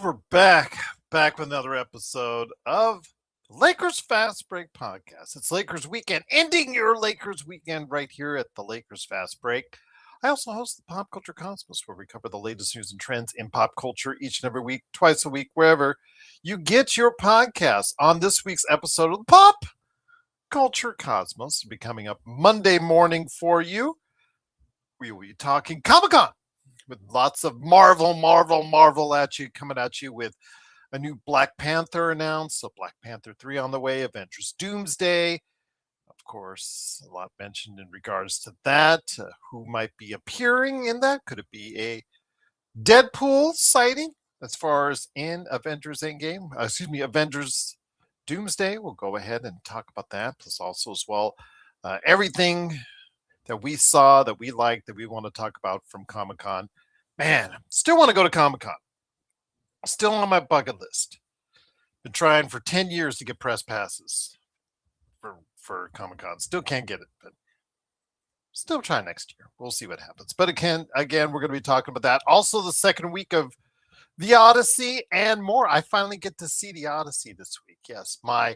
we're back with another episode of Lakers Fast Break Podcast. It's Lakers Weekend, ending your Lakers Weekend right here at the Lakers Fast Break. I also host the Pop Culture Cosmos, where we cover the latest news and trends in pop culture each and every week, twice a week, wherever you get your podcasts. On this week's episode of the Pop Culture Cosmos, will be coming up Monday morning for you. We will be talking Comic-Con with lots of Marvel at you, coming at you with a new Black Panther announced, so Black Panther 3 on the way, Avengers Doomsday. Of course, a lot mentioned in regards to that. Who might be appearing in that? Could it be a Deadpool sighting as far as in Avengers Avengers Doomsday? We'll go ahead and talk about that. Plus also as well, everything that we saw, that we liked, that we want to talk about from Comic-Con. Man, still want to go to Comic-Con. Still on my bucket list. Been trying for 10 years to get press passes for Comic-Con. Still can't get it, but still try next year. We'll see what happens. But again, we're going to be talking about that. Also, the second week of The Odyssey and more. I finally get to see The Odyssey this week. Yes, my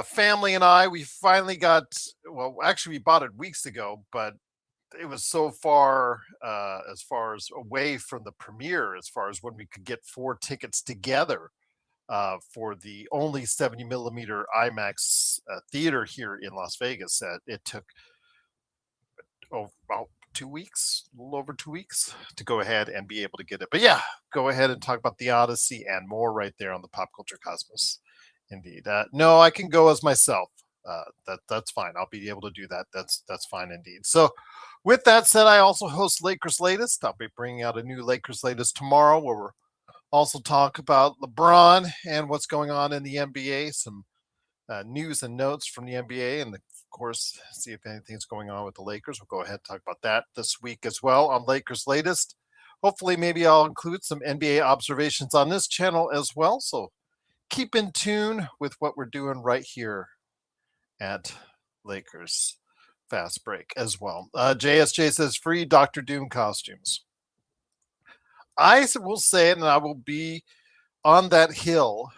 family and I, we finally got, well, actually we bought it weeks ago, but it was so far as far as away from the premiere, as far as when we could get 4 tickets together for the only 70 millimeter IMAX theater here in Las Vegas. It took about 2 weeks, a little over 2 weeks to go ahead and be able to get it. But yeah, go ahead and talk about The Odyssey and more right there on the Pop Culture Cosmos. Indeed. No, I can go as myself. That's fine. I'll be able to do that. That's fine indeed. So with that said, I also host Lakers Latest. I'll be bringing out a new Lakers Latest tomorrow, where we'll also talk about LeBron and what's going on in the NBA, some news and notes from the NBA, and of course, see if anything's going on with the Lakers. We'll go ahead and talk about that this week as well on Lakers Latest. Hopefully, maybe I'll include some NBA observations on this channel as well. So keep in tune with what we're doing right here at Lakers Fast Break as well. JSJ says free Dr. Doom costumes. I will say it, and I will be on that hill,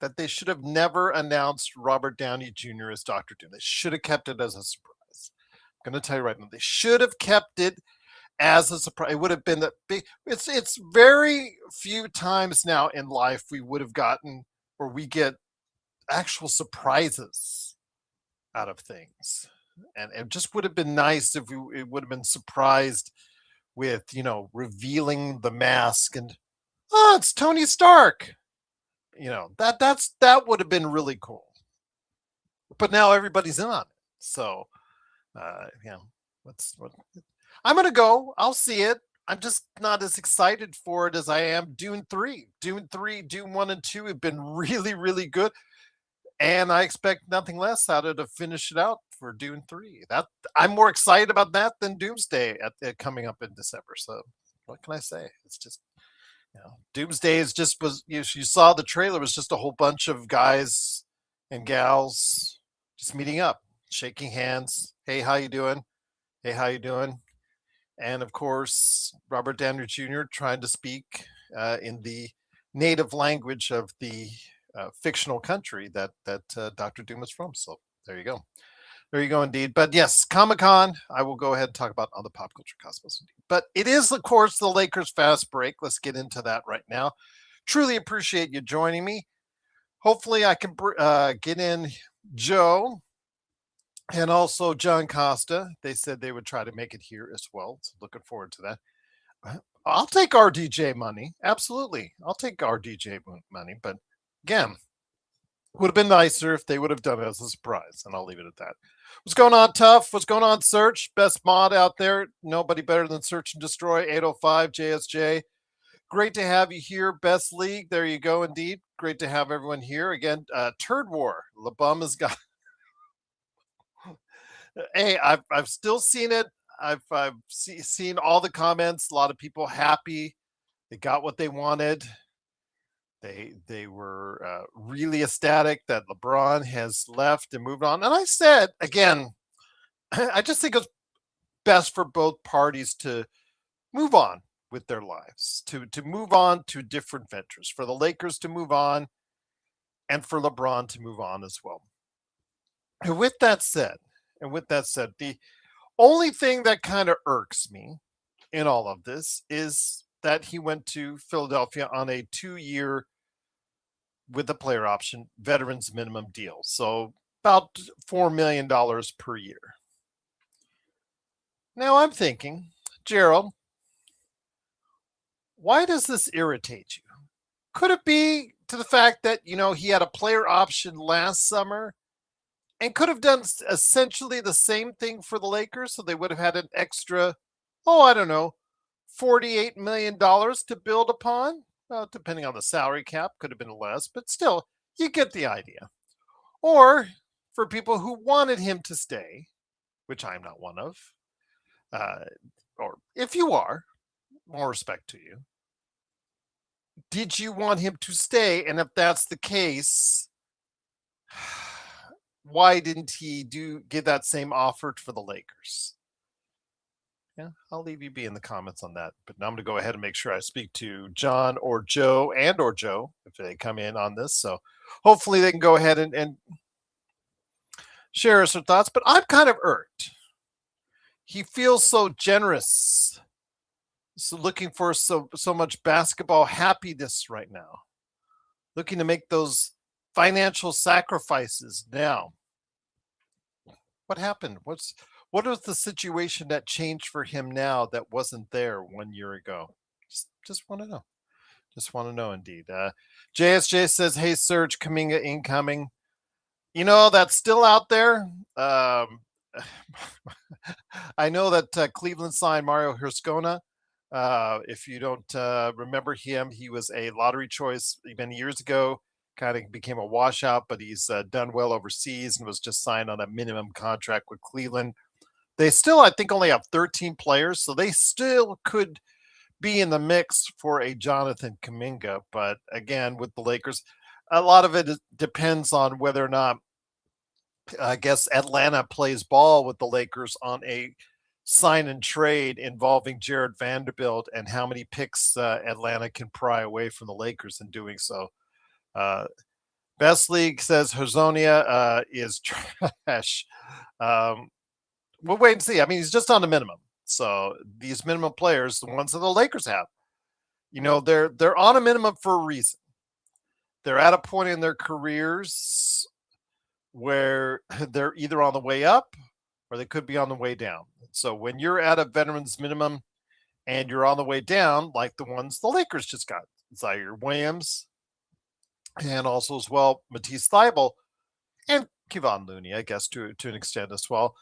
that they should have never announced Robert Downey Jr. as Dr. Doom. They should have kept it as a surprise. I'm going to tell you right now, they should have kept it as a surprise. It would have been that big. It's very few times now in life we would have gotten, or we get actual surprises out of things. And it just would have been nice if it would have been surprised with, revealing the mask and, oh, it's Tony Stark. That would have been really cool. But now everybody's in on it. So, I'm going to go. I'll see it. I'm just not as excited for it as I am Dune 3. Dune 1 and 2 have been really, really good. And I expect nothing less out of to finish it out for Dune 3. I'm more excited about that than Doomsday coming up in December. So what can I say? It's just, Doomsday you saw the trailer, was just a whole bunch of guys and gals just meeting up, shaking hands. Hey, how you doing? Hey, how you doing? And of course, Robert Downey Jr. trying to speak in the native language of the fictional country that Dr. Doom is from. So there you go. There you go indeed. But yes, Comic-Con, I will go ahead and talk about on the Pop Culture Cosmos indeed. But it is, of course, the Lakers Fast Break. Let's get into that right now. Truly appreciate you joining me. Hopefully I can get in Joe and also John Costa. They said they would try to make it here as well. So looking forward to that. I'll take RDJ money. Absolutely. I'll take RDJ money. But again, would have been nicer if they would have done it as a surprise, and I'll leave it at that. What's going on, Tough? What's going on, Search? Best mod out there. Nobody better than Search and Destroy. 805 JSJ. Great to have you here. Best League. There you go, indeed. Great to have everyone here. Again, Turd War. LeBum has got... Hey, I've still seen it. I've seen all the comments. A lot of people happy. They got what they wanted. They were really ecstatic that LeBron has left and moved on. And I said, again, I just think it's best for both parties to move on with their lives, to move on to different ventures, for the Lakers to move on, and for LeBron to move on as well. And with that said, the only thing that kind of irks me in all of this is that he went to Philadelphia on a 2-year with a player option veterans minimum deal. So about $4 million per year. Now I'm thinking, Gerald, why does this irritate you? Could it be to the fact that, he had a player option last summer and could have done essentially the same thing for the Lakers? So they would have had an extra, I don't know, $48 million to build upon. Well, depending on the salary cap, could have been less, but still, you get the idea. Or for people who wanted him to stay, which I'm not one of, or if you are, more respect to you. Did you want him to stay? And if that's the case, why didn't he give that same offer for the Lakers? Yeah, I'll leave you be in the comments on that. But now I'm going to go ahead and make sure I speak to John or Joe if they come in on this. So hopefully they can go ahead and share us their thoughts. But I'm kind of irked. He feels so generous. So looking for so much basketball happiness right now. Looking to make those financial sacrifices now. What happened? What was the situation that changed for him now that wasn't there 1 year ago? Just want to know. Just want to know indeed. JSJ says, "Hey, Serge, Kuminga incoming." That's still out there. I know that Cleveland signed Mario Hirschkona. If you don't remember him, he was a lottery choice many years ago. Kind of became a washout, but he's done well overseas and was just signed on a minimum contract with Cleveland. They still, I think, only have 13 players, so they still could be in the mix for a Jonathan Kuminga. But again, with the Lakers, a lot of it depends on whether or not, I guess, Atlanta plays ball with the Lakers on a sign and trade involving Jared Vanderbilt and how many picks Atlanta can pry away from the Lakers in doing so. Best League says Hazonia is trash. We'll wait and see. I mean, he's just on the minimum. So these minimum players, the ones that the Lakers have, they're on a minimum for a reason. They're at a point in their careers where they're either on the way up or they could be on the way down. So when you're at a veterans minimum and you're on the way down, like the ones the Lakers just got, Zaire Williams, and also as well Matisse Thybulle and Kevon Looney, I guess to an extent as well.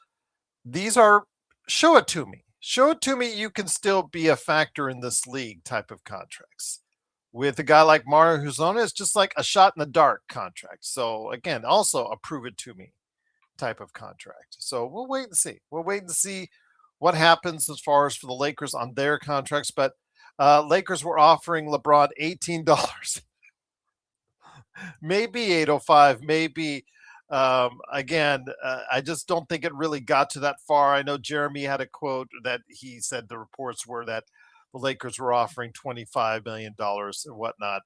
These are show it to me. Show it to me you can still be a factor in this league type of contracts. With a guy like Mario Hezonja, it's just like a shot in the dark contract. So again, also a prove it to me type of contract. So we'll wait and see. We'll wait and see what happens as far as for the Lakers on their contracts. But Lakers were offering LeBron $18. Maybe 805, maybe. Again, I just don't think it really got to that far. I know Jeremy had a quote that he said the reports were that the Lakers were offering $25 million and whatnot.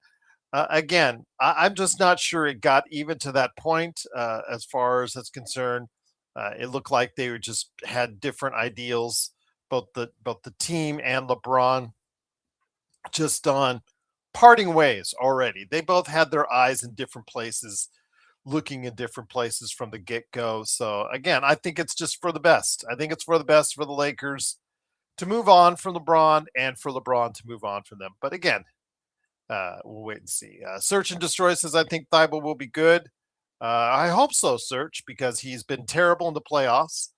Again, I'm just not sure it got even to that point as far as it's concerned. It looked like they were just had different ideals, both the team and LeBron, just on parting ways already. They both had their eyes in different places, looking in different places from the get-go. So again, I think it's just for the best. I think it's for the best for the Lakers to move on from LeBron and for LeBron to move on from them. But again, we'll wait and see. Search and Destroy says, I think Thybulle will be good. I hope so, Search, because he's been terrible in the playoffs.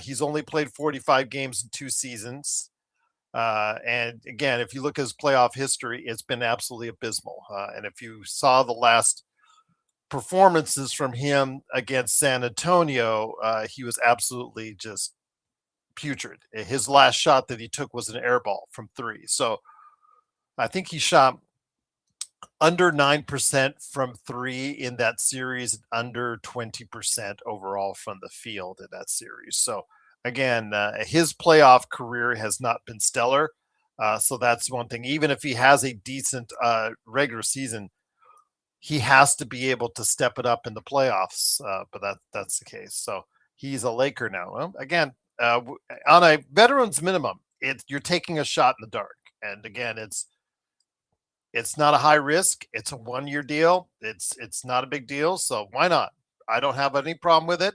He's only played 45 games in 2 seasons. And again, if you look at his playoff history, it's been absolutely abysmal. And if you saw the last performances from him against San Antonio, he was absolutely just putrid. His last shot that he took was an air ball from 3. So I think he shot under 9% from 3 in that series, under 20% overall from the field in that series. So again, his playoff career has not been stellar. So that's one thing. Even if he has a decent regular season, he has to be able to step it up in the playoffs. But that's the case. So he's a Laker now. Well, again, on a veterans minimum, you're taking a shot in the dark. And again, it's not a high risk. It's a 1 year deal. It's not a big deal. So why not? I don't have any problem with it.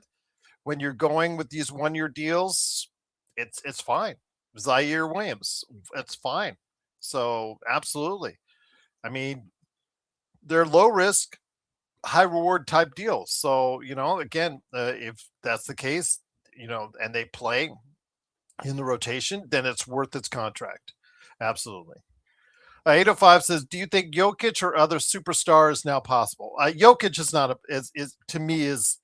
When you're going with these 1 year deals, it's fine. Zaire Williams, it's fine. So absolutely. I mean, they're low risk, high reward type deals. So again, if that's the case, and they play in the rotation, then it's worth its contract. Absolutely. 805 says, "Do you think Jokic or other superstar is now possible?" Jokic is not is to me is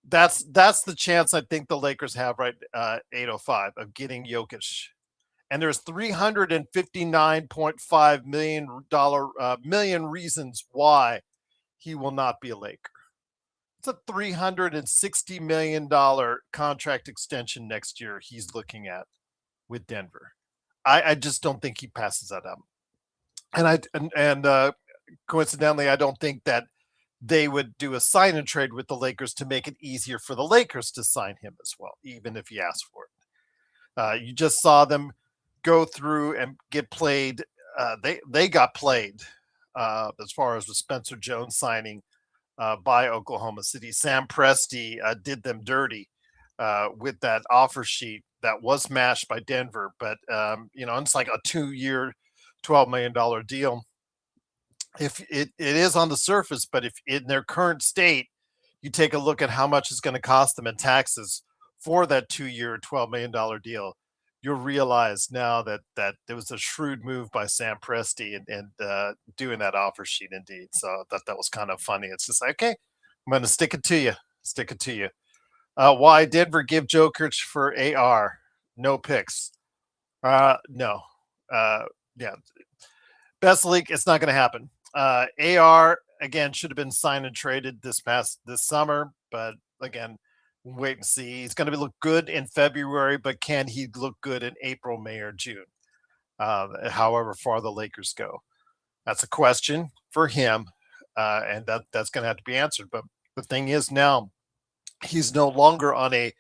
that's the chance I think the Lakers have, right? 805 of getting Jokic, and there's 359.5 million reasons why he will not be a Laker. It's a $360 million contract extension next year he's looking at with Denver. I just don't think he passes that up. And coincidentally, I don't think that they would do a sign and trade with the Lakers to make it easier for the Lakers to sign him as well, even if he asked for it. You just saw them go through and get played. They got played as far as with Spencer Jones signing by Oklahoma City. Sam Presti did them dirty with that offer sheet that was matched by Denver, but it's like a 2 year, $12 million deal. If it is on the surface, but if in their current state, you take a look at how much it's going to cost them in taxes for that 2 year, $12 million deal, you'll realize now that there was a shrewd move by Sam Presti and doing that offer sheet indeed. So I thought that was kind of funny. It's just like, okay, I'm going to stick it to you. Stick it to you. Why Denver give Jokic for AR? No picks. No. Yeah. Best league, it's not going to happen. AR again should have been signed and traded this summer, but again, wait and see. He's going to look good in February, but can he look good in April, May, or June? However far the Lakers go, that's a question for him, and that's going to have to be answered. But the thing is, now he's no longer on a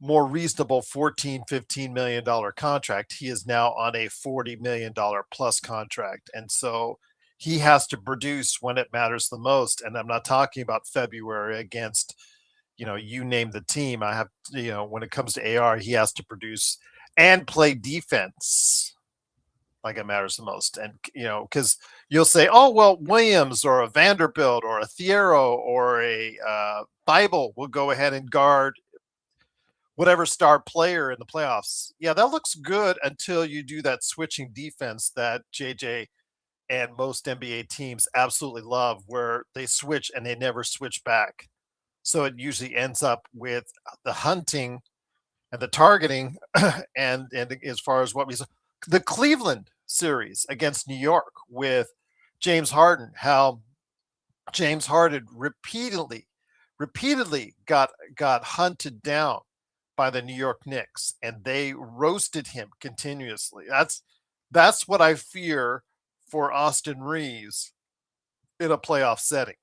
more reasonable $14-15 million contract. He is now on a $40 million plus contract, and so he has to produce when it matters the most. And I'm not talking about February against, you name the team. I have, when it comes to AR, he has to produce and play defense like it matters the most. And, because you'll say, oh, well, Williams or a Vanderbilt or a Thiero or a Bible will go ahead and guard whatever star player in the playoffs. Yeah, that looks good until you do that switching defense that JJ and most NBA teams absolutely love, where they switch and they never switch back. So it usually ends up with the hunting and the targeting, and as far as what we saw, the Cleveland series against New York with James Harden, how James Harden repeatedly got hunted down by the New York Knicks, and they roasted him continuously. That's what I fear for Austin Reeves in a playoff setting.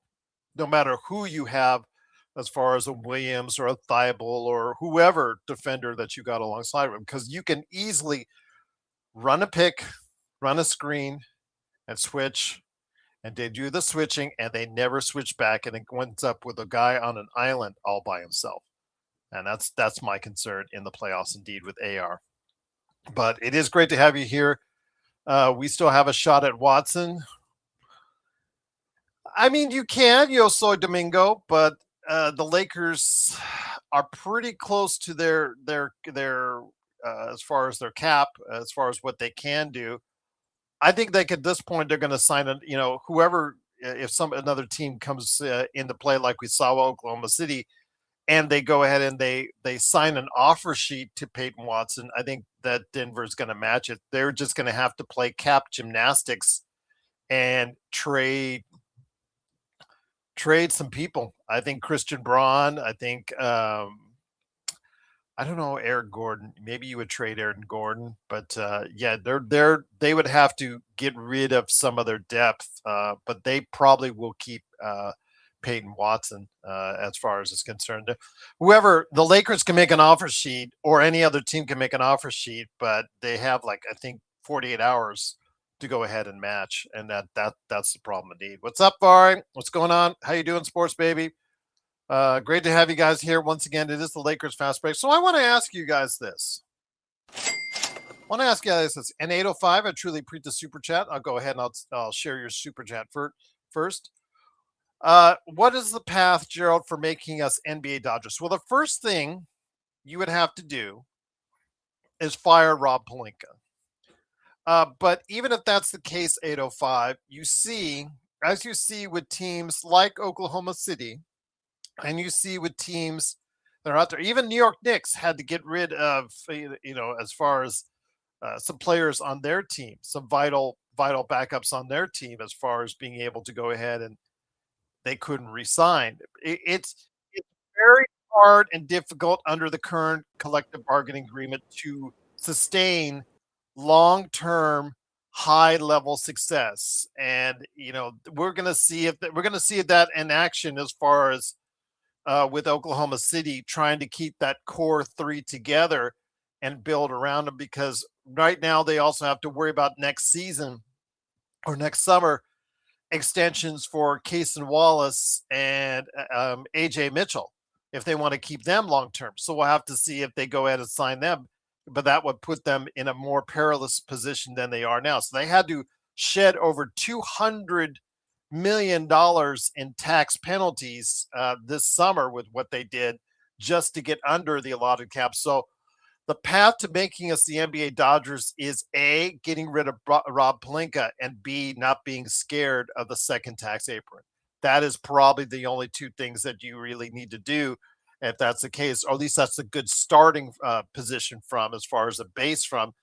No matter who you have, as far as a Williams or a Thibault or whoever defender that you got alongside him, because you can easily run a pick, run a screen, and switch. And they do the switching, and they never switch back, and it ends up with a guy on an island all by himself. And that's my concern in the playoffs, indeed, with AR. But it is great to have you here. We still have a shot at Watson. I mean, you can, soy Domingo, but the Lakers are pretty close to their as far as their cap, as far as what they can do. I think like at this point they're going to sign whoever, if another team comes into play like we saw with Oklahoma City, and they go ahead and they sign an offer sheet to Peyton Watson. I think that Denver's going to match it. They're just going to have to play cap gymnastics and trade some people. I think Christian Braun. I think I don't know, Aaron Gordon. Maybe you would trade Aaron Gordon, but yeah, they would have to get rid of some of their depth, but they probably will keep Peyton Watson as far as it's concerned. Whoever the Lakers can make an offer sheet, or any other team can make an offer sheet, but they have like I think 48 hours to go ahead and match, and that's the problem indeed. What's up, Vari? What's going on? How you doing, sports baby? Great to have you guys here once again. It is the Lakers Fast Break. So I want to ask you guys this. I want to ask you guys this. And 805, I truly appreciate the super chat. I'll go ahead and I'll share your super chat first. What is the path, Gerald, for making us NBA Dodgers? Well, the first thing you would have to do is fire Rob Pelinka. But even if that's the case, 805, as you see with teams like Oklahoma City, and you see with teams that are out there, even New York Knicks had to get rid of, as far as some players on their team, some vital backups on their team, as far as being able to go ahead, and they couldn't resign. It's very hard and difficult under the current collective bargaining agreement to sustain long-term high level success. And we're going to see that in action, as far as with Oklahoma City trying to keep that core three together and build around them, because right now they also have to worry about next season or next summer extensions for Case and Wallace and AJ Mitchell, if they want to keep them long term. So we'll have to see if they go ahead and sign them, but that would put them in a more perilous position than they are now. So they had to shed over $200 million in tax penalties this summer with what they did, just to get under the allotted cap. So the path to making us the NBA Dodgers is A, getting rid of Rob Pelinka, and B, not being scared of the second tax apron. That is probably the only two things that you really need to do, if that's the case, or at least that's a good starting position from, as far as a base from,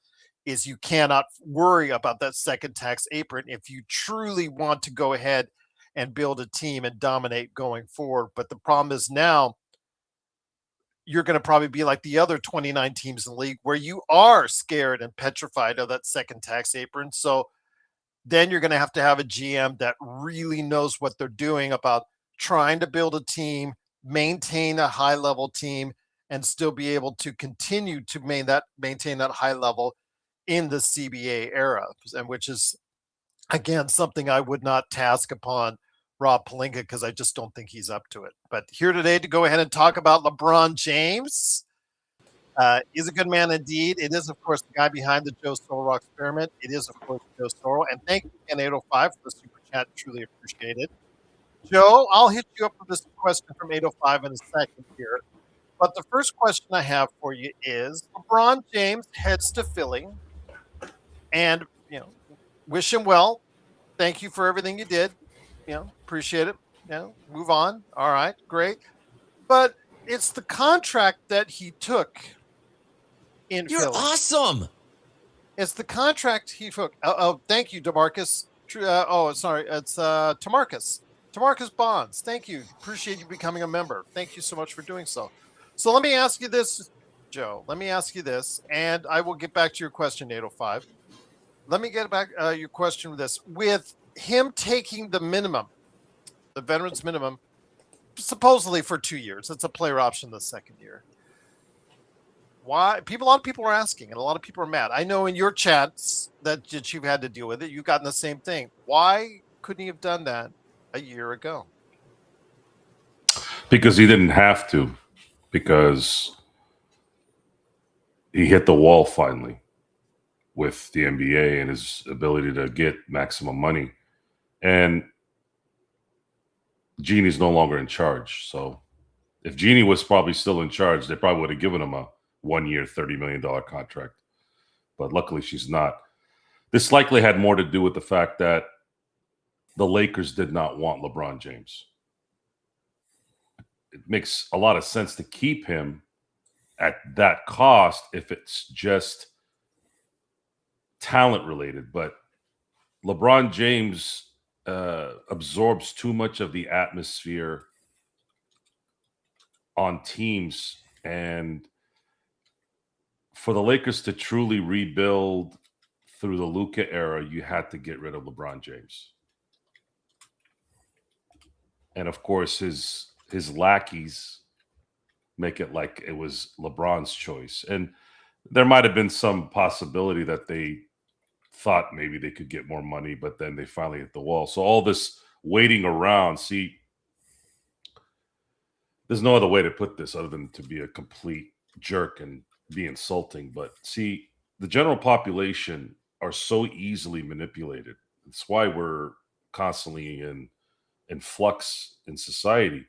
is you cannot worry about that second tax apron if you truly want to go ahead and build a team and dominate going forward. But the problem is now you're going to probably be like the other 29 teams in the league, where you are scared and petrified of that second tax apron. So then you're going to have a GM that really knows what they're doing about trying to build a team, maintain a high level team, and still be able to continue to maintain that high level in the CBA era, and which is, again, something I would not task upon Rob Pelinka, because I just don't think he's up to it. But here today to go ahead and talk about LeBron James. He's a good man indeed. It is, of course, the guy behind the Joe Sorrell experiment. It is, of course, Joe Sorrell. And thank you again, 805, for the super chat. Truly appreciate it. Joe, I'll hit you up with this question from 805 in a second here. But the first question I have for you is, LeBron James heads to Philly, and wish him well. Thank you for everything you did. Appreciate it. Move on. All right, great. But it's the contract that he took in You're Philly. awesome. It's the contract he took. Oh, thank you, DeMarcus. Sorry, it's Tamarcus. Tamarcus Bonds. Thank you. Appreciate you becoming a member. Thank you so much for doing so. So let me ask you this, Joe. Let me ask you this, and I will get back to your question, 805. Let me get back your question with this. With him taking the minimum, the veterans minimum, supposedly for 2 years, it's a player option the second year. Why? A lot of people are asking, and a lot of people are mad. I know in your chats that you've had to deal with it, you've gotten the same thing. Why couldn't he have done that a year ago? Because he didn't have to, because he hit the wall finally with the NBA and his ability to get maximum money. And Jeanie's no longer in charge. So if Jeanie was probably still in charge, they probably would have given him a 1 year, $30 million contract. But luckily she's not. This likely had more to do with the fact that the Lakers did not want LeBron James. It makes a lot of sense to keep him at that cost if it's just talent related. But LeBron James absorbs too much of the atmosphere on teams, and for the Lakers to truly rebuild through the Luka era, you had to get rid of LeBron James. And of course, his lackeys make it like it was LeBron's choice. And there might have been some possibility that they thought maybe they could get more money, but then they finally hit the wall. So all this waiting around, see, there's no other way to put this other than to be a complete jerk and be insulting. But see, the general population are so easily manipulated. It's why we're constantly in flux in society.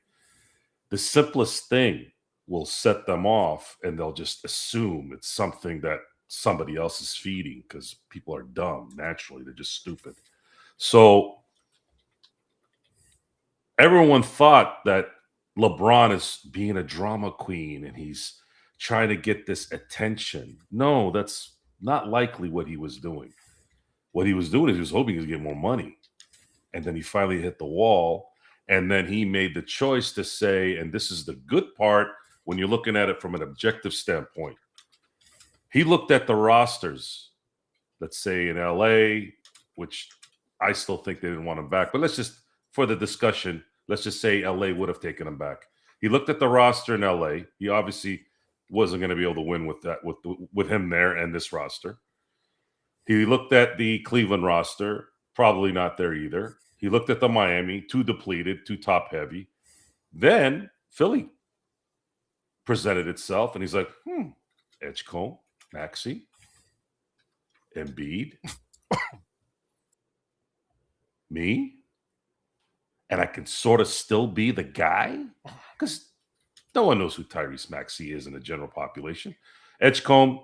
The simplest thing will set them off, and they'll just assume it's something that somebody else is feeding because people are dumb naturally. They're just stupid. So everyone thought that LeBron is being a drama queen and he's trying to get this attention. No, that's not likely what he was doing. What he was doing is he was hoping to get more money. And then he finally hit the wall. And then he made the choice to say, and this is the good part when you're looking at it from an objective standpoint. He looked at the rosters, let's say in LA, which I still think they didn't want him back. But let's just, for the discussion, let's just say LA would have taken him back. He looked at the roster in LA. He obviously wasn't going to be able to win with that, with him there and this roster. He looked at the Cleveland roster, probably not there either. He looked at the Miami, too depleted, too top heavy. Then Philly presented itself, and he's like, Edgecombe, Maxey, Embiid, me, and I can sort of still be the guy because no one knows who Tyrese Maxey is in the general population. Edgecombe,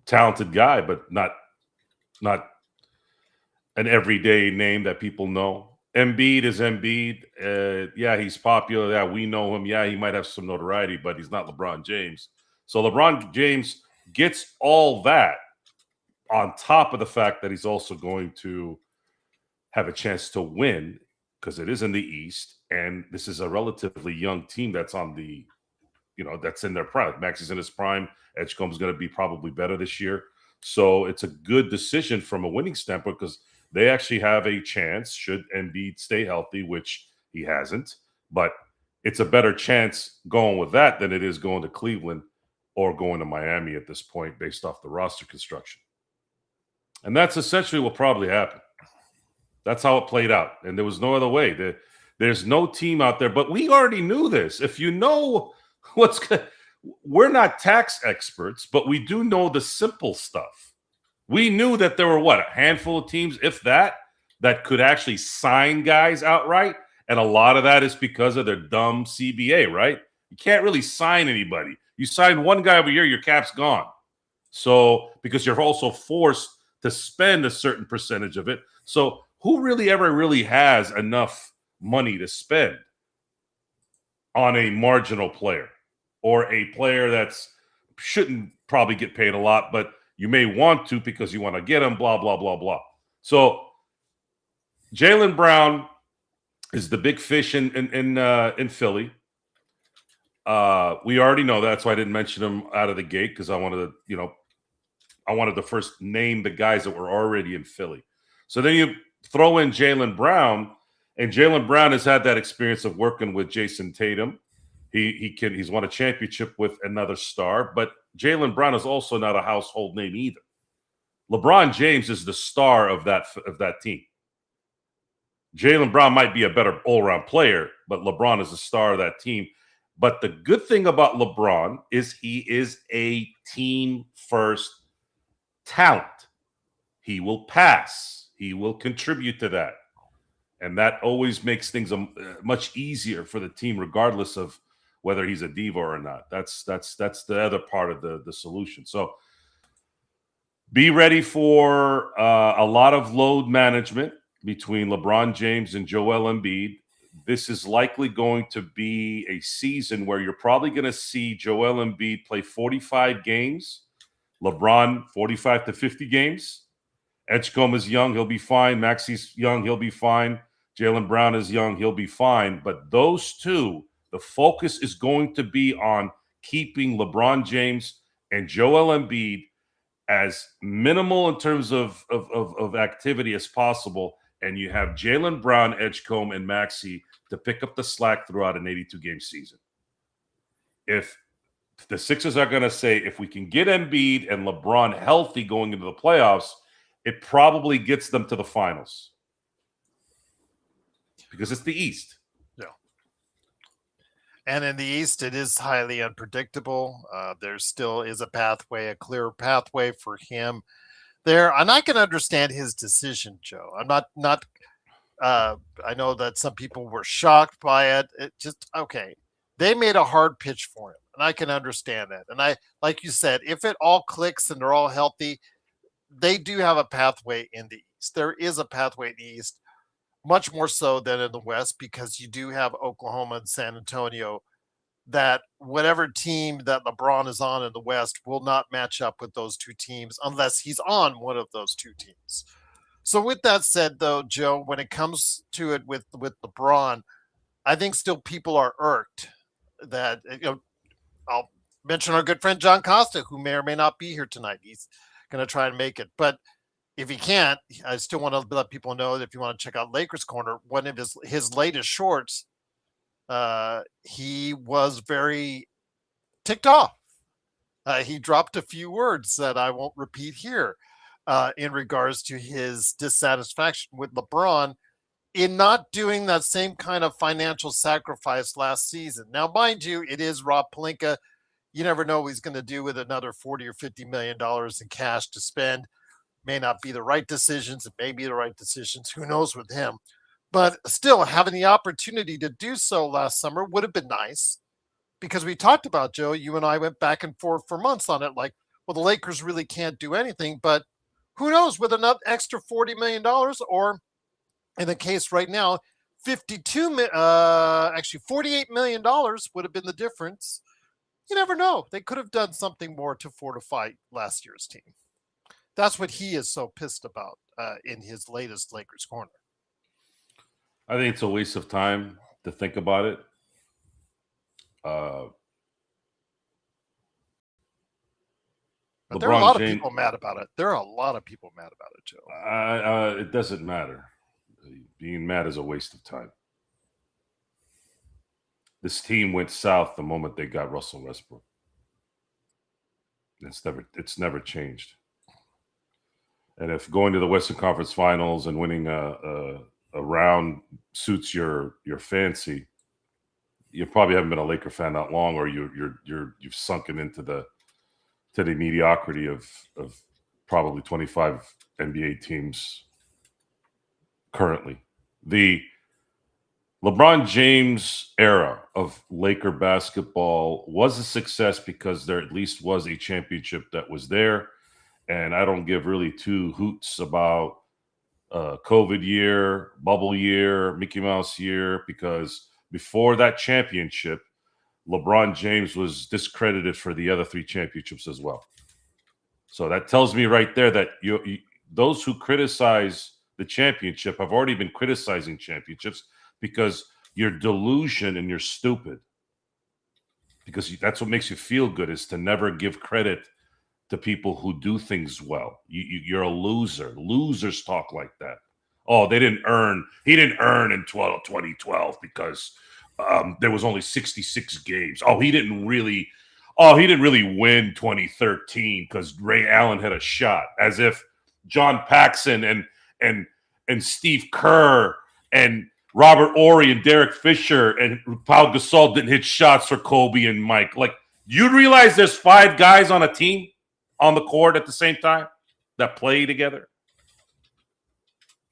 talented guy, but not an everyday name that people know. Embiid is Embiid. Yeah, he's popular. Yeah, we know him. Yeah, he might have some notoriety, but he's not LeBron James. So LeBron James gets all that on top of the fact that he's also going to have a chance to win because it is in the East, and this is a relatively young team that's on the, that's in their prime. Max is in his prime. Edgecombe's going to be probably better this year. So it's a good decision from a winning standpoint because they actually have a chance should Embiid stay healthy, which he hasn't. But it's a better chance going with that than it is going to Cleveland or going to Miami at this point based off the roster construction. And that's essentially what probably happened. That's how it played out. And there was no other way. There's no team out there. But we already knew this. If you know we're not tax experts, but we do know the simple stuff. We knew that there were, a handful of teams, if that could actually sign guys outright. And a lot of that is because of their dumb CBA, right? You can't really sign anybody. You sign one guy every year, your cap's gone. So, because you're also forced to spend a certain percentage of it. So, who really has enough money to spend on a marginal player or a player that's shouldn't probably get paid a lot, but you may want to because you want to get him, blah, blah, blah, blah. So Jaylen Brown is the big fish in Philly. We already know that. That's why I didn't mention him out of the gate because I wanted to first name the guys that were already in Philly. So then you throw in Jaylen Brown, and Jaylen Brown has had that experience of working with Jason Tatum. He's won a championship with another star, but Jaylen Brown is also not a household name either. LeBron James is the star of that team. Jaylen Brown might be a better all-around player, but LeBron is the star of that team. But the good thing about LeBron is he is a team-first talent. He will pass. He will contribute to that. And that always makes things much easier for the team, regardless of whether he's a diva or not. That's the other part of the solution. So be ready for a lot of load management between LeBron James and Joel Embiid. This is likely going to be a season where you're probably going to see Joel Embiid play 45 games, LeBron 45 to 50 games. Edgecombe is young, he'll be fine. Maxey's young, he'll be fine. Jaylen Brown is young, he'll be fine. But those two, the focus is going to be on keeping LeBron James and Joel Embiid as minimal in terms of activity as possible, and you have Jaylen Brown, Edgecombe, and Maxey to pick up the slack throughout an 82-game season. If the Sixers are going to say, if we can get Embiid and LeBron healthy going into the playoffs, it probably gets them to the finals. Because it's the East. Yeah. And in the East, it is highly unpredictable. There still is a pathway, a clear pathway for him there. And I can understand his decision, Joe. I'm not I know that some people were shocked by it. It just, okay. They made a hard pitch for him, and I can understand that. And I, like you said, if it all clicks and they're all healthy, they do have a pathway in the East. There is a pathway in the East, much more so than in the West, because you do have Oklahoma and San Antonio, that whatever team that LeBron is on in the West will not match up with those two teams unless he's on one of those two teams. So with that said, though, Joe, when it comes to it with LeBron, I think still people are irked that, I'll mention our good friend John Costa, who may or may not be here tonight. He's going to try and make it. But if he can't, I still want to let people know that if you want to check out Lakers Corner, one of his latest shorts, he was very ticked off. He dropped a few words that I won't repeat here in regards to his dissatisfaction with LeBron in not doing that same kind of financial sacrifice last season. Now, mind you, it is Rob Pelinka. You never know what he's going to do with another $40 or $50 million in cash to spend. May not be the right decisions. It may be the right decisions. Who knows with him? But still, having the opportunity to do so last summer would have been nice, because we talked about, Joe, you and I went back and forth for months on it. Like, well, the Lakers really can't do anything, but who knows, with another extra $40 million, or in the case right now, $48 million would have been the difference. You never know. They could have done something more to fortify last year's team. That's what he is so pissed about in his latest Lakers Corner. I think it's a waste of time to think about it. But there are a lot of people mad about it. There are a lot of people mad about it, Joe. It doesn't matter. Being mad is a waste of time. This team went south the moment they got Russell Westbrook. It's never changed. And if going to the Western Conference Finals and winning a round suits your fancy, you probably haven't been a Laker fan that long, or you've sunken into the mediocrity of probably 25 NBA teams currently. The LeBron James era of Laker basketball was a success because there at least was a championship that was there. And I don't give really two hoots about COVID year, bubble year, Mickey Mouse year, because before that championship, LeBron James was discredited for the other three championships as well. So that tells me right there that those who criticize the championship have already been criticizing championships, because you're delusion and you're stupid. Because that's what makes you feel good, is to never give credit to people who do things well. You're a loser. Losers talk like that. Oh, he didn't earn in 2012 because there was only 66 games. Oh, he didn't really win 2013 because Ray Allen had a shot. As if John Paxson and Steve Kerr and Robert Horry and Derek Fisher and Pau Gasol didn't hit shots for Kobe and Mike. Like, you realize there's 5 guys on a team on the court at the same time that play together?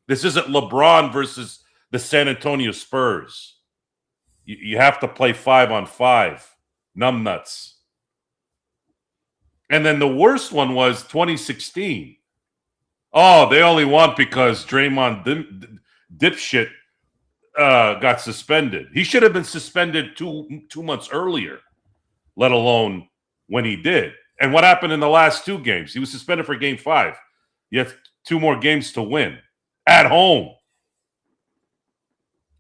This isn't LeBron versus the San Antonio Spurs. You have to play 5-on-5. Numbnuts. And then the worst one was 2016. Oh, they only won because Draymond dipshit got suspended. He should have been suspended two months earlier, let alone when he did. And what happened in the last 2 games? He was suspended for game 5. You have 2 more games to win at home.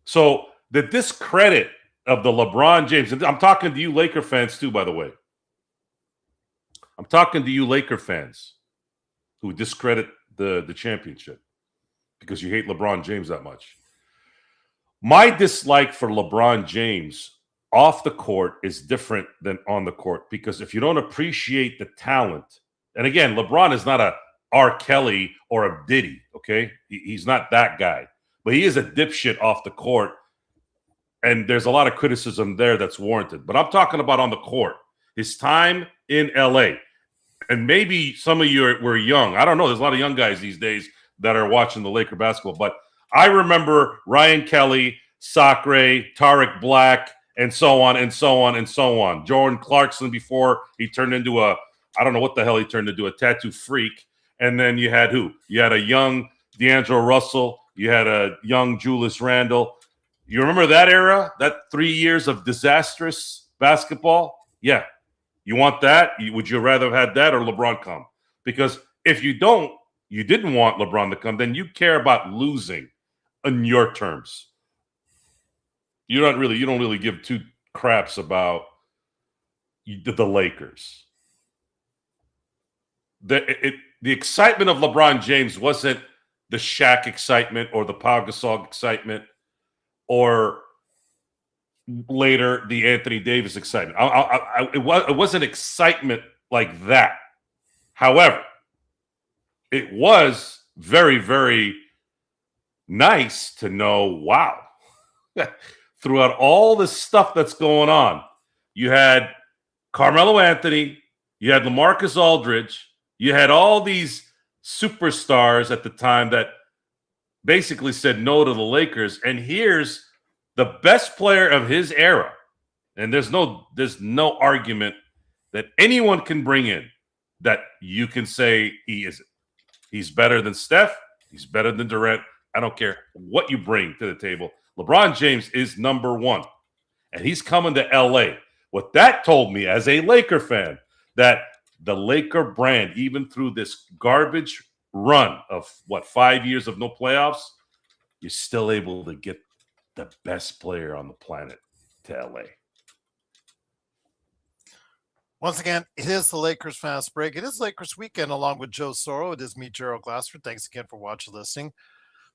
So the discredit of the LeBron James, and I'm talking to you Laker fans too, by the way. I'm talking to you Laker fans who discredit the championship because you hate LeBron James that much. My dislike for LeBron James off the court is different than on the court, because if you don't appreciate the talent, and again, LeBron is not a R. Kelly or a Diddy, okay? He's not that guy, but he is a dipshit off the court, and there's a lot of criticism there that's warranted. But I'm talking about on the court, his time in LA. And maybe some of you were young. I don't know. There's a lot of young guys these days that are watching the Laker basketball. But I remember Ryan Kelly, Sacre, Tariq Black, and so on and so on and so on. Jordan Clarkson before he turned into I don't know what the hell he turned into, a tattoo freak. And then you had who? You had a young D'Angelo Russell. You had a young Julius Randle. You remember that era? That 3 years of disastrous basketball? Yeah. You want that? Would you rather have had that or LeBron come? Because if you didn't want LeBron to come, then you care about losing on your terms. You don't really give two craps about the Lakers. The excitement of LeBron James wasn't the Shaq excitement or the Pau Gasol excitement or later the Anthony Davis excitement. It wasn't excitement like that. However, it was very, very nice to know, wow, throughout all this stuff that's going on, you had Carmelo Anthony, you had LaMarcus Aldridge, you had all these superstars at the time that basically said no to the Lakers, and here's the best player of his era, and there's no argument that anyone can bring in that you can say he isn't. He's better than Steph. He's better than Durant. I don't care what you bring to the table. LeBron James is number one, and he's coming to LA. What that told me as a Laker fan, that the Laker brand, even through this garbage run of 5 years of no playoffs, you're still able to get the best player on the planet to LA. Once again, it is the Lakers Fast Break. It is Lakers Weekend along with Joe Soro. It is me, Gerald Glassford. Thanks again for watching, listening.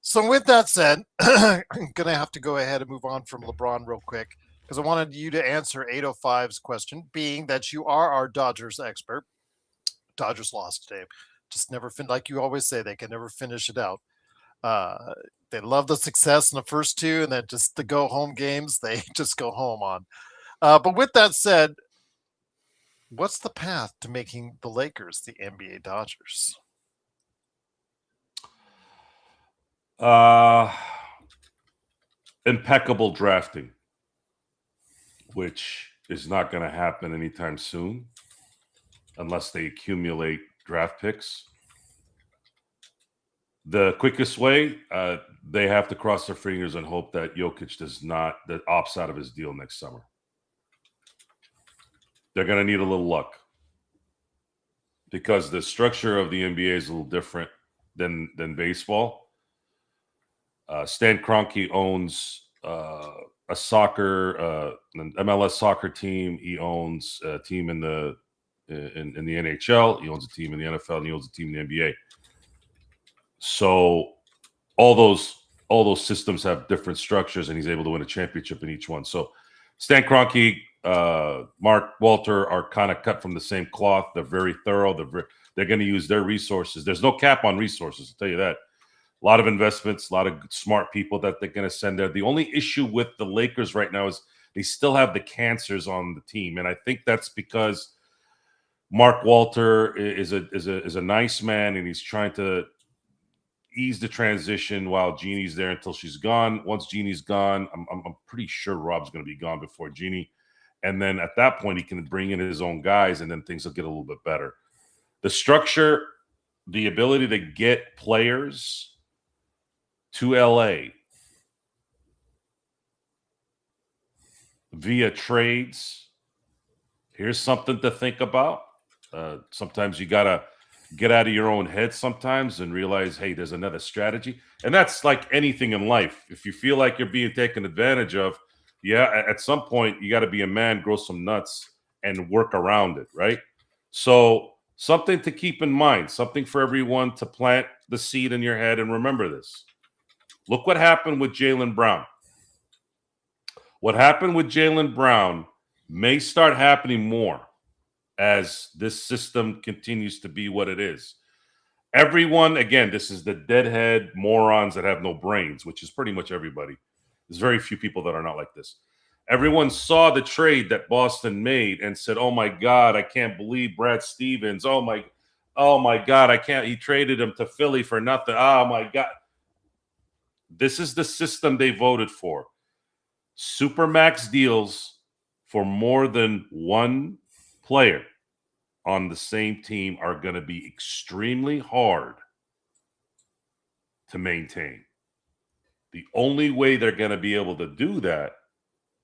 So with that said, I'm going to have to go ahead and move on from LeBron real quick because I wanted you to answer 805's question, being that you are our Dodgers expert. Dodgers lost today. Just never like you always say, they can never finish it out. They love the success in the first two, and then just the go-home games, they just go home on. But with that said, what's the path to making the Lakers the NBA Dodgers? Impeccable drafting, which is not going to happen anytime soon unless they accumulate draft picks. The quickest way, they have to cross their fingers and hope that Jokic opts out of his deal next summer. They're going to need a little luck because the structure of the NBA is a little different than baseball. Stan Kroenke owns an MLS soccer team. He owns a team in the NHL. He owns a team in the NFL, and he owns a team in the NBA. So all those systems have different structures, and he's able to win a championship in each one. So Stan Kroenke, Mark Walter are kind of cut from the same cloth. They're very thorough. They're going to use their resources. There's no cap on resources, I'll tell you that. A lot of investments, a lot of smart people that they're going to send there. The only issue with the Lakers right now is they still have the cancers on the team, and I think that's because Mark Walter is a nice man, and he's trying to ease the transition while Jeannie's there until she's gone. Once Jeannie's gone, I'm pretty sure Rob's going to be gone before Jeannie, and then at that point he can bring in his own guys, and then things will get a little bit better. The structure, the ability to get players to LA via trades. Here's something to think about. Sometimes you got to get out of your own head sometimes and realize, hey, there's another strategy. And that's like anything in life. If you feel like you're being taken advantage of, yeah, at some point you got to be a man, grow some nuts, and work around it, right? So Something to keep in mind, something for everyone to plant the seed in your head and remember this. Look what happened with Jaylen Brown. What happened with Jaylen Brown may start happening more as this system continues to be what it is. Everyone, again, this is the deadhead morons that have no brains, which is pretty much everybody. There's very few people that are not like this. Everyone saw the trade that Boston made and said, "Oh my God, I can't believe Brad Stevens. Oh my God, I can't. He traded him to Philly for nothing. Oh my God." This is the system they voted for. Supermax deals for more than one player on the same team are going to be extremely hard to maintain. The only way they're going to be able to do that,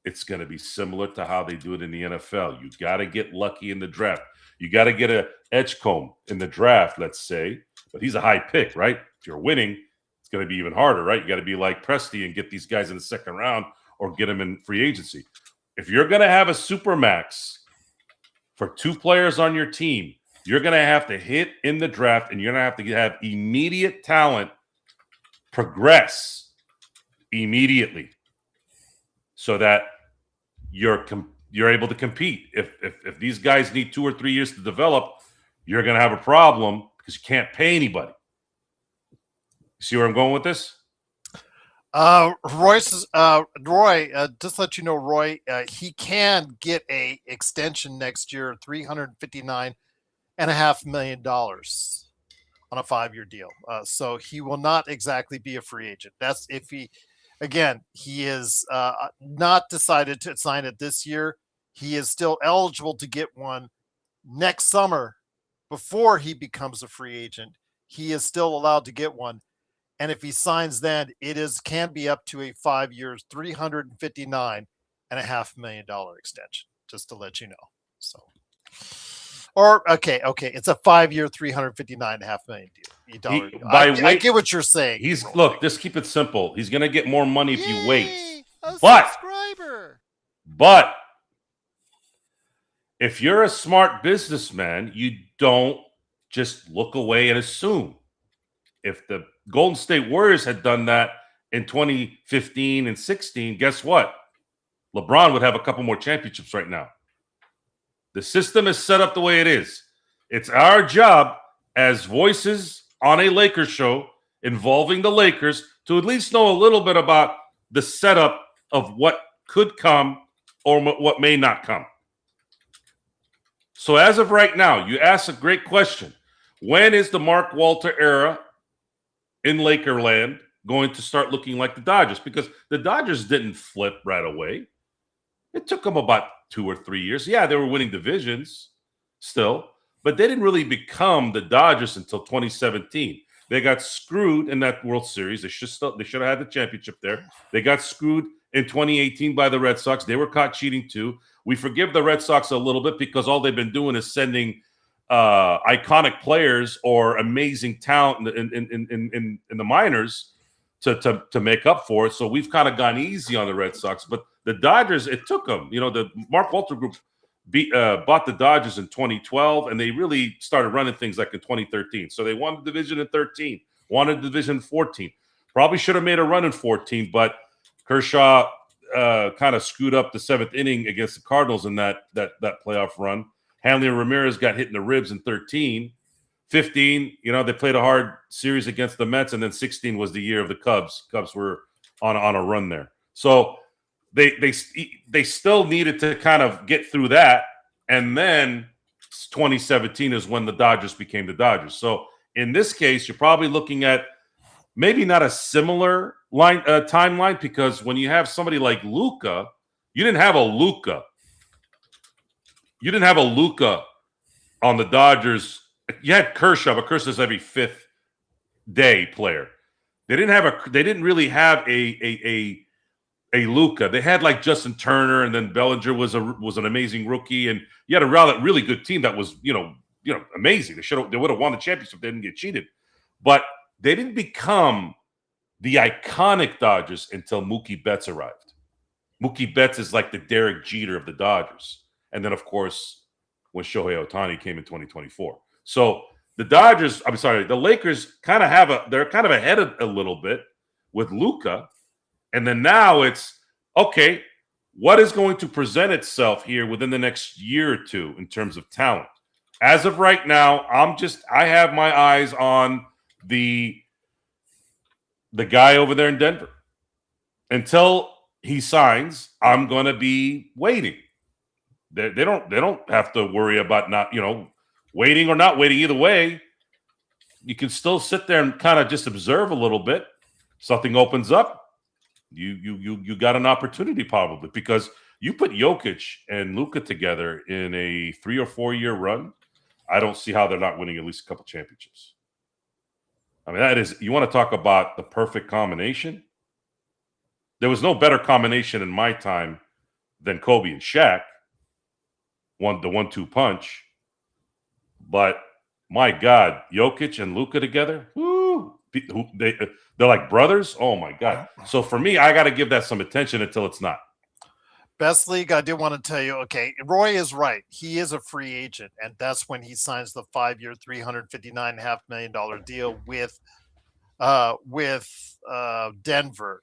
it's going to be similar to how they do it in the NFL. You got to get lucky in the draft. You got to get a Edgecombe in the draft, let's say, but he's a high pick, right? If you're winning, it's going to be even harder, right? You got to be like Presti and get these guys in the second round or get them in free agency. If you're going to have a supermax for two players on your team, you're going to have to hit in the draft and you're going to have immediate talent progress immediately so that you're able to compete. If these guys need 2 or 3 years to develop, you're going to have a problem because you can't pay anybody. You see where I'm going with this? Roy, just let you know, Roy, he can get a extension next year, $359.5 million on a 5-year deal. So he will not exactly be a free agent. That's if he, again, he is not decided to sign it this year. He is still eligible to get one next summer before he becomes a free agent. He is still allowed to get one. And if he signs then, can be up to a 5 years, $359.5 million extension, just to let you know. So, or okay, it's a 5-year, $359.5 million deal. I get what you're saying. Look, just keep it simple. He's going to get more money if you wait. Subscriber. But if you're a smart businessman, you don't just look away and assume. If the Golden State Warriors had done that in 2015 and 16, guess what? LeBron would have a couple more championships right now. The system is set up the way it is. It's our job as voices on a Lakers show involving the Lakers to at least know a little bit about the setup of what could come or what may not come. So as of right now, you ask a great question. When is the Mark Walter era in Lakerland going to start looking like the Dodgers? Because the Dodgers didn't flip right away. It took them about 2 or 3 years. Yeah, they were winning divisions still, but they didn't really become the Dodgers until 2017. They got screwed in that World Series. They should have had the championship there. They got screwed in 2018 by the Red Sox. They were caught cheating too. We forgive the Red Sox a little bit because all they've been doing is sending iconic players or amazing talent in the minors to make up for it. So we've kind of gone easy on the Red Sox. But the Dodgers, it took them. You know, the Mark Walter Group bought the Dodgers in 2012, and they really started running things like in 2013. So they won the division in 13, won the division in 14. Probably should have made a run in 14, but Kershaw kind of screwed up the 7th inning against the Cardinals in that playoff run. Hanley and Ramirez got hit in the ribs in 13. 15, you know, they played a hard series against the Mets, and then 16 was the year of the Cubs. Cubs were on a run there. So they still needed to kind of get through that, and then 2017 is when the Dodgers became the Dodgers. So in this case, you're probably looking at maybe not a similar timeline, because when you have somebody like Luka, you didn't have a Luka. You didn't have a Luka on the Dodgers. You had Kershaw, but Kershaw's every 5th day player. They didn't really have a Luka. They had like Justin Turner, and then Bellinger was an amazing rookie, and you had a really good team that was amazing. They would have won the championship if they didn't get cheated, but they didn't become the iconic Dodgers until Mookie Betts arrived. Mookie Betts is like the Derek Jeter of the Dodgers. And then, of course, when Shohei Ohtani came in 2024. So the Lakers they're kind of ahead a little bit with Luka. And then now it's, okay, what is going to present itself here within the next year or two in terms of talent? As of right now, I have my eyes on the guy over there in Denver. Until he signs, I'm going to be waiting. They don't have to worry about not, waiting or not waiting. Either way, you can still sit there and kind of just observe a little bit. Something opens up, you got an opportunity probably, because you put Jokic and Luka together in a 3 or 4 year run. I don't see how they're not winning at least a couple championships. I mean, you want to talk about the perfect combination? There was no better combination in my time than Kobe and Shaq. The 1-2 punch. But my God, Jokic and Luka together, woo, they're like brothers. Oh my God. So for me, I got to give that some attention until it's not. Best league, I did want to tell you, okay, Roy is right. He is a free agent, and that's when he signs the 5-year, $359.5 million deal with Denver.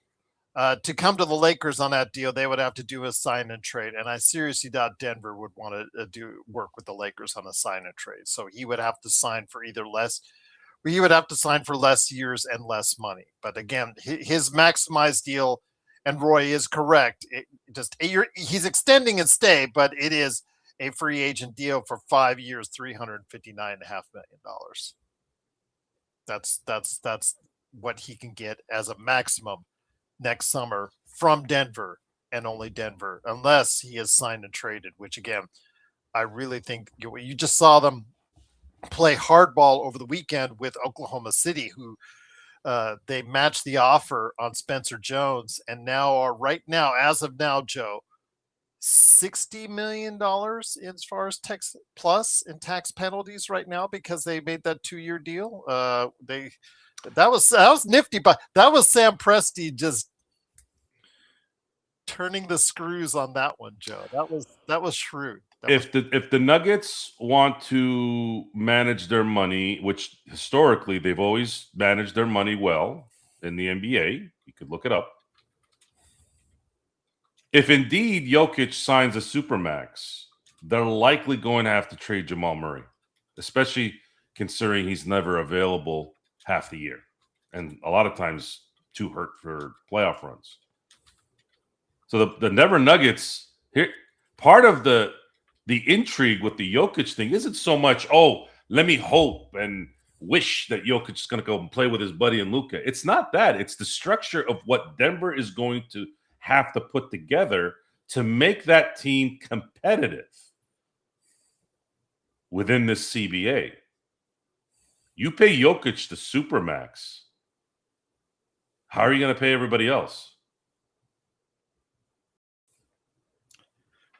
To come to the Lakers on that deal, they would have to do a sign and trade, and I seriously doubt Denver would want to work with the Lakers on a sign and trade. So he would have to sign for he would have to sign for less years and less money. But again, his maximized deal, and Roy is correct. He's extending his stay, but it is a free agent deal for 5 years, $359.5 million. That's what he can get as a maximum next summer from Denver, and only Denver, unless he is signed and traded, which again, I really think you just saw them play hardball over the weekend with Oklahoma City, who they matched the offer on Spencer Jones, and now as of now, Joe, $60 million as far as tax plus in tax penalties right now, because they made that 2-year deal. That was nifty, but that was Sam Presti just turning the screws on that one, Joe. That was shrewd. If the Nuggets want to manage their money, which historically they've always managed their money well in the NBA, you could look it up. If indeed Jokic signs a supermax, they're likely going to have to trade Jamal Murray, especially considering he's never available half the year, and a lot of times too hurt for playoff runs. So the Denver Nuggets here, part of the intrigue with the Jokic thing isn't so much, let me hope and wish that Jokic is going to go and play with his buddy and Luka. It's not that. It's the structure of what Denver is going to have to put together to make that team competitive within this CBA. You pay Jokic the supermax. How are you going to pay everybody else?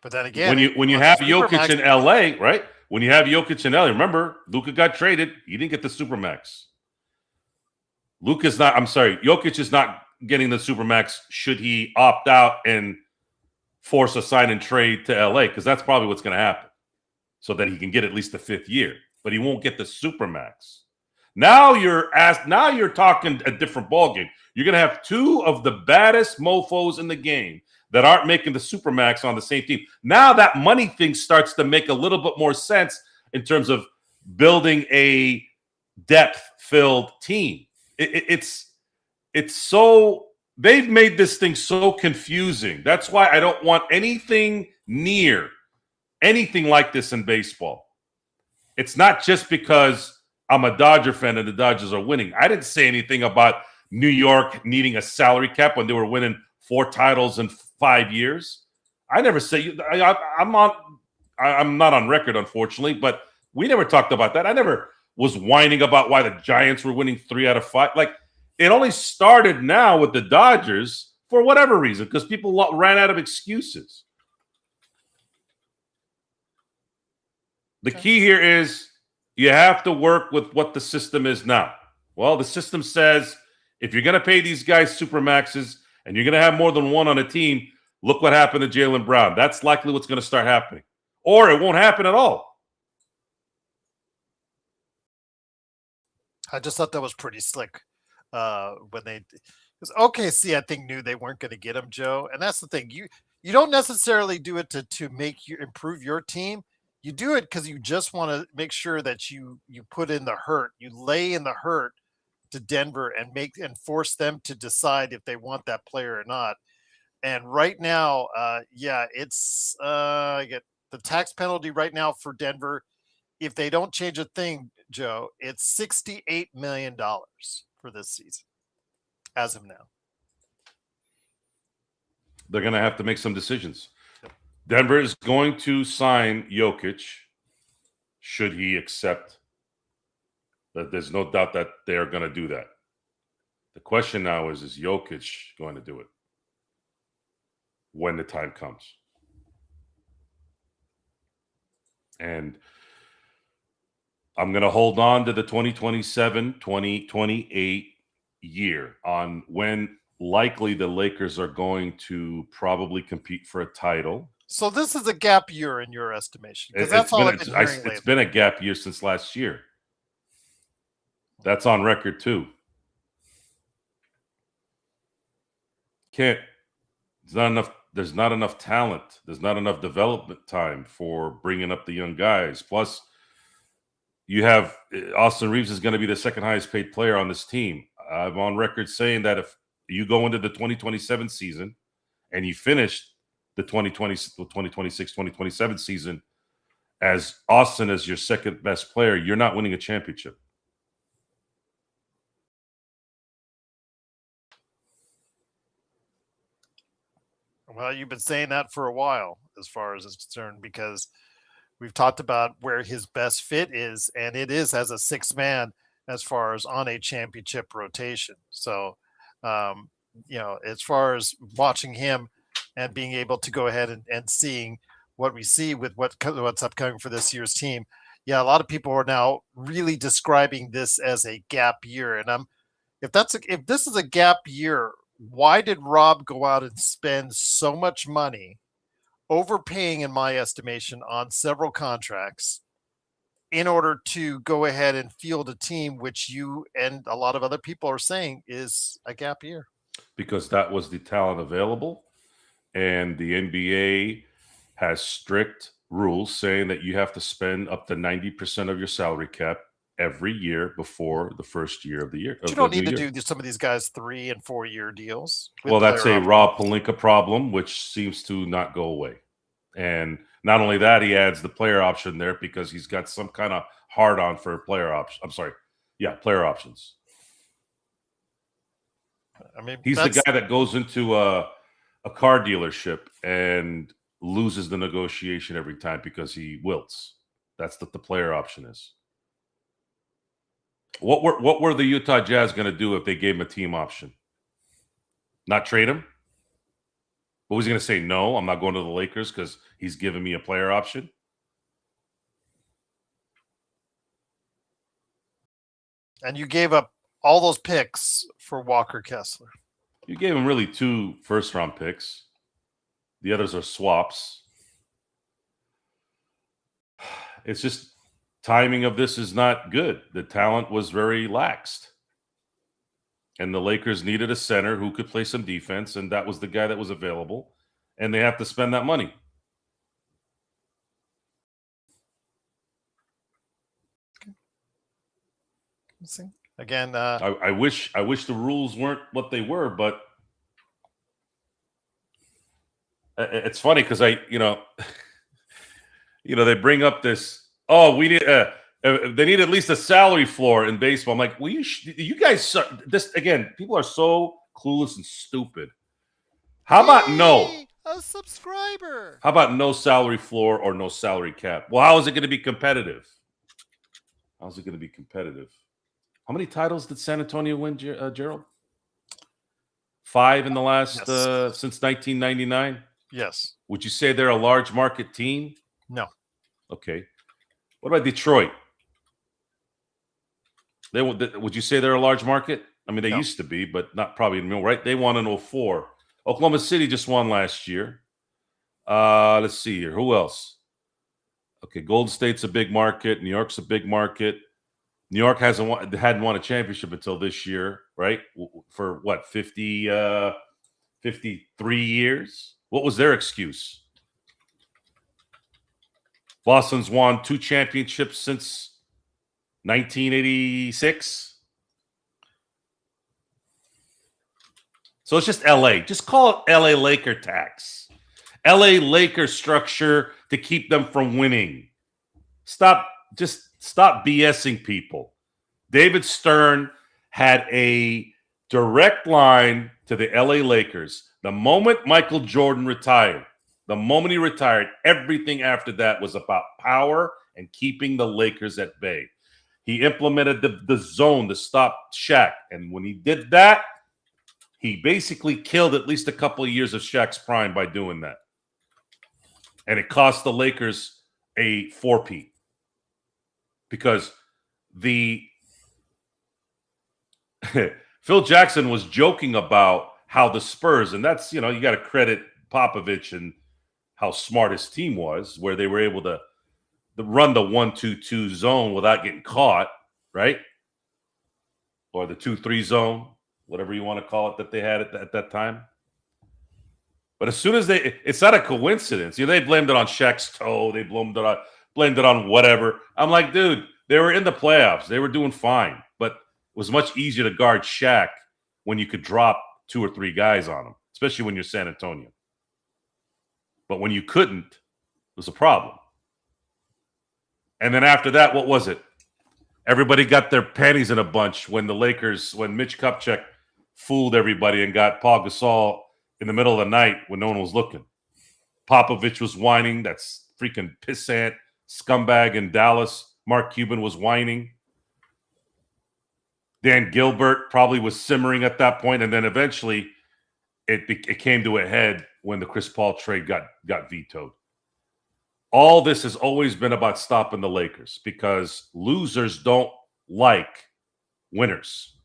But then again, when you have Jokic in LA, right? When you have Jokic in LA, remember, Luka got traded. He didn't get the supermax. Jokic is not getting the supermax should he opt out and force a sign and trade to LA, because that's probably what's going to happen, so that he can get at least the 5th year, but he won't get the supermax. Now you're talking a different ballgame. You're going to have 2 of the baddest mofos in the game that aren't making the supermax on the same team. Now that money thing starts to make a little bit more sense in terms of building a depth-filled team. It's so, they've made this thing so confusing. That's why I don't want anything near anything like this in baseball. It's not just because I'm a Dodger fan and the Dodgers are winning. I didn't say anything about New York needing a salary cap when they were winning 4 titles in 5 years. I never say I'm not on record, unfortunately, but we never talked about that. I never was whining about why the Giants were winning 3 out of 5. Like, it only started now with the Dodgers for whatever reason, because people ran out of excuses. The key here is you have to work with what the system is now. Well, the system says if you're going to pay these guys supermaxes and you're going to have more than one on a team, look what happened to Jaylen Brown. That's likely what's going to start happening. Or it won't happen at all. I just thought that was pretty slick when they because OKC I think knew they weren't going to get him, Joe. And that's the thing. You don't necessarily do it to make you improve your team. You do it because you just want to make sure that you put in the hurt. You lay in the hurt to Denver and make and force them to decide if they want that player or not. And right now, yeah, it's I get the tax penalty right now for Denver. If they don't change a thing, Joe, it's $68 million for this season as of now. They're going to have to make some decisions. Denver is going to sign Jokic should he accept that. There's no doubt that they are going to do that. The question now is Jokic going to do it when the time comes? And I'm going to hold on to the 2027-2028 year on when likely the Lakers are going to probably compete for a title. So this is a gap year in your estimation, because that's all I've been hearing lately. It's been a gap year since last year. That's on record too. There's not enough talent. There's not enough development time for bringing up the young guys. Plus, you have Austin Reeves is going to be the second highest paid player on this team. I'm on record saying that if you go into the 2027 season and you finish the 2026, 2027 season as Austin as your second best player, you're not winning a championship. Well, you've been saying that for a while as far as it's concerned, because we've talked about where his best fit is, and it is as a sixth man as far as on a championship rotation. So, as far as watching him and being able to go ahead and seeing what we see with what's upcoming for this year's team, yeah, a lot of people are now really describing this as a gap year. And if this is a gap year, why did Rob go out and spend so much money, overpaying, in my estimation, on several contracts in order to go ahead and field a team which you and a lot of other people are saying is a gap year? Because that was the talent available, and the NBA has strict rules saying that you have to spend up to 90% of your salary cap every year before the first year of the year. But you don't need to do some of these guys 3 and 4 year deals. Well, that's a Rob Pelinka problem, which seems to not go away. And not only that, he adds the player option there because he's got some kind of hard on for player option. I'm sorry. Yeah, player options. I mean, he's the guy that goes into a car dealership and loses the negotiation every time because he wilts. That's what the player option is. What were the Utah Jazz going to do if they gave him a team option? Not trade him? What was he going to say? No, I'm not going to the Lakers because he's giving me a player option. And you gave up all those picks for Walker Kessler. You gave him really 2 first-round picks. The others are swaps. It's just timing of this is not good. The talent was very laxed. And the Lakers needed a center who could play some defense, and that was the guy that was available. And they have to spend that money. Let's see. Again, I wish the rules weren't what they were, but it's funny because they bring up this. Oh, we need they need at least a salary floor in baseball. I'm like, well, you guys this again. People are so clueless and stupid. How about no? A subscriber. How about no salary floor or no salary cap? Well, how is it going to be competitive? How's it going to be competitive? How many titles did San Antonio win, Gerald? 5 in the last since 1999. Yes. Would you say they're a large market team? No. Okay. What about Detroit? Would you say they're a large market? I mean, they used to be, but not probably anymore, right? They won in 2004. Oklahoma City just won last year. Let's see here. Who else? Okay, Golden State's a big market. New York's a big market. New York hadn't won a championship until this year, right? For what, 53 years? What was their excuse? Boston's won 2 championships since 1986. So it's just LA. Just call it LA Laker tax. LA Laker structure to keep them from winning. Stop BSing people. David Stern had a direct line to the LA Lakers. The moment Michael Jordan retired, everything after that was about power and keeping the Lakers at bay. He implemented the zone to stop Shaq. And when he did that, he basically killed at least a couple of years of Shaq's prime by doing that. And it cost the Lakers a 4-peat. Because Phil Jackson was joking about how the Spurs, and that's, you got to credit Popovich and how smart his team was, where they were able to run the 1-2-2 zone without getting caught, right? Or the 2-3 zone, whatever you want to call it, that they had at that time. But as soon as it's not a coincidence. They blamed it on Shaq's toe. They blamed it on whatever. I'm like, dude, they were in the playoffs. They were doing fine. But it was much easier to guard Shaq when you could drop 2 or 3 guys on him, especially when you're San Antonio. But when you couldn't, it was a problem. And then after that, what was it? Everybody got their panties in a bunch when Mitch Kupchak fooled everybody and got Paul Gasol in the middle of the night when no one was looking. Popovich was whining. That's freaking pissant scumbag in Dallas. Mark Cuban was whining. Dan Gilbert probably was simmering at that point, and then eventually it came to a head when the Chris Paul trade got vetoed. All this has always been about stopping the Lakers because losers don't like winners,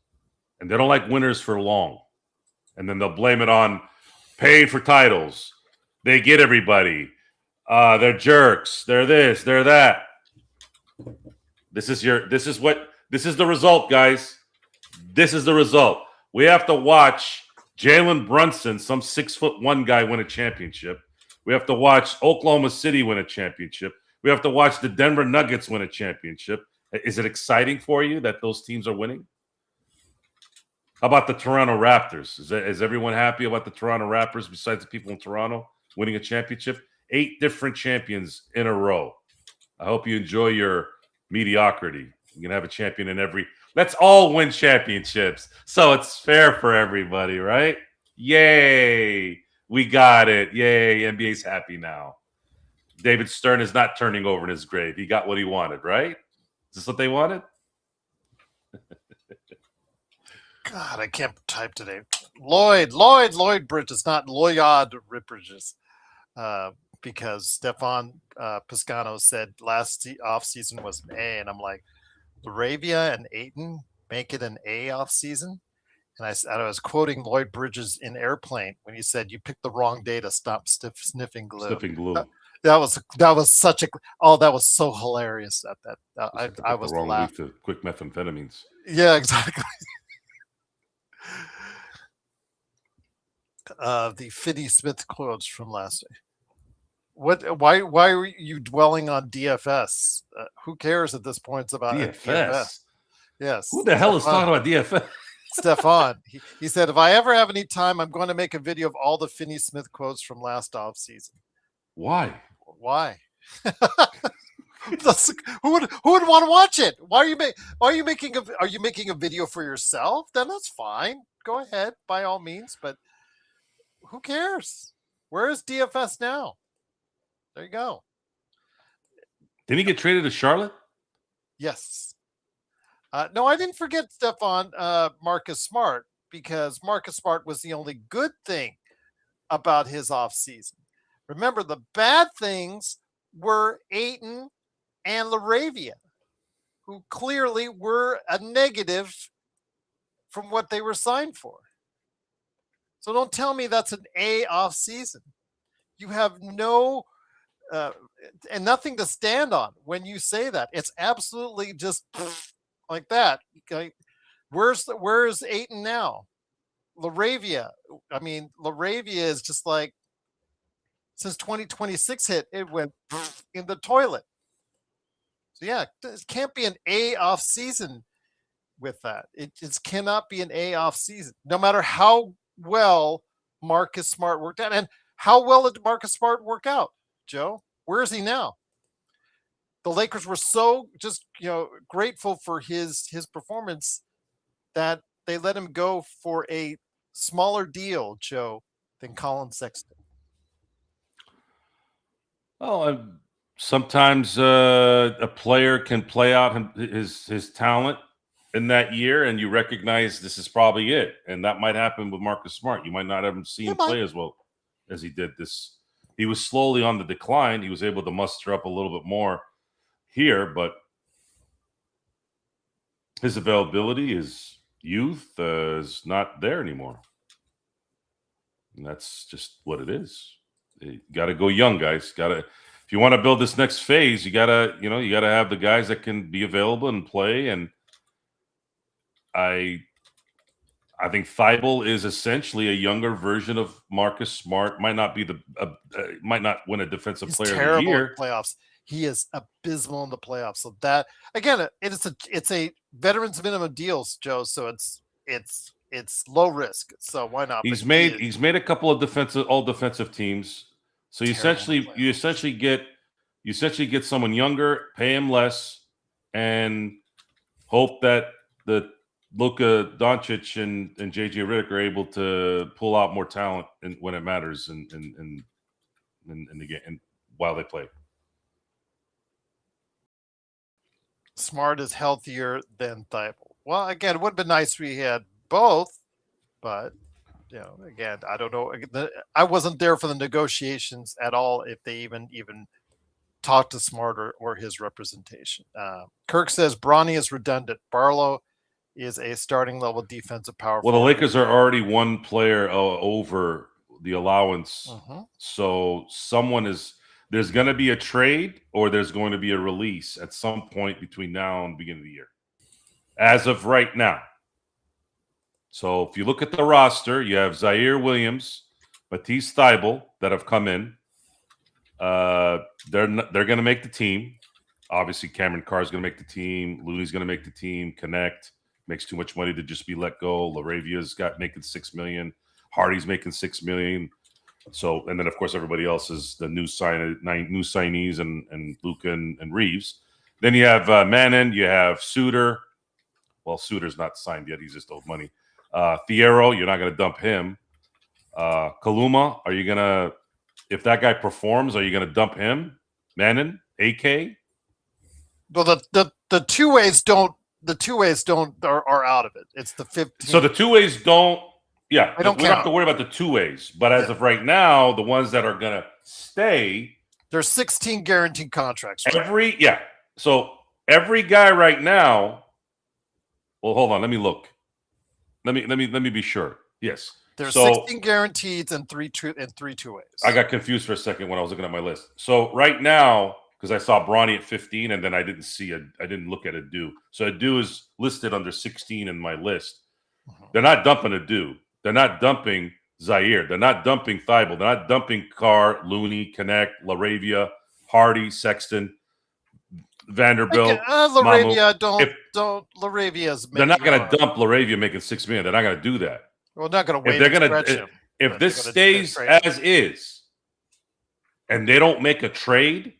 and they don't like winners for long. And then they'll blame it on paying for titles. They get everybody. They're jerks. They're this. They're that. This is the result, guys. This is the result. We have to watch Jalen Brunson, some 6'1" guy, win a championship. We have to watch Oklahoma City win a championship. We have to watch the Denver Nuggets win a championship. Is it exciting for you that those teams are winning? How about the Toronto Raptors? Is everyone happy about the Toronto Raptors besides the people in Toronto winning a championship? 8 different champions in a row. I hope you enjoy your mediocrity. You can have a champion in every. Let's all win championships, so it's fair for everybody, right? Yay! We got it. Yay! NBA's happy now. David Stern is not turning over in his grave. He got what he wanted, right? Is this what they wanted? God, I can't type today. Lloyd Bridges, not Lloyd Bridges, because Stefan Piscano said last offseason was an A, and I'm like, Laravia and Ayton make it an A offseason? And I was quoting Lloyd Bridges in Airplane when he said, "You picked the wrong day to stop sniffing glue." Sniffing glue. That was such a that was so hilarious at that. I was the wrong laughing. week to quick methamphetamines. Yeah, exactly. The Finney Smith quotes from last week. Why are you dwelling on DFS? Who cares at this point? It's about DFS. Yes. Who the hell is talking about DFS? Stefan. He said, if I ever have any time, I'm going to make a video of all the Finney Smith quotes from last offseason. Why? Who would want to watch it? Are you making a video for yourself? Then that's fine. Go ahead, by all means. But who cares? Where is DFS now? There you go. Didn't he get traded to Charlotte? Yes. No, I didn't forget, Stefan, Marcus Smart, because Marcus Smart was the only good thing about his offseason. Remember, the bad things were Ayton and Laravia, who clearly were a negative from what they were signed for. So don't tell me that's an A offseason. You have no and nothing to stand on when you say that. It's absolutely just like that. Okay, where's Aiton now? Laravia. I mean, Laravia is just like since 2026 hit, it went in the toilet. So yeah, it can't be an A off season with that. It just cannot be an A off season, no matter how well Marcus Smart worked out. And how well did Marcus Smart work out, Joe? Where is he now? The Lakers were so just grateful for his performance that they let him go for a smaller deal, Joe, than Colin Sexton. Oh, sometimes a player can play out his talent in that year, and you recognize this is probably it. And that might happen with Marcus Smart. You might not have seen him play as well as he did this. He was slowly on the decline. He was able to muster up a little bit more here, but his availability, his youth is not there anymore. And that's just what it is. You got to go young, guys. If you want to build this next phase, you gotta have the guys that can be available and play. And I think Thibault is essentially a younger version of Marcus Smart. Might not win a defensive player of the year. In playoffs. He is abysmal in the playoffs. So that again, it's a veterans minimum deals, Joe. So it's low risk. So why not? He's made a couple of all defensive teams. So you essentially get someone younger, pay him less, and hope that the Luka Doncic and JJ Redick are able to pull out more talent when it matters in the game and while they play. Smart is healthier than Thibault. Well, again, it would have been nice if we had both, but again, I don't know. I wasn't there for the negotiations at all. If they even talked to Smart or his representation. Kirk says Bronny is redundant. Barlow is a starting level defensive power. Well, the Lakers are already one player over the allowance, so there's going to be a trade or there's going to be a release at some point between now and the beginning of the year. As of right now. So if you look at the roster, you have Zaire Williams, Matisse Thybulle that have come in. They're going to make the team. Obviously, Cameron Carr is going to make the team. Looney's going to make the team. Connect makes too much money to just be let go. Laravia's making $6 million. Hardy's making $6 million. So, and then of course everybody else is the new signees and Luka and Reeves. Then you have Manon. You have Suter. Well, Suter's not signed yet. He's just owed money. Fierro, you're not going to dump him. Kaluma, if that guy performs, are you going to dump him? Manon, AK? Well, the two ways don't are out of it. It's the 15. So the two ways don't. Yeah, we don't have to worry about the two ways. But as of right now, the ones that are going to stay, there's 16 guaranteed contracts. Right? So every guy right now. Well, hold on. Let me look. Let me be sure. Yes. There's 16 guaranteed and three two ways. I got confused for a second when I was looking at my list. So right now, because I saw Bronny at 15, and then I didn't look at Adu. So Adu is listed under 16 in my list. They're not dumping Adu. They're not dumping Zaire. They're not dumping Thibault. They're not dumping Carr, Looney, Connect, Laravia, Hardy, Sexton, Vanderbilt. Laravia, Laravia's. They're not going to dump Laravia making $6 million. They're not going to do that. Well, not going to wait. If this stays as is, and they don't make a trade,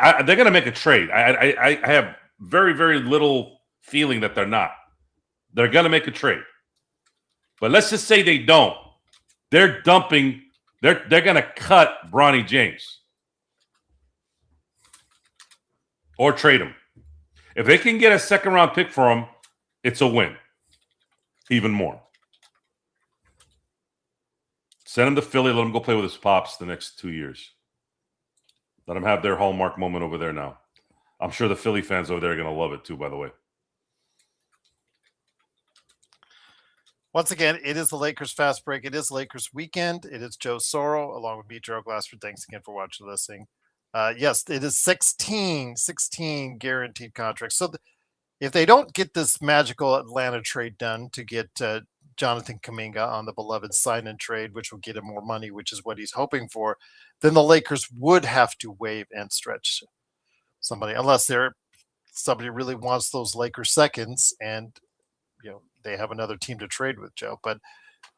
they're going to make a trade. I have very, very little feeling that they're not. They're going to make a trade. But let's just say they don't. They're dumping. They're going to cut Bronny James or trade him. If they can get a second-round pick for him, it's a win. Even more. Send him to Philly. Let him go play with his pops the next 2 years. Let him have their hallmark moment over there now. I'm sure the Philly fans over there are going to love it too, by the way. Once again, it is the Lakers Fast Break. It is Lakers Weekend. It is Joe Soro along with me, Joe Glassford. Thanks again for watching and listening. Yes, it is 16 guaranteed contracts. So if they don't get this magical Atlanta trade done to get Jonathan Kuminga on the beloved sign-in trade, which will get him more money, which is what he's hoping for, then the Lakers would have to waive and stretch somebody, unless somebody really wants those Lakers seconds, and they have another team to trade with, Joe. But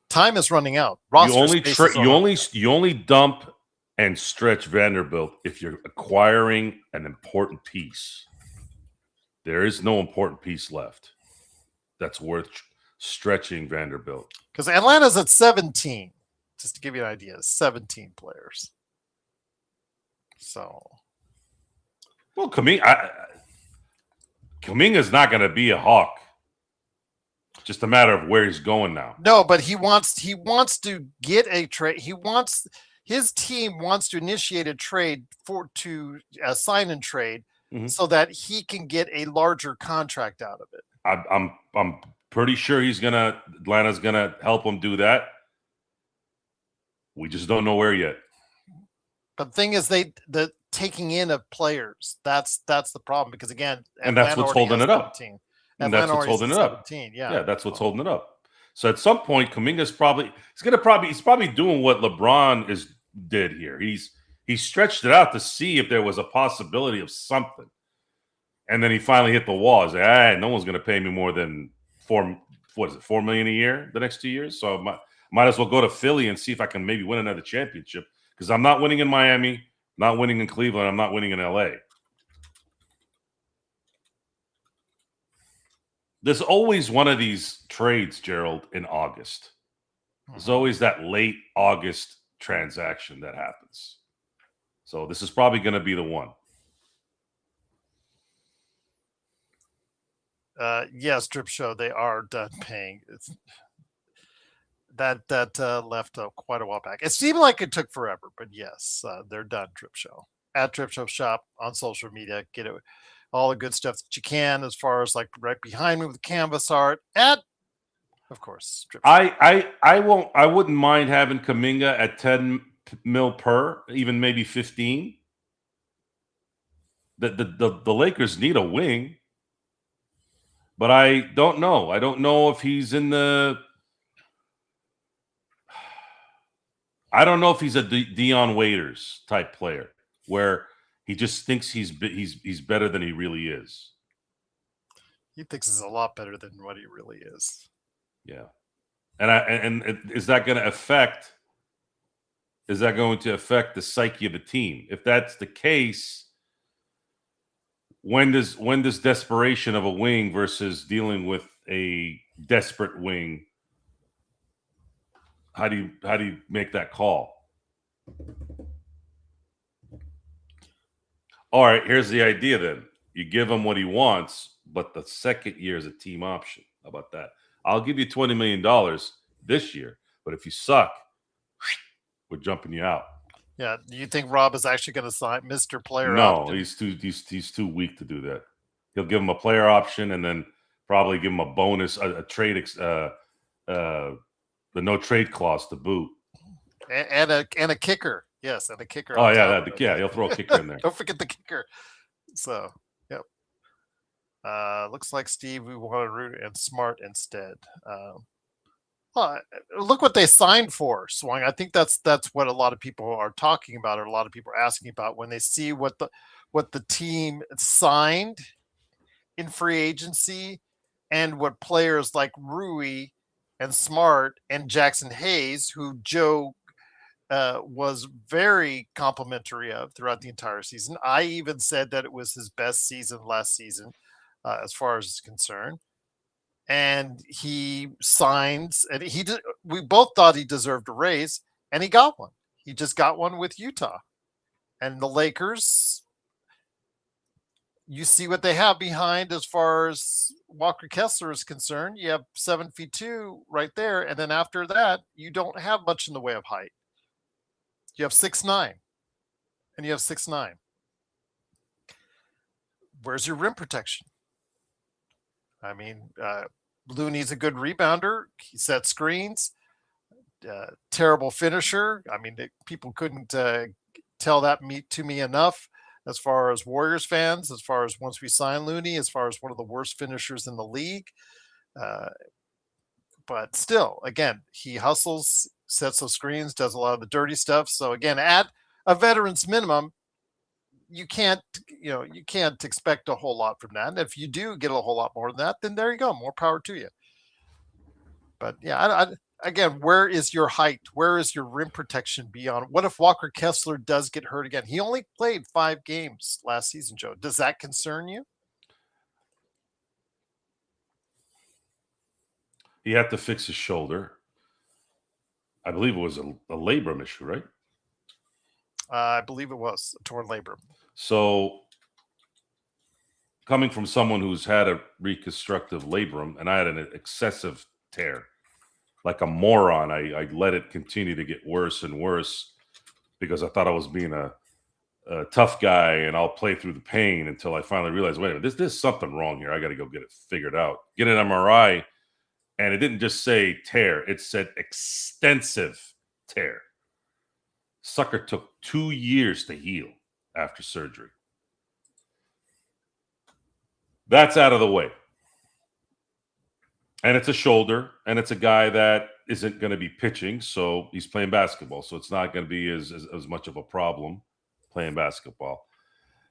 time is running out. Roster space is you only dump and stretch Vanderbilt if you're acquiring an important piece. There is no important piece left that's worth stretching Vanderbilt. Because Atlanta's at 17, just to give you an idea, 17 players. So, well, Kuminga's not going to be a Hawk. Just a matter of where he's going now. No, but he wants to get a trade. His team wants to initiate a trade to sign and trade, so that he can get a larger contract out of it. I'm pretty sure Atlanta's gonna help him do that. We just don't know where yet. But the thing is, the taking in of players, that's the problem, because again, and that's what's holding it up. And that's what's holding it up. Yeah, that's what's holding it up. So at some point, Kuminga's he's probably doing what LeBron did here. He stretched it out to see if there was a possibility of something, and then he finally hit the wall. He's like, no one's going to pay me more than $4 million a year the next 2 years. So might as well go to Philly and see if I can maybe win another championship, because I'm not winning in Miami, not winning in Cleveland, I'm not winning in LA. There's always one of these trades, Gerald, in August. There's always that late August transaction that happens. So this is probably going to be the one. Yes, Drip Show, they are done paying. That left quite a while back. It seemed like it took forever, but yes, they're done, Drip Show. At Drip Show Shop on social media. Get it. All the good stuff that you can, as far as like right behind me with the canvas art. Of course, Drip Show. I wouldn't mind having Kuminga at 10 mil per, even maybe 15. The Lakers need a wing, but I don't know. I don't know if he's in the. I don't know if he's a Dion Waiters type player where he just thinks he's better than he really is. He thinks he's a lot better than what he really is. Yeah, and is that going to affect? Is that going to affect the psyche of the team? If that's the case, when does desperation of a wing versus dealing with a desperate wing? How do you make that call? All right, here's the idea then. You give him what he wants, but the second year is a team option. How about that? I'll give you $20 million this year, but if you suck, we're jumping you out. Yeah. Do you think Rob is actually going to sign Mr. Player No, option? he's too weak to do that. He'll give him a player option and then probably give him a bonus, a trade, the no trade clause to boot, and a kicker. Yes, and a kicker. Oh yeah, he'll throw a kicker in there. Don't forget the kicker. So, yep. Looks like Steve, we want Root and Smart instead. Look what they signed for, Swung. I think that's what a lot of people are talking about, or a lot of people are asking about when they see what the team signed in free agency, and what players like Rui and Smart and Jackson Hayes, who Joe was very complimentary of throughout the entire season. I even said that it was his best season last season, as far as is concerned. And he signs, and we both thought he deserved a raise, and he got one. He just got one with Utah. And the Lakers, you see what they have behind as far as Walker Kessler is concerned. You have 7'2" right there, and then after that, you don't have much in the way of height. You have 6'9", and you have 6'9". Where's your rim protection? I mean, Looney's a good rebounder. He sets screens. Terrible finisher. I mean, people couldn't tell that to me enough as far as Warriors fans, as far as once we sign Looney, as far as one of the worst finishers in the league. Uh, but still, again, he hustles, sets those screens, does a lot of the dirty stuff. So again, at a veteran's minimum, you can't expect a whole lot from that. And if you do get a whole lot more than that, then there you go, more power to you. But yeah, again, where is your height? Where is your rim protection beyond? What if Walker Kessler does get hurt again? He only played 5 games last season, Joe. Does that concern you? He had to fix his shoulder. I believe it was a labrum issue, right? I believe it was a torn labrum. So, coming from someone who's had a reconstructive labrum, and I had an excessive tear, like a moron, I let it continue to get worse and worse because I thought I was being a tough guy and I'll play through the pain until I finally realized, wait a minute, there's something wrong here. I got to go get it figured out. Get an MRI. And it didn't just say tear, it said extensive tear. Sucker took 2 years to heal after surgery. That's out of the way. And it's a shoulder, and it's a guy that isn't going to be pitching, so he's playing basketball. So it's not going to be as much of a problem playing basketball.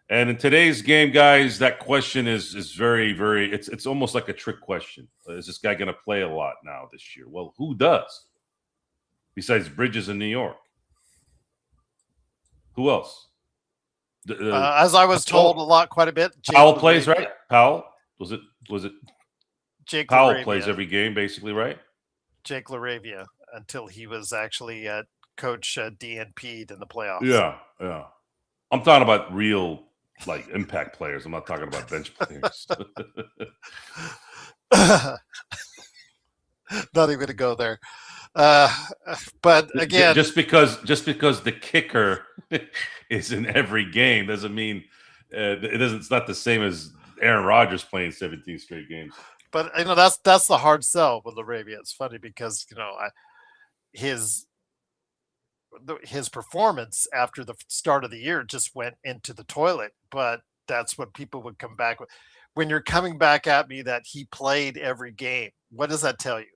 And in today's game, guys, that question is very, very, it's almost like a trick question. Is this guy going to play a lot now this year? Well, who does? Besides Bridges in New York. Who else? As I was told quite a bit. Powell plays, right? Powell? Was it? Jake Powell LaRavia. plays every game, basically, right? Jake LaRavia, until he was actually coach DNP'd in the playoffs. Yeah. I'm talking about real, like, impact players. I'm not talking about bench players. Not even going to go there. But again, just because the kicker is in every game doesn't mean it's not the same as Aaron Rodgers playing 17 straight games. But that's the hard sell with LaRavia. It's funny because his performance after the start of the year just went into the toilet. But that's what people would come back with. When you're coming back at me that he played every game, what does that tell you?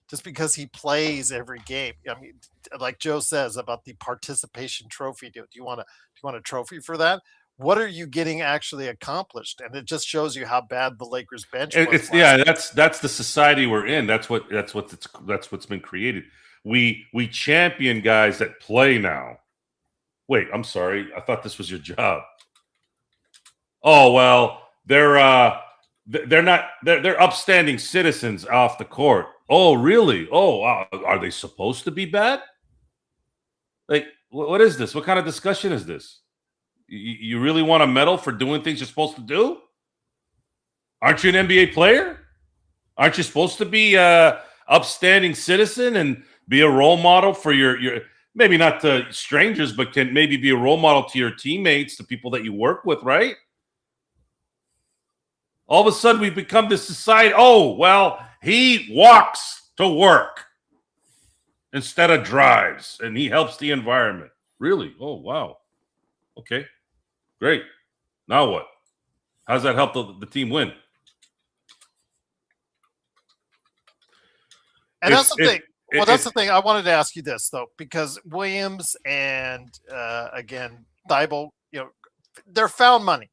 Just because he plays every game, I mean, like Joe says about the participation trophy, do you want a trophy for that? What are you getting actually accomplished? And it just shows you how bad the Lakers bench was. That's the society we're in. That's what's been created. We champion guys that play now. Wait, I'm sorry. I thought this was your job. Oh well, they're upstanding citizens off the court. Oh, really? Oh, are they supposed to be bad? Like, what is this? What kind of discussion is this? You really want a medal for doing things you're supposed to do? Aren't you an NBA player? Aren't you supposed to be a upstanding citizen and be a role model for your maybe not to strangers, but can maybe be a role model to your teammates, to people that you work with, right? All of a sudden, we've become this society. Oh, well, he walks to work instead of drives, and he helps the environment. Really? Oh, wow. Okay, great. Now what? How does that help the team win? And that's the thing. Well, that's the thing. I wanted to ask you this, though, because Williams and, again, Thibault, they're found money.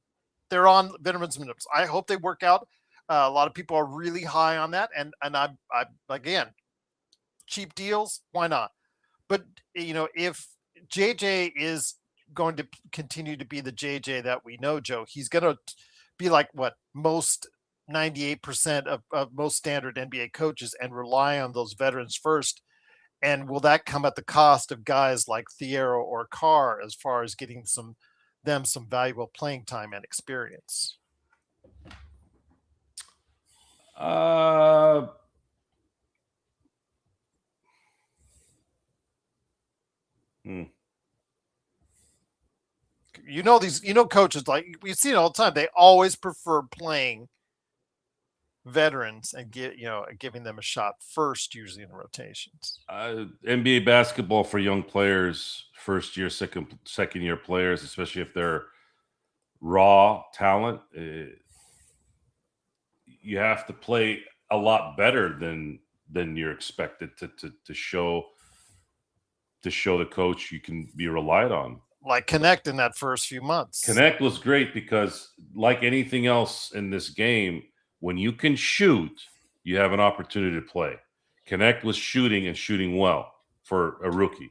They're on veterans minimums. I hope they work out. A lot of people are really high on that. And I'm again, cheap deals, why not? But, if JJ is going to continue to be the JJ that we know, Joe, he's going to be like what most 98% of most standard NBA coaches and rely on those veterans first. And will that come at the cost of guys like Thiero or Carr as far as getting some valuable playing time and experience? Coaches, like we see it all the time. They always prefer playing veterans and giving them a shot first, usually in rotations. NBA basketball for young players first year, second year players, especially if they're raw talent. You have to play a lot better than you're expected to show the coach you can be relied on. Like Connect in that first few months. Connect was great because, like anything else in this game, when you can shoot, you have an opportunity to play. Connect was shooting and shooting well for a rookie.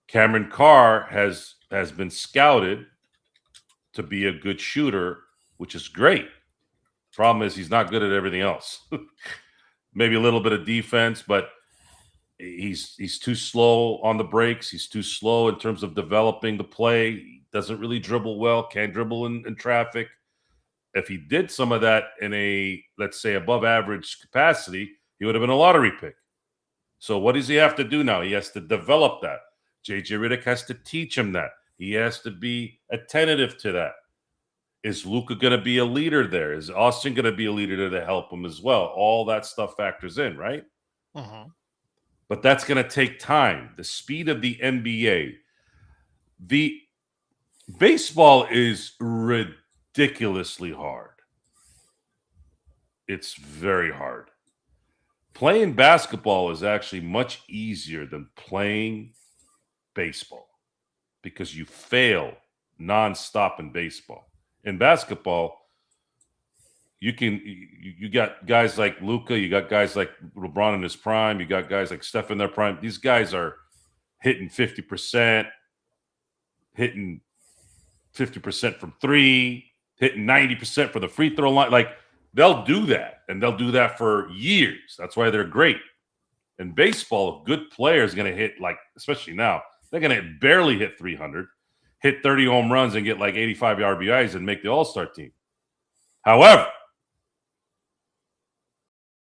Cameron Carr has been scouted to be a good shooter, which is great. Problem is he's not good at everything else. Maybe a little bit of defense, but he's too slow on the breaks. He's too slow in terms of developing the play. He doesn't really dribble well, can't dribble in traffic. If he did some of that in a, let's say, above average capacity, he would have been a lottery pick. So what does he have to do now? He has to develop that. J.J. Redick has to teach him that. He has to be attentive to that. Is Luka going to be a leader there? Is Austin going to be a leader to help him as well? All that stuff factors in, right? Mm-hmm. But that's going to take time. The speed of the NBA. The baseball is ridiculously hard. It's very hard. Playing basketball is actually much easier than playing baseball because you fail nonstop in baseball. In basketball, you got guys like Luka, you got guys like LeBron in his prime, you got guys like Steph in their prime. These guys are hitting 50%, hitting 50% from three, hitting 90% for the free throw line. Like, they'll do that, and they'll do that for years. That's why they're great. In baseball, a good player is going to hit, like, especially now, they're going to barely hit 300. Hit 30 home runs and get like 85 RBIs and make the All-Star team. However,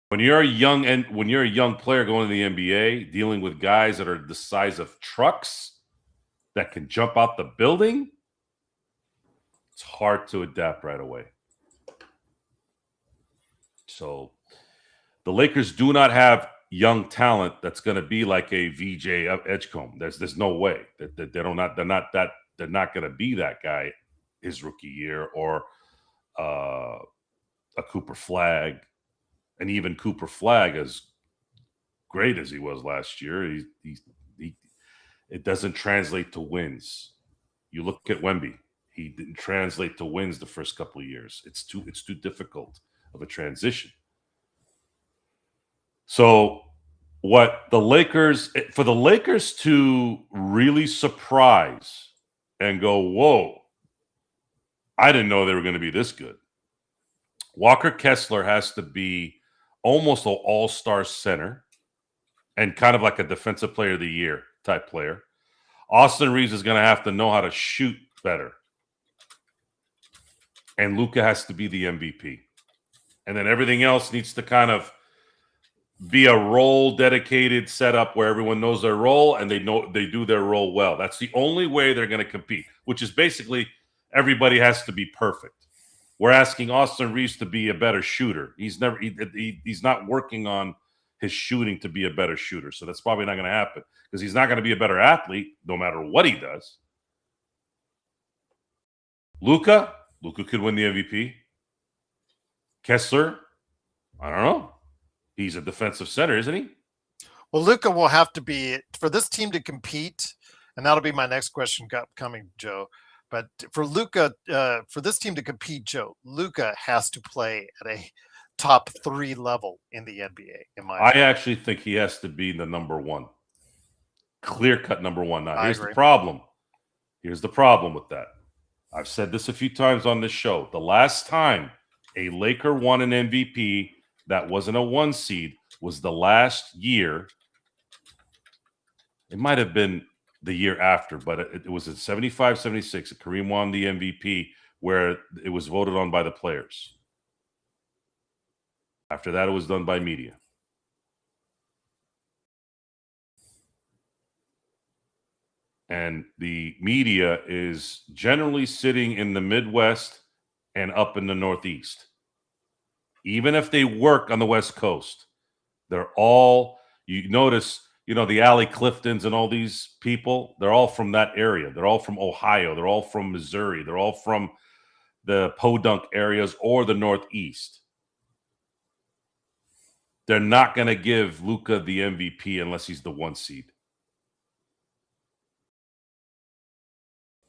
when you're a young player going to the NBA, dealing with guys that are the size of trucks that can jump out the building, it's hard to adapt right away. So the Lakers do not have young talent that's going to be like a VJ Edgecombe. There's no way that they're not going to be that guy his rookie year, or a Cooper Flagg. And even Cooper Flagg, as great as he was last year, it doesn't translate to wins. You look at Wemby. He didn't translate to wins the first couple of years. It's too difficult of a transition. So for the Lakers to really surprise and go, whoa, I didn't know they were going to be this good. Walker Kessler has to be almost an all-star center and kind of like a defensive player of the year type player. Austin Reeves is going to have to know how to shoot better. And Luka has to be the MVP. And then everything else needs to kind of be a role dedicated setup where everyone knows their role and they do their role well. That's the only way they're going to compete, which is basically everybody has to be perfect. We're asking Austin Reeves to be a better shooter. He's not working on his shooting to be a better shooter. So that's probably not going to happen because he's not going to be a better athlete no matter what he does. Luka could win the MVP. Kessler, I don't know. He's a defensive center, isn't he? Well, Luka will have to be, for this team to compete, and that'll be my next question coming, Joe. But for Luka, for this team to compete, Joe, Luka has to play at a top 3 level in the NBA. I actually think he has to be the number one, clear-cut number one. Now, here's the problem. Here's the problem with that. I've said this a few times on this show. The last time a Laker won an MVP that wasn't a 1 seed was the last year. It might have been the year after, but it was in 75-76. Kareem won the MVP where it was voted on by the players. After that, it was done by media. And the media is generally sitting in the Midwest and up in the Northeast. Even if they work on the West Coast, they're all, you notice you know, the Allie Cliftons and all these people, they're all from that area. They're all from Ohio. They're all from Missouri. They're all from the Podunk areas or the Northeast. They're not going to give Luka the MVP unless he's the 1 seed.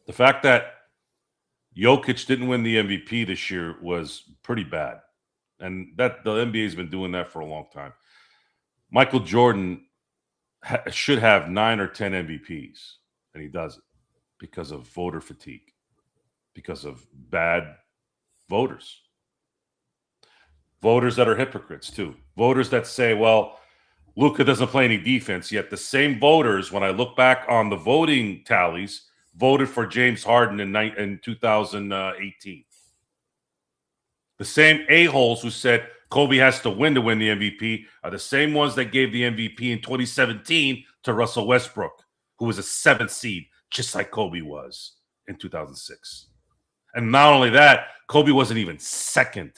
The fact that Jokic didn't win the MVP this year was pretty bad. And that the NBA has been doing that for a long time. Michael Jordan should have 9 or 10 MVPs, and he doesn't because of voter fatigue, because of bad voters. Voters that are hypocrites, too. Voters that say, well, Luka doesn't play any defense, yet the same voters, when I look back on the voting tallies, voted for James Harden in 2018. The same a-holes who said Kobe has to win the MVP are the same ones that gave the MVP in 2017 to Russell Westbrook, who was a 7th seed, just like Kobe was in 2006. And not only that, Kobe wasn't even 2nd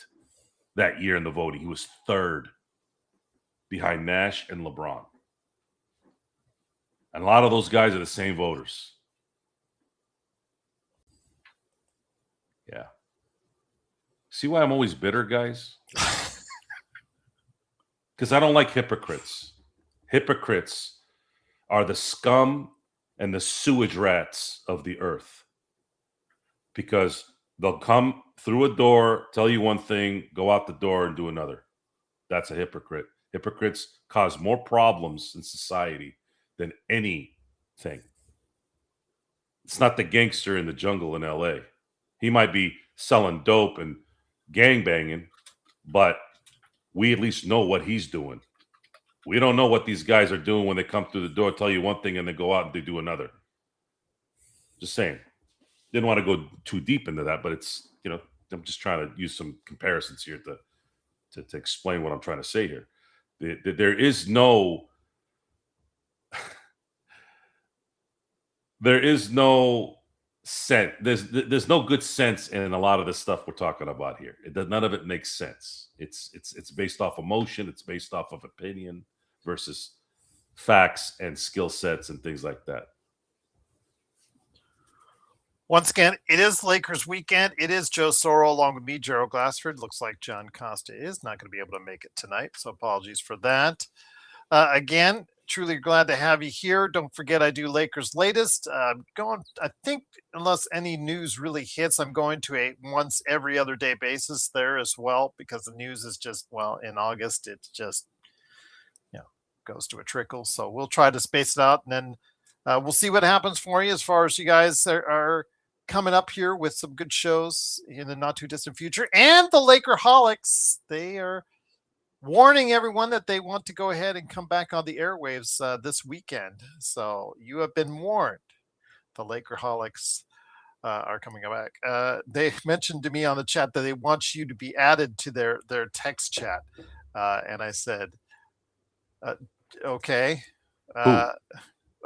that year in the voting. He was 3rd behind Nash and LeBron. And a lot of those guys are the same voters. Yeah. See why I'm always bitter, guys? Because I don't like hypocrites. Hypocrites are the scum and the sewage rats of the earth. Because they'll come through a door, tell you one thing, go out the door and do another. That's a hypocrite. Hypocrites cause more problems in society than anything. It's not the gangster in the jungle in LA. He might be selling dope and gangbanging, but we at least know what he's doing. We don't know what these guys are doing when they come through the door, tell you one thing, and they go out and they do another. Just saying. Didn't want to go too deep into that, but it's, you know, I'm just trying to use some comparisons here to explain what I'm trying to say here. There is no sense. There's no good sense in a lot of the stuff we're talking about here. None of it makes sense. It's based off emotion. It's based off of opinion versus facts and skill sets and things like that. Once again, it is Lakers weekend. It is Joe Soro along with me, Gerald Glassford. Looks like John Costa is not going to be able to make it tonight, so apologies for that. Again, truly glad to have you here. Don't forget, I do Lakers latest. Going, I think, unless any news really hits, I'm going to a once every other day basis there as well, because the news is just, well, in August, it's just, you know, goes to a trickle. So we'll try to space it out, and then we'll see what happens for you as far as you guys are coming up here with some good shows in the not too distant future. And the Lakerholics, they are warning everyone that they want to go ahead and come back on the airwaves this weekend. So you have been warned. The Lakerholics are coming back. They mentioned to me on the chat that they want you to be added to their text chat. And I said, okay.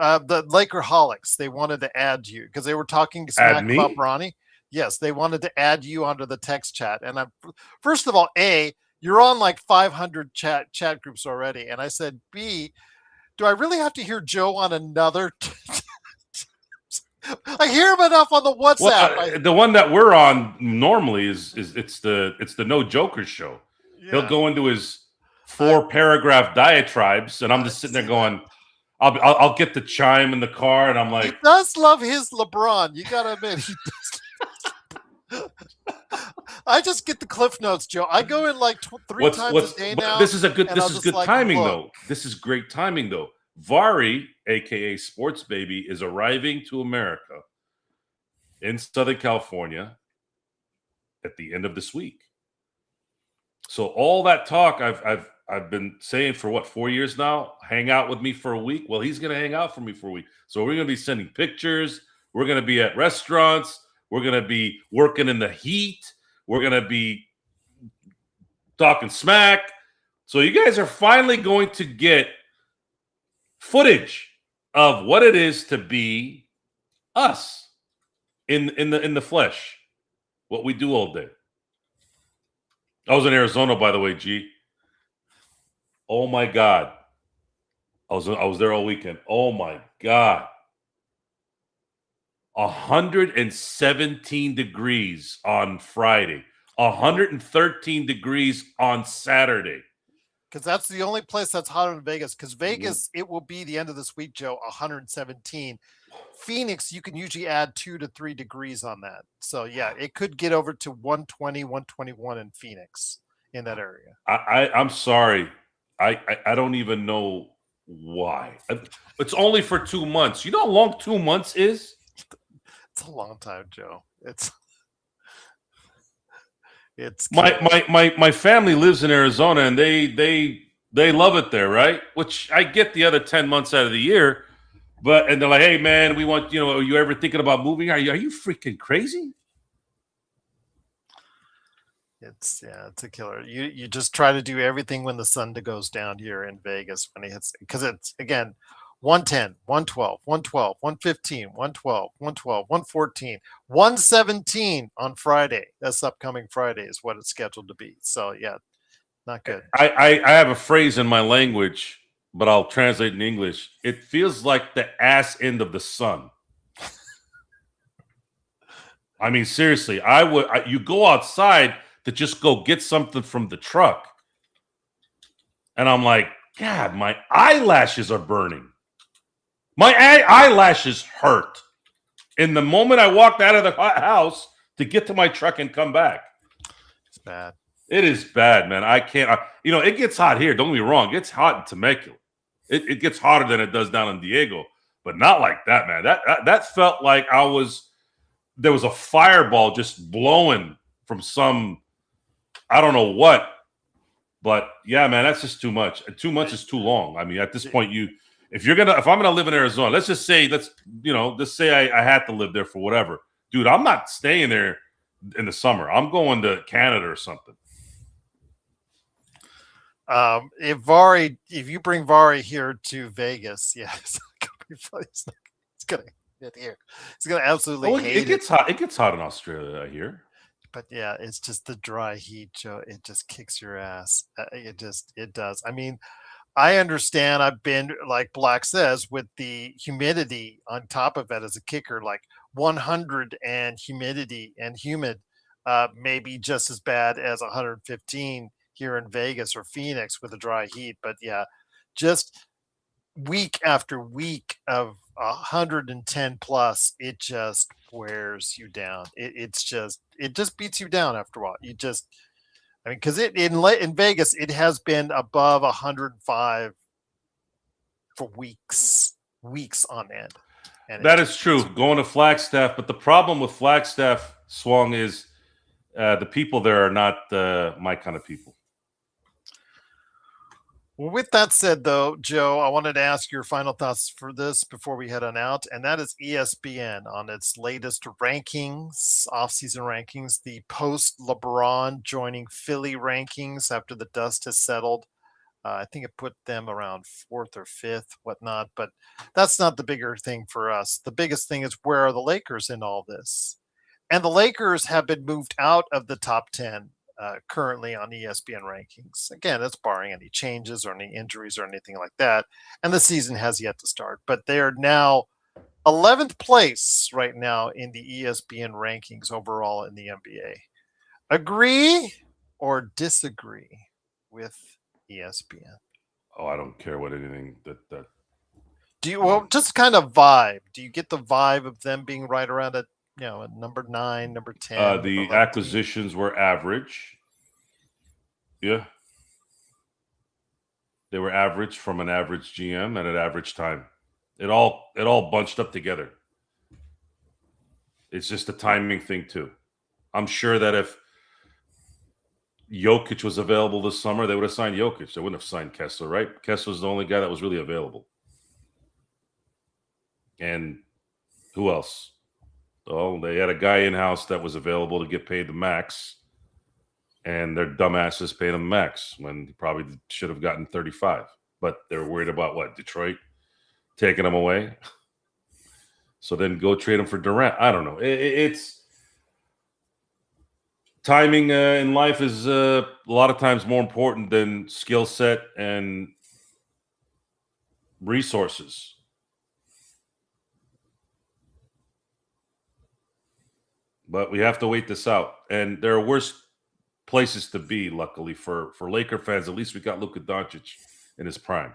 The Lakerholics, they wanted to add you because they were talking smack about Bronny. Yes, they wanted to add you onto the text chat. And first of all, A, you're on like 500 chat groups already. And I said, B, do I really have to hear Joe on another? I hear him enough on the WhatsApp. Well, the one that we're on normally is it's the No Joker show. Yeah. He'll go into his 4-paragraph diatribes, and I'm just sitting there going, I'll get the chime in the car, and I'm like, he does love his LeBron. You gotta admit, he does. I just get the cliff notes, Joe. I go in like 3 times a day now. This is good like, timing, though. This is great timing, though. Vari, aka Sports Baby, is arriving to America in Southern California at the end of this week. So all that talk I've been saying for 4 years now, hang out with me for a week. Well, he's going to hang out for me for a week. So we're going to be sending pictures. We're going to be at restaurants. We're going to be working in the heat. We're going to be talking smack. So you guys are finally going to get footage of what it is to be us in the flesh, what we do all day. I was in Arizona, by the way, G. Oh my God. I was there all weekend. Oh my God. 117 degrees on Friday, 113 degrees on Saturday. Because that's the only place that's hotter than Vegas. Because Vegas, it will be the end of this week, Joe, 117. Phoenix, you can usually add 2 to 3 degrees on that. So, yeah, it could get over to 120, 121 in Phoenix in that area. I'm sorry. I don't even know why. It's only for 2 months. You know how long 2 months is? It's a long time, Joe. It's my family lives in Arizona, and they love it there, right? Which I get the other 10 months out of the year, and they're like, hey man, we want, are you ever thinking about moving? Are you freaking crazy? it's a killer. You just try to do everything when the sun goes down here in Vegas when it hits, because it's again 110, 112, 112, 115, 112, 112, 114, 117 on Friday. That's upcoming Friday is what it's scheduled to be. So yeah, not good. I have a phrase in my language, but I'll translate in English. It feels like the ass end of the sun. I mean, seriously, you go outside to just go get something from the truck, and I'm like, God, my eyelashes are burning. My eyelashes hurt. In the moment I walked out of the house to get to my truck and come back. It's bad. It is bad, man. I can't. It gets hot here. Don't get me wrong. It's hot in Temecula. It gets hotter than it does down in Diego, but not like that, man. That felt like there was a fireball just blowing from some, I don't know what. But yeah, man, that's just too much. 2 months is too long. I mean, at this point, if I'm gonna live in Arizona, let's say I had to live there for whatever, dude. I'm not staying there in the summer. I'm going to Canada or something. If you bring Vari here to Vegas, yeah, it's gonna be funny. It's gonna get here. It's gonna absolutely hate it. It gets hot. It gets hot in Australia, I hear. But yeah, it's just the dry heat, Joe. It just kicks your ass. It does. I mean, I understand. I've been, like Black says, with the humidity on top of it as a kicker, like 100 and humidity and humid, maybe just as bad as 115 here in Vegas or Phoenix with the dry heat. But yeah, just week after week of 110 plus, it just wears you down. It just beats you down after a while. Because in Vegas, it has been above 105 for weeks on end. And that is true. Going to Flagstaff, but the problem with Flagstaff, Swung, is the people there are not my kind of people. Well, with that said, though, Joe, I wanted to ask your final thoughts for this before we head on out, and that is ESPN on its latest rankings, off-season rankings, the post-LeBron joining Philly rankings after the dust has settled. I think it put them around 4th or 5th, whatnot, but that's not the bigger thing for us. The biggest thing is, where are the Lakers in all this? And the Lakers have been moved out of the top 10 currently on ESPN rankings. Again, that's barring any changes or any injuries or anything like that. And the season has yet to start, but they are now 11th place right now in the ESPN rankings overall in the NBA. Agree or disagree with ESPN? Oh, I don't care what anything that. Do you just kind of vibe? Do you get the vibe of them being right around at number 9, number 10? The acquisitions were average. Yeah. They were average from an average GM at an average time. It all bunched up together. It's just a timing thing too. I'm sure that if Jokic was available this summer, they would have signed Jokic. They wouldn't have signed Kessler, right? Kessler's the only guy that was really available. And who else? Oh, they had a guy in-house that was available to get paid the max, and their dumbasses paid him max when he probably should have gotten 35. But they're worried about what? Detroit taking him away? So then go trade him for Durant. I don't know. It's timing in life is a lot of times more important than skill set and resources. But we have to wait this out. And there are worse places to be, luckily, for Laker fans. At least we got Luka Doncic in his prime.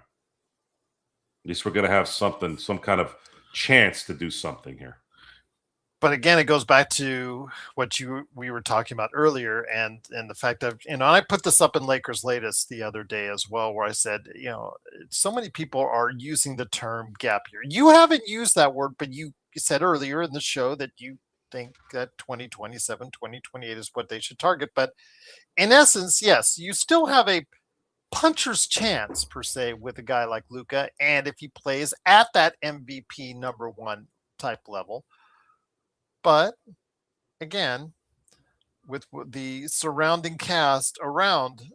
At least we're going to have something, some kind of chance to do something here. But again, it goes back to what we were talking about earlier, and the fact that, I put this up in Lakers Latest the other day as well, where I said, so many people are using the term gap year. You haven't used that word, but you said earlier in the show that you think that 2027, 2028 is what they should target. But in essence, yes, you still have a puncher's chance per se with a guy like Luka, and if he plays at that MVP #1 type level. But again, with the surrounding cast around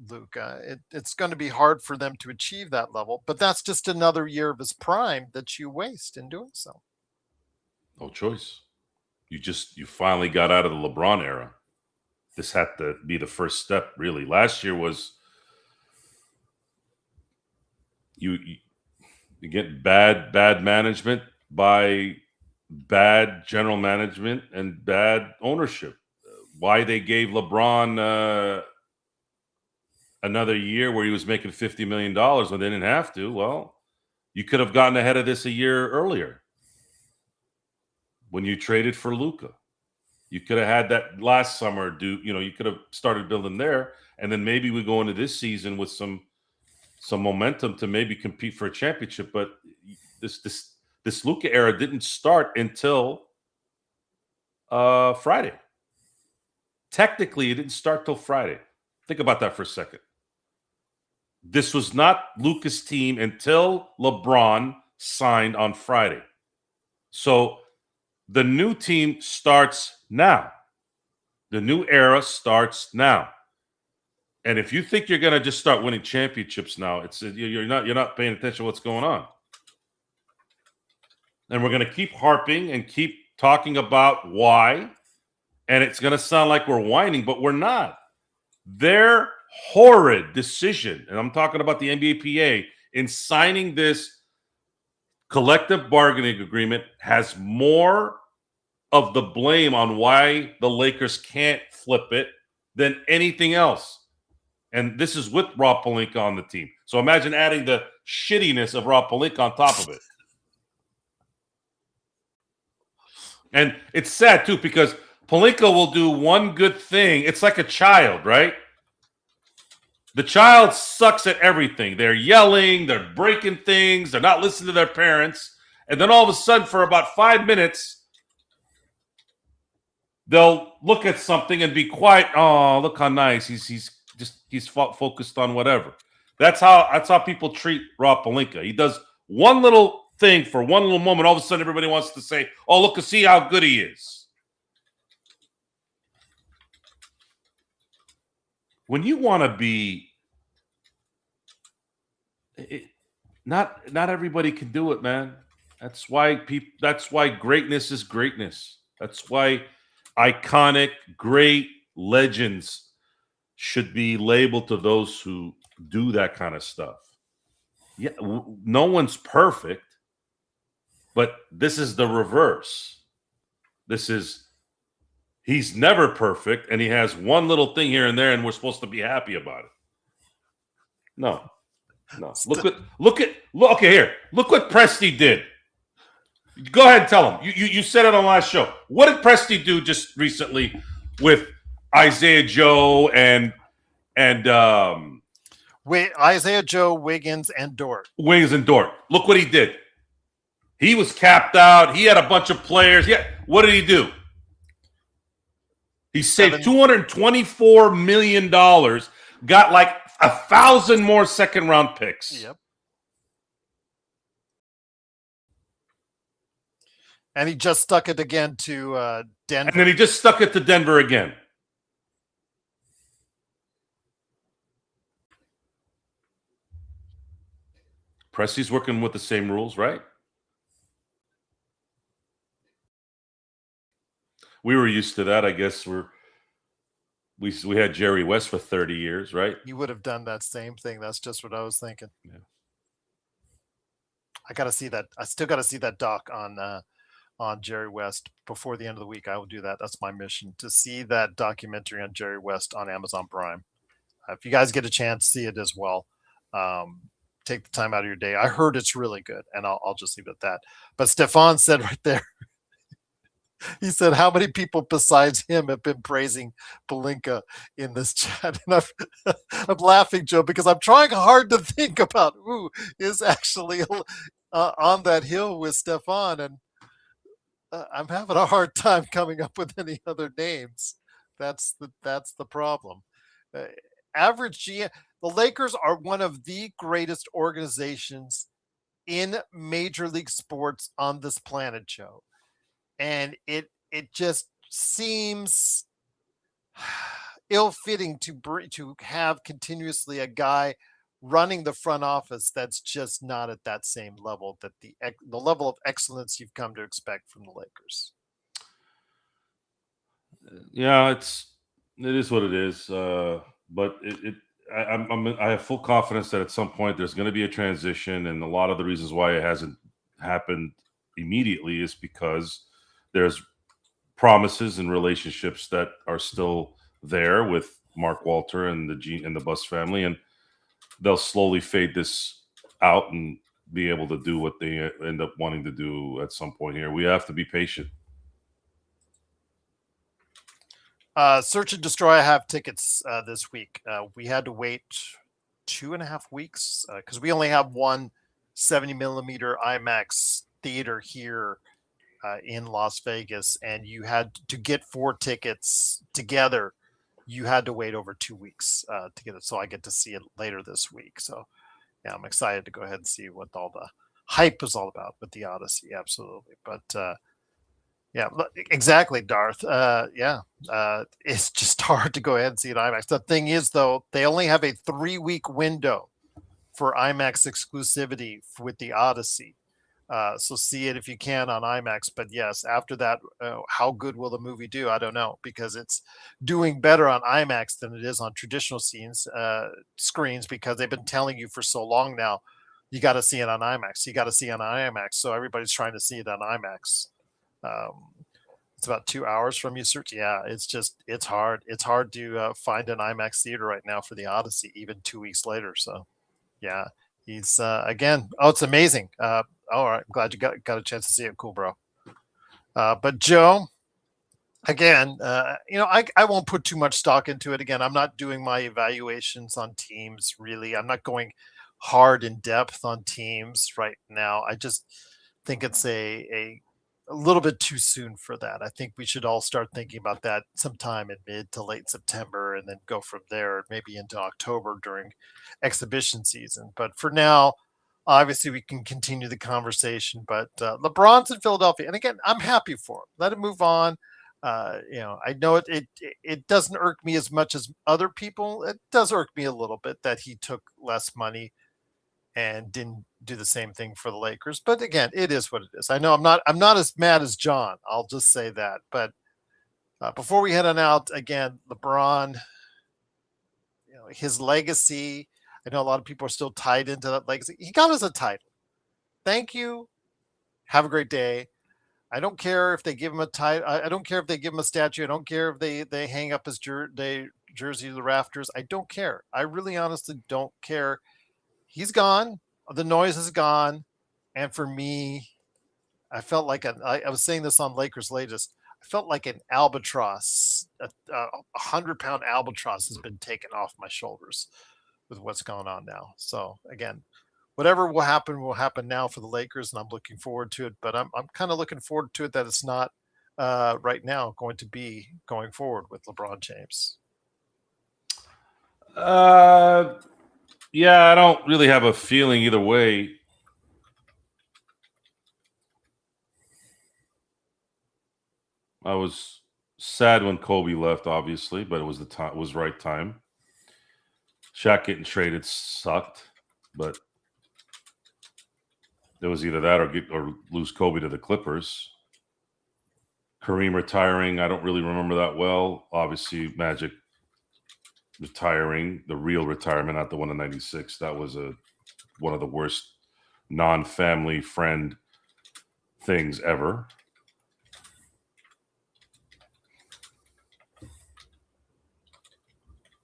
Luka, it's going to be hard for them to achieve that level. But that's just another year of his prime that you waste in doing so. No choice. You finally got out of the LeBron era. This had to be the first step, really. Last year was you get bad management by bad general management and bad ownership. Why they gave LeBron another year where he was making $50 million when they didn't have to? Well, you could have gotten ahead of this a year earlier when you traded for Luka. You could have had that last summer. You could have started building there, and then maybe we go into this season with some momentum to maybe compete for a championship. But this Luka era didn't start until Friday. Technically, it didn't start till Friday. Think about that for a second. This was not Luka's team until LeBron signed on Friday. So the new team starts now. The new era starts now. And if you think you're going to just start winning championships now, you're not paying attention to what's going on. And we're going to keep harping and keep talking about why. And it's going to sound like we're whining, but we're not. Their horrid decision, and I'm talking about the NBAPA, in signing this collective bargaining agreement has more of the blame on why the Lakers can't flip it than anything else. And this is with Rob Pelinka on the team. So imagine adding the shittiness of Rob Pelinka on top of it. And it's sad, too, because Pelinka will do one good thing. It's like a child, right? The child sucks at everything. They're yelling, they're breaking things, they're not listening to their parents. And then all of a sudden, for about 5 minutes, they'll look at something and be quiet. Oh, look how nice. He's focused on whatever. That's how people treat Rob Pelinka. He does one little thing for one little moment. All of a sudden, everybody wants to say, "Oh, look and see how good he is." When you want to be, not everybody can do it, man. That's why greatness is greatness. That's why iconic, great legends should be labeled to those who do that kind of stuff. Yeah, no one's perfect, but this is the reverse. He's never perfect, and he has one little thing here and there, and we're supposed to be happy about it. No. Okay, here. Look what Presti did. Go ahead and tell him. You said it on last show. What did Presti do just recently with Isaiah Joe and Isaiah Joe, Wiggins, and Dort? Look what he did. He was capped out. He had a bunch of players. Yeah. What did he do? He saved $224 million, got like 1,000 more second-round picks. Yep. And he just stuck it again to Denver. And then he just stuck it to Denver again. Presti's working with the same rules, right? We were used to that. I guess we had Jerry West for 30 years, right? You would have done that same thing. That's just what I was thinking. Yeah. I got to see that. I still got to see that doc on Jerry West before the end of the week. I will do that. That's my mission, to see that documentary on Jerry West on Amazon Prime. If you guys get a chance, see it as well. Um, take the time out of your day. I heard it's really good, and I'll just leave it at that. But Stefan said right there, he said, "How many people besides him have been praising Pelinka in this chat?" And I'm laughing, Joe, because I'm trying hard to think about who is actually on that hill with Stefan, and I'm having a hard time coming up with any other names. That's the problem. Uh, average GM. The Lakers are one of the greatest organizations in Major League Sports on this planet, Joe, and it just seems ill-fitting to have continuously a guy running the front office that's just not at that same level, that the level of excellence you've come to expect from the Lakers. Yeah, it is what it is. But I have full confidence that at some point there's going to be a transition, and a lot of the reasons why it hasn't happened immediately is because there's promises and relationships that are still there with Mark Walter and the Bus family, and they'll slowly fade this out and be able to do what they end up wanting to do at some point here. We have to be patient. Search and Destroy. I have tickets this week. We had to wait 2.5 weeks because we only have one 70 millimeter IMAX theater here in Las Vegas, and you had to get 4 tickets together. You had to wait over 2 weeks to get it. So I get to see it later this week. So yeah, I'm excited to go ahead and see what all the hype is all about with the Odyssey. Absolutely. But yeah, exactly, Darth. It's just hard to go ahead and see it IMAX. The thing is, though, they only have a 3-week window for IMAX exclusivity with the Odyssey. So see it if you can on IMAX. But yes, after that, how good will the movie do? I don't know, because it's doing better on IMAX than it is on traditional screens, because they've been telling you for so long now, you got to see it on IMAX. You got to see it on IMAX. So everybody's trying to see it on IMAX. It's about 2 hours from you, search. Yeah, it's hard. It's hard to find an IMAX theater right now for the Odyssey, even 2 weeks later. So yeah, he's again. Oh, it's amazing. All right, glad you got a chance to see it. Cool, bro. But Joe, again, I won't put too much stock into it. Again, I'm not doing my evaluations on teams, really. I'm not going hard in depth on teams right now. I just think it's a little bit too soon for that. I think we should all start thinking about that sometime in mid to late September, and then go from there, maybe into October during exhibition season. But for now, obviously, we can continue the conversation. But LeBron's in Philadelphia, and again, I'm happy for him. Let him move on. I know it doesn't irk me as much as other people. It does irk me a little bit that he took less money and didn't do the same thing for the Lakers. But again, it is what it is. I know I'm not as mad as John. I'll just say that. But before we head on out, again, LeBron, his legacy. I know a lot of people are still tied into that legacy. He got us a title. Thank you. Have a great day. I don't care if they give him a title. I don't care if they give him a statue. I don't care if they hang up his jersey to the rafters. I don't care. I really honestly don't care. He's gone. The noise is gone. And for me, I felt like I was saying this on Lakers Latest. I felt like an albatross, a 100-pound albatross has been taken off my shoulders with what's going on now. So again, whatever will happen now for the Lakers, and I'm looking forward to it. But I'm kind of looking forward to it that it's not right now going to be going forward with LeBron James. Yeah, I don't really have a feeling either way. I was sad when Kobe left, obviously, but it was right time. Shaq getting traded sucked, but it was either that or lose Kobe to the Clippers. Kareem retiring, I don't really remember that well. Obviously, Magic retiring, the real retirement, not the one in '96. That was one of the worst non-family friend things ever.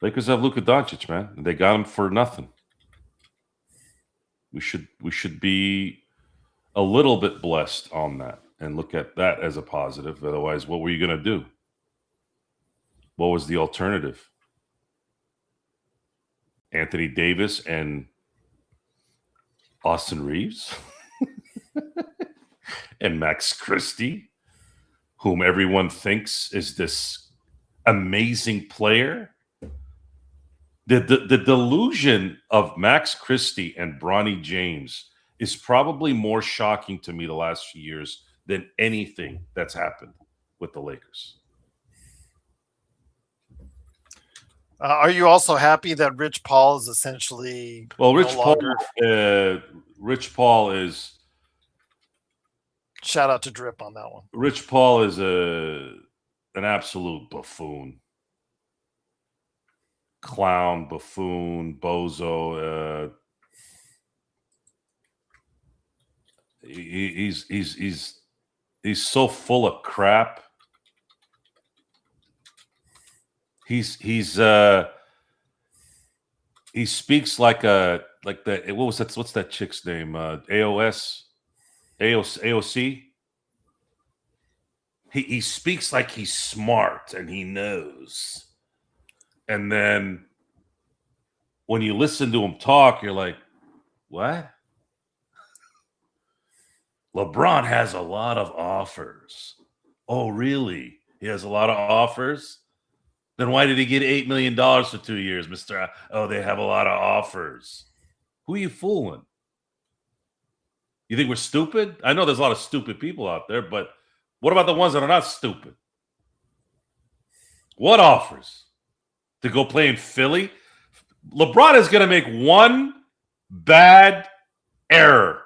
Lakers have Luka Doncic, man. They got him for nothing. We should be a little bit blessed on that and look at that as a positive. Otherwise, what were you going to do? What was the alternative? Anthony Davis and Austin Reeves and Max Christie, whom everyone thinks is this amazing player. The delusion of Max Christie and Bronny James is probably more shocking to me the last few years than anything that's happened with the Lakers. Are you also happy that Rich Paul is essentially Rich Paul is. Shout out to Drip on that one. Rich Paul is an absolute buffoon, clown, buffoon, bozo. He's so full of crap. He speaks like what was that? What's that chick's name? AOC. He speaks like he's smart and he knows. And then when you listen to him talk, you're like, what? LeBron has a lot of offers. Oh, really? He has a lot of offers? Then why did he get $8 million for 2 years, Mr. Oh, they have a lot of offers. Who are you fooling? You think we're stupid? I know there's a lot of stupid people out there, but what about the ones that are not stupid? What offers? To go play in Philly? LeBron is going to make one bad error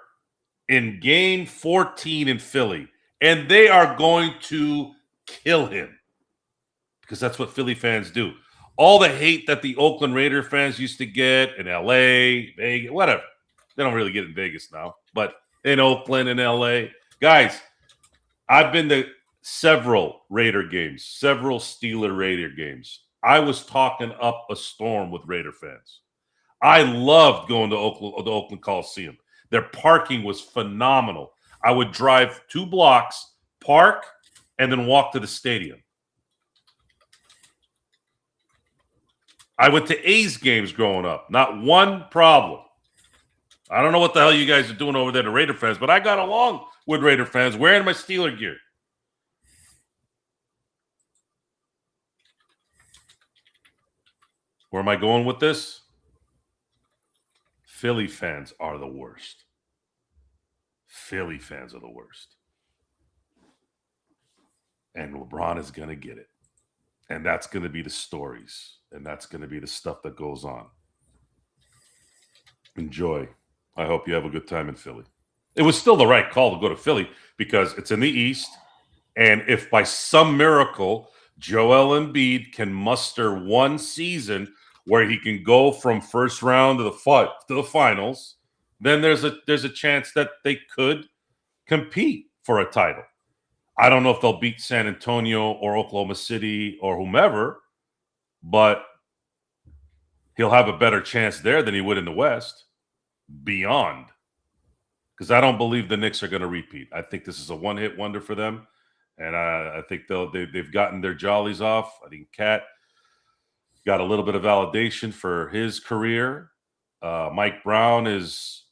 in game 14 in Philly, and they are going to kill him because that's what Philly fans do. All the hate that the Oakland Raider fans used to get in L.A., Vegas, whatever. They don't really get in Vegas now, but in Oakland and L.A. Guys, I've been to several Raider games, several Steeler Raider games. I was talking up a storm with Raider fans. I loved going to the Oakland Coliseum. Their parking was phenomenal. I would drive 2 blocks, park, and then walk to the stadium. I went to A's games growing up. Not one problem. I don't know what the hell you guys are doing over there to Raider fans, but I got along with Raider fans wearing my Steeler gear. Where am I going with this? Philly fans are the worst. Philly fans are the worst. And LeBron is going to get it. And that's going to be the stories. And that's going to be the stuff that goes on. Enjoy. I hope you have a good time in Philly. It was still the right call to go to Philly because it's in the East. And if by some miracle Joel Embiid can muster one season where he can go from first round to the finals, then there's a chance that they could compete for a title. I don't know if they'll beat San Antonio or Oklahoma City or whomever, but he'll have a better chance there than he would in the West. Beyond. Because I don't believe the Knicks are going to repeat. I think this is a one-hit wonder for them. And I think they've gotten their jollies off. I think Cat got a little bit of validation for his career. Mike Brown has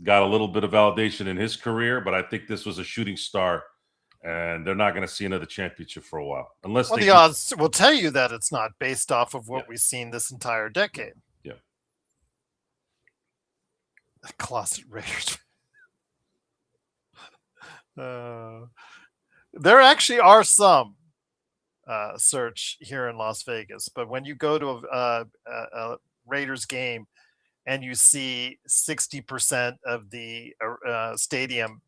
got a little bit of validation in his career, but I think this was a shooting star, and they're not going to see another championship for a while. Unless the odds will tell you that it's not based off of what we've seen this entire decade. Yeah. Closet Raiders. There actually are some search here in Las Vegas, but when you go to a Raiders game and you see 60% of the stadium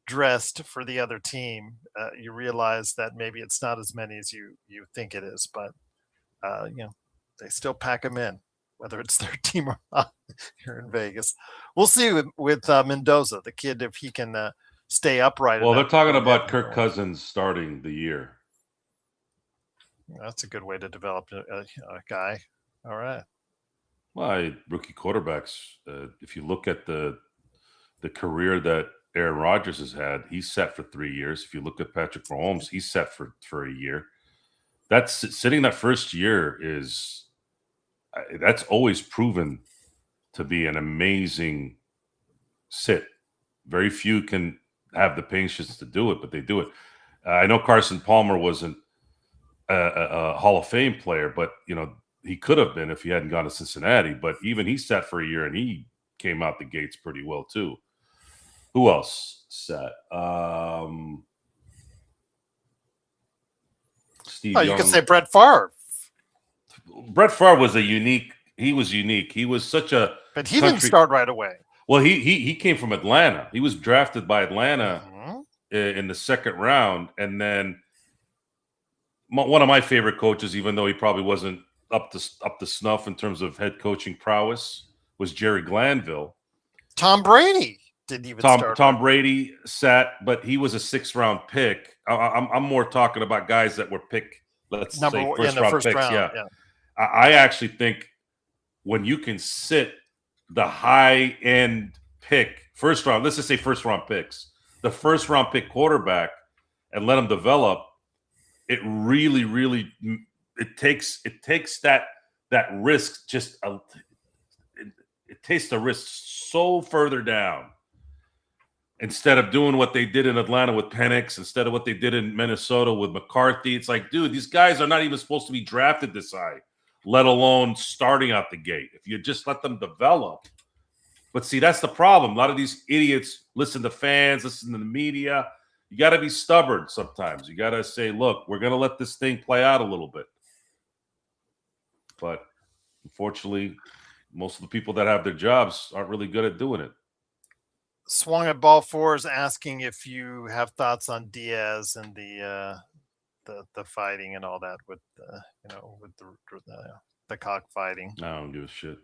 dressed for the other team, you realize that maybe it's not as many as you think it is, but they still pack them in. whether it's their team or not here in Vegas. We'll see with Mendoza, the kid, if he can stay upright. Well, they're talking enough. about Kirk Cousins starting the year. That's a good way to develop a guy. All right. Well, rookie quarterbacks. If you look at the career that Aaron Rodgers has had, he's set for 3 years. If you look at Patrick Mahomes, he's set for a year. That's sitting that first year that's always proven to be an amazing sit. Very few can have the patience to do it, but they do it. I know Carson Palmer wasn't a Hall of Fame player, but he could have been if he hadn't gone to Cincinnati. But even he sat for a year and he came out the gates pretty well too. Who else sat? Steve Young. You could say Brett Favre. Brett Favre was unique. He was unique. He was such a. But he didn't start right away. Well, he came from Atlanta. He was drafted by Atlanta in the second round, and then one of my favorite coaches, even though he probably wasn't up to snuff in terms of head coaching prowess, was Jerry Glanville. Tom Brady didn't even start. Tom Brady sat, but he was a 6th-round pick. I'm more talking about guys that were picked, let's say, first-round picks. Yeah. I actually think when you can sit the high-end pick, first round, let's just say first-round picks, the first-round pick quarterback, and let them develop, it really, really, it takes that risk it takes the risk so further down. Instead of doing what they did in Atlanta with Penix, instead of what they did in Minnesota with McCarthy, it's like, dude, these guys are not even supposed to be drafted this high, let alone starting out the gate. If you just let them develop. But see, that's the problem. A lot of these idiots listen to fans, listen to the media. You got to be stubborn sometimes. You got to say, look, we're going to let this thing play out a little bit. But unfortunately, most of the people that have their jobs aren't really good at doing it. Swung at Ball 4 is asking if you have thoughts on Diaz and the fighting and all that with with the cockfighting. I don't give a shit.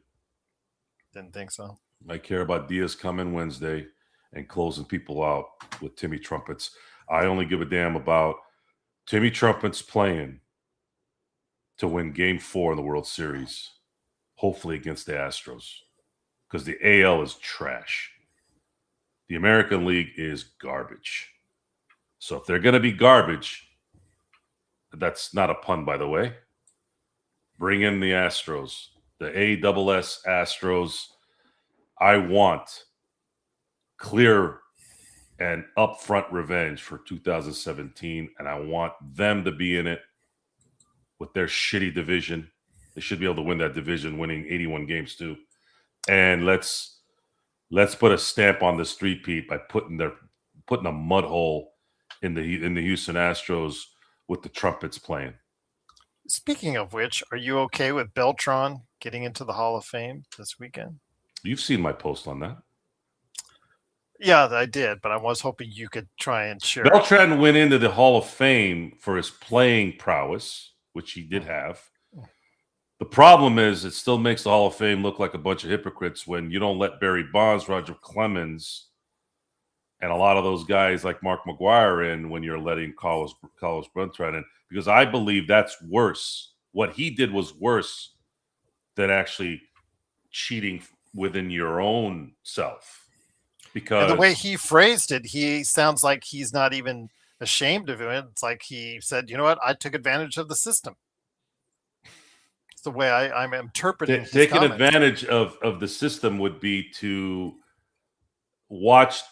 Didn't think so. I care about Diaz coming Wednesday and closing people out with Timmy Trumpets. I only give a damn about Timmy Trumpets playing to win Game 4 in the World Series, hopefully against the Astros, because the AL is trash. The American League is garbage. So if they're going to be garbage, that's not a pun, by the way, bring in the Astros, the ASS Astros. I want clear and upfront revenge for 2017, and I want them to be in it with their shitty division. They should be able to win that division, winning 81 games too. And let's put a stamp on the street-peat by putting a mud hole in the Houston Astros with the Trumpets playing. Speaking of which, are you okay with Beltran getting into the Hall of Fame this weekend? You've seen my post on that. Yeah, I did, but I was hoping you could try and share. Beltran went into the Hall of Fame for his playing prowess, which he did have. The problem is it still makes the Hall of Fame look like a bunch of hypocrites when you don't let Barry Bonds, Roger Clemens, and a lot of those guys like Mark McGwire in when you're letting Carlos Beltran in, because I believe that's worse. What he did was worse than actually cheating within your own self. Because and the way he phrased it, he sounds like he's not even ashamed of it. It's like he said, you know what? I took advantage of the system. It's the way I'm interpreting taking advantage of the system would be to watch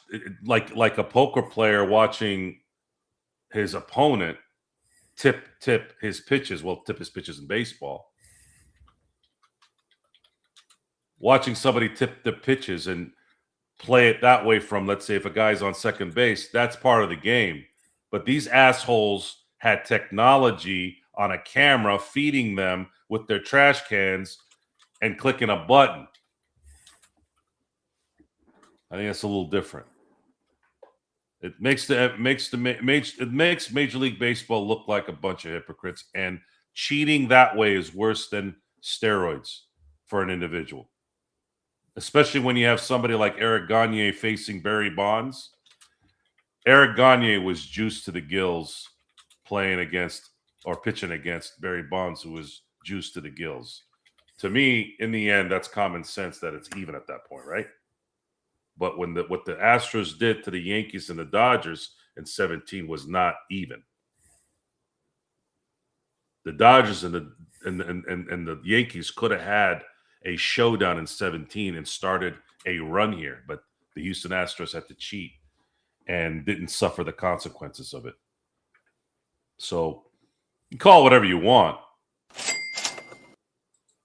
like a poker player watching his opponent tip his pitches. Well, tip his pitches in baseball. Watching somebody tip the pitches and play it that way from, let's say, if a guy's on second base, that's part of the game. But these assholes had technology on a camera feeding them with their trash cans and clicking a button. I think that's a little different. It makes Major League Baseball look like a bunch of hypocrites, and cheating that way is worse than steroids for an individual, especially when you have somebody like Eric Gagne facing Barry Bonds. Eric Gagne was juiced to the gills playing against or pitching against Barry Bonds, who was juiced to the gills. To me, in the end, that's common sense that it's even at that point, right? But what the Astros did to the Yankees and the Dodgers in 17 was not even. The Dodgers and the Yankees could have had a showdown in 17 and started a run here, but the Houston Astros had to cheat and didn't suffer the consequences of it. So you call it whatever you want.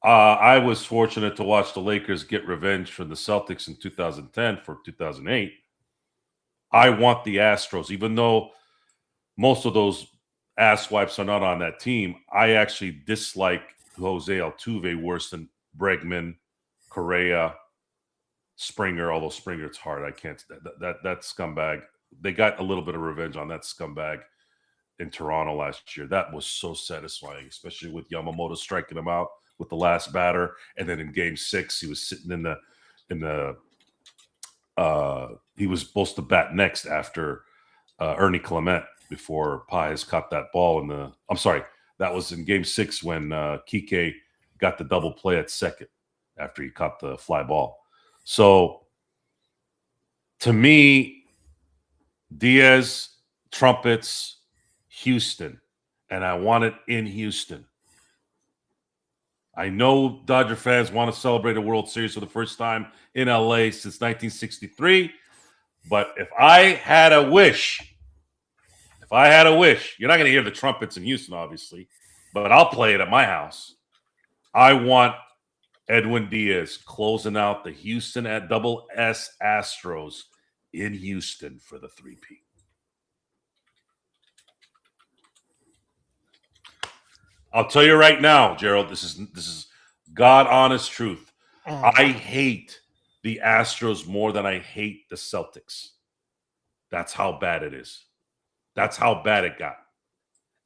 I was fortunate to watch the Lakers get revenge from the Celtics in 2010 for 2008. I want the Astros, even though most of those asswipes are not on that team. I actually dislike Jose Altuve worse than Bregman, Correa, Springer. Although Springer, it's hard. I can't. That scumbag. They got a little bit of revenge on that scumbag in Toronto last year. That was so satisfying, especially with Yamamoto striking him out with the last batter, and then in Game 6, he was sitting in the. He was supposed to bat next after Ernie Clement before Pies caught that ball in the. I'm sorry, that was in Game 6 when Kike got the double play at second after he caught the fly ball. So, to me, Diaz, trumpets, Houston, and I want it in Houston. I know Dodger fans want to celebrate a World Series for the first time in LA since 1963, but if I had a wish, you're not going to hear the trumpets in Houston, obviously, but I'll play it at my house. I want Edwin Diaz closing out the Houston at Double S Astros in Houston for the 3-peat. I'll tell you right now, Gerald, this is God honest truth. I hate the Astros more than I hate the Celtics. That's how bad it is. That's how bad it got.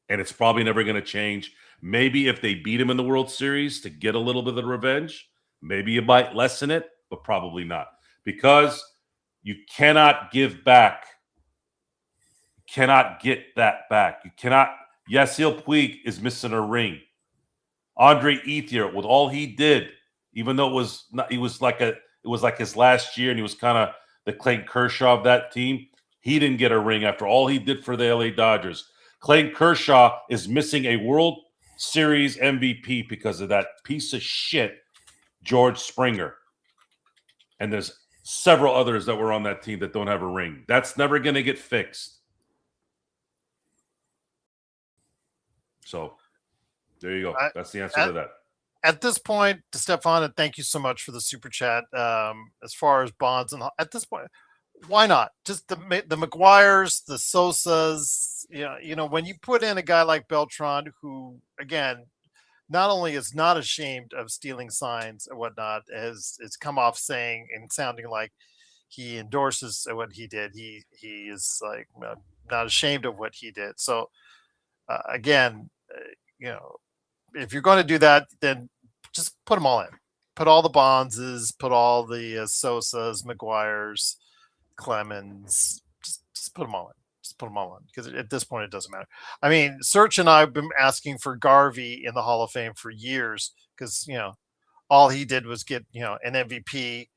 And it's probably never going to change. Maybe if they beat him in the World Series to get a little bit of revenge, maybe you might lessen it, but probably not. Because you cannot give back. You cannot get that back. You cannot. Yasiel Puig is missing a ring. Andre Ethier, with all he did, even though it was like his last year, and he was kind of the Clayton Kershaw of that team. He didn't get a ring after all he did for the LA Dodgers. Clayton Kershaw is missing a World Series MVP because of that piece of shit, George Springer. And there's several others that were on that team that don't have a ring. That's never going to get fixed. So there you go. That's the answer to that. At this point, Stefan, and thank you so much for the super chat. As far as Bonds, and at this point, why not? Just the McGuires, the Sosas. You know, when you put in a guy like Beltran, who again, not only is not ashamed of stealing signs and whatnot, as it's come off saying and sounding like he endorses what he did. He is like not ashamed of what he did. So again, you know, if you're going to do that, then just put them all in. Put all the Bondses, put all the Sosas, McGuires, Clemens. Just put them all in. Just put them all in, because at this point it doesn't matter. I mean, Search and I have been asking for Garvey in the Hall of Fame for years, because all he did was get an MVP,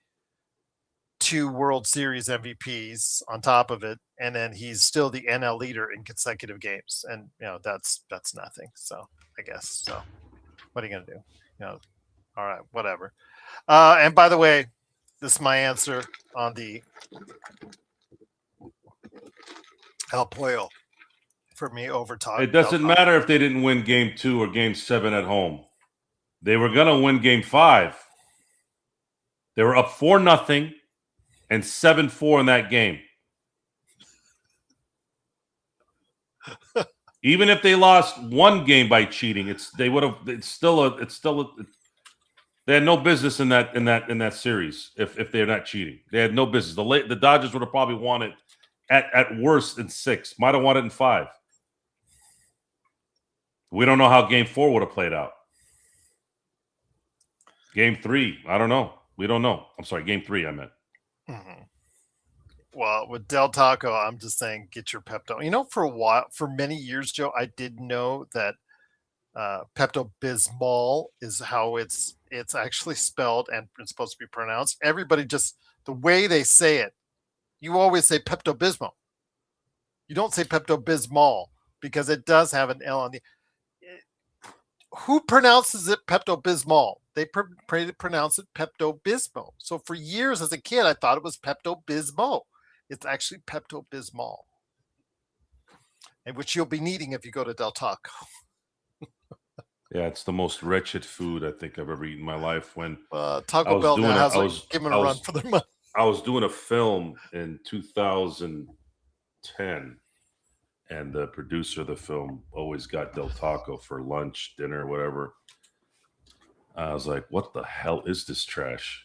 2 World Series MVPs on top of it, and then he's still the NL leader in consecutive games, and that's nothing. So I guess so. What are you gonna do? All right, whatever. And by the way, this is my answer on the El Pollo for me over top. It doesn't matter if they didn't win Game 2 or Game 7 at home. They were going to win Game 5. They were up 4-0 and 7-4 in that game. Even if they lost one game by cheating, they had no business in that series if they're not cheating. They had no business. The Dodgers would have probably won it at worst in 6. Might have won it in 5. We don't know how Game 4 would have played out. Game 3. I don't know. We don't know. I'm sorry. Game 3, I meant. Mm-hmm. Well, with Del Taco, I'm just saying, get your Pepto. You know, for many years, Joe, I didn't know that Pepto Bismol is how it's actually spelled and it's supposed to be pronounced. Everybody just the way they say it, you always say Pepto Bismol. You don't say Pepto Bismol because it does have an L on the. Who pronounces it Pepto Bismol? They pronounce it Pepto Bismol. So for years as a kid, I thought it was Pepto Bismol. It's actually Pepto Bismol, and which you'll be needing if you go to Del Taco. Yeah, it's the most wretched food I think I've ever eaten in my life. When Taco Bell now has given a run for their money. I was doing a film in 2010, and the producer of the film always got Del Taco for lunch, dinner, whatever. I was like, what the hell is this trash?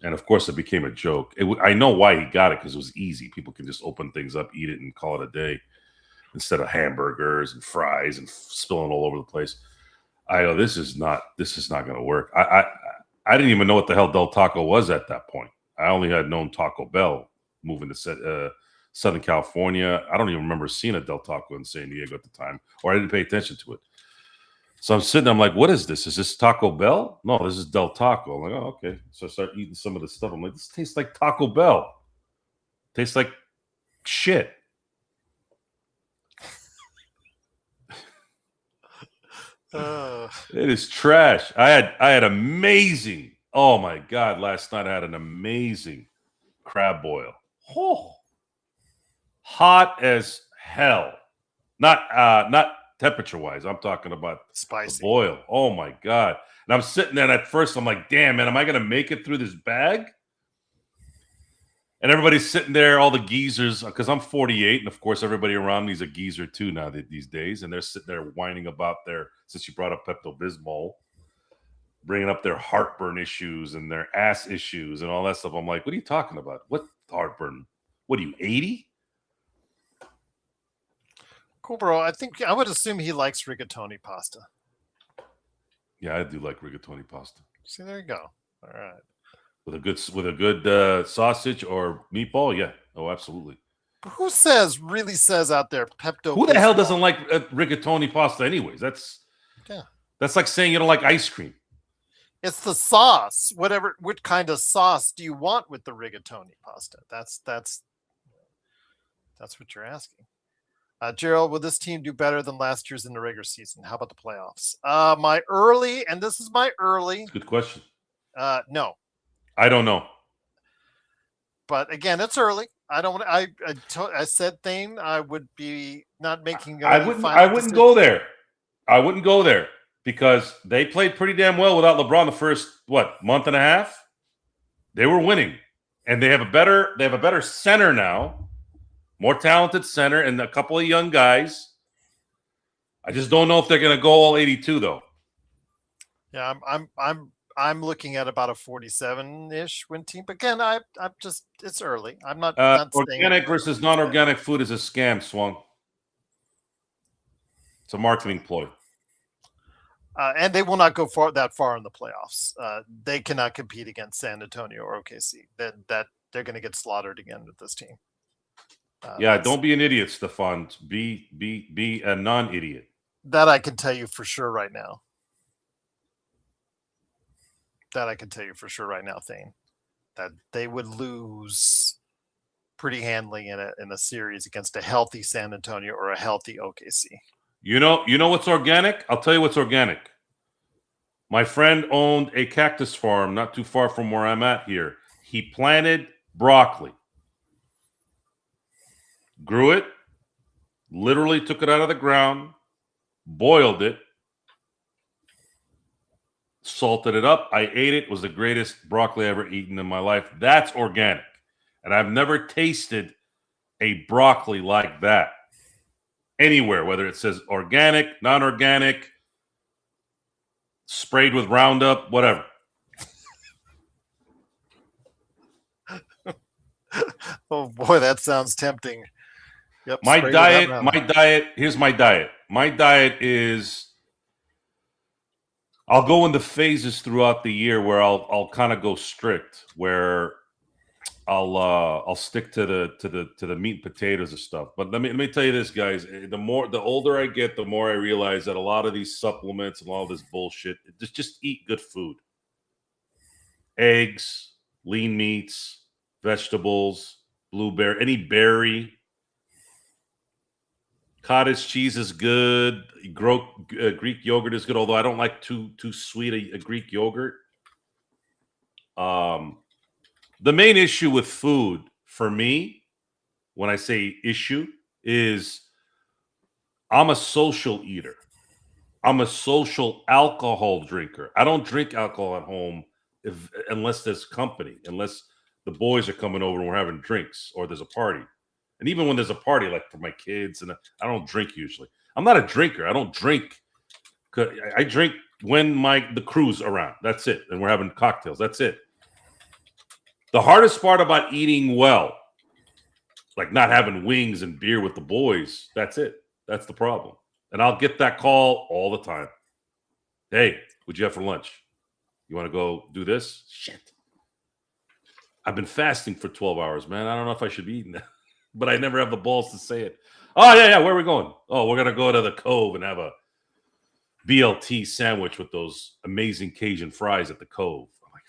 And of course, it became a joke. I know why he got it, because it was easy. People can just open things up, eat it, and call it a day instead of hamburgers and fries and spilling all over the place. I go, this is not going to work. I didn't even know what the hell Del Taco was at that point. I only had known Taco Bell moving to Southern California. I don't even remember seeing a Del Taco in San Diego at the time, or I didn't pay attention to it. So I'm sitting there, I'm like, what is this? Is this Taco Bell? No, this is Del Taco. I'm like, oh, okay. So I start eating some of the stuff. I'm like, this tastes like Taco Bell. Tastes like shit. It is trash. I had amazing. Oh my God! Last night I had an amazing crab boil. Oh, hot as hell. Not temperature wise. I'm talking about spicy boil. Oh my God! And I'm sitting there, and at first I'm like, damn, man, am I gonna make it through this bag? And everybody's sitting there, all the geezers, because I'm 48, and of course everybody around me is a geezer too now these days, and they're sitting there whining about since you brought up Pepto-Bismol, bringing up their heartburn issues and their ass issues and all that stuff. I'm like, what are you talking about? What heartburn? What are you, 80? Cool, bro. I would assume he likes rigatoni pasta. Yeah, I do like rigatoni pasta. See, there you go. All right. With a good sausage or meatball, yeah. Oh, absolutely. Who really says out there Pepto? Who the hell doesn't like rigatoni pasta anyways? That's like saying you don't like ice cream. It's the sauce. What kind of sauce do you want with the rigatoni pasta? That's what you're asking. Gerald, will this team do better than last year's in the regular season? How about the playoffs? This is my early. Good question. No. I don't know. But again, it's early. I don't want. I said Thane, I would be not making. I wouldn't go there. I wouldn't go there because they played pretty damn well without LeBron the first month and a half. They were winning, and they have a better center now, more talented center, and a couple of young guys. I just don't know if they're going to go all 82 though. Yeah, I'm looking at about a 47-ish win team. But again, it's early. I'm not organic versus non-organic food is a scam, Swung. It's a marketing ploy. And they will not go that far in the playoffs. They cannot compete against San Antonio or OKC. That they're going to get slaughtered again with this team. Don't be an idiot, Stefan. Be a non-idiot. That I can tell you for sure right now. Thane, that they would lose pretty handily in a series against a healthy San Antonio or a healthy OKC. You know what's organic? I'll tell you what's organic. My friend owned a cactus farm not too far from where I'm at here. He planted broccoli, grew it, literally took it out of the ground, boiled it, salted it up. I ate it. It was the greatest broccoli I ever eaten in my life. That's organic. And I've never tasted a broccoli like that anywhere, whether it says organic, non-organic, sprayed with Roundup, whatever. Oh boy, that sounds tempting. Yep. My diet, here's my diet. My diet is I'll go into phases throughout the year where I'll kind of go strict, where I'll stick to the meat and potatoes and stuff. But let me tell you this, guys. The older I get, the more I realize that a lot of these supplements and all this bullshit, just eat good food. Eggs, lean meats, vegetables, blueberry, any berry. Cottage cheese is good. Greek yogurt is good, although I don't like too sweet a Greek yogurt. The main issue with food for me, when I say issue, is I'm a social eater. I'm a social alcohol drinker. I don't drink alcohol at home unless there's company, unless the boys are coming over and we're having drinks or there's a party. And even when there's a party, like for my kids, and I don't drink usually. I'm not a drinker. I don't drink. I drink when the crew's around. That's it. And we're having cocktails. That's it. The hardest part about eating well, like not having wings and beer with the boys, that's it. That's the problem. And I'll get that call all the time. Hey, what'd you have for lunch? You want to go do this? Shit. I've been fasting for 12 hours, man. I don't know if I should be eating that. But I never have the balls to say it. Oh, yeah. Where are we going? Oh, we're going to go to the Cove and have a BLT sandwich with those amazing Cajun fries at the Cove. I'm like,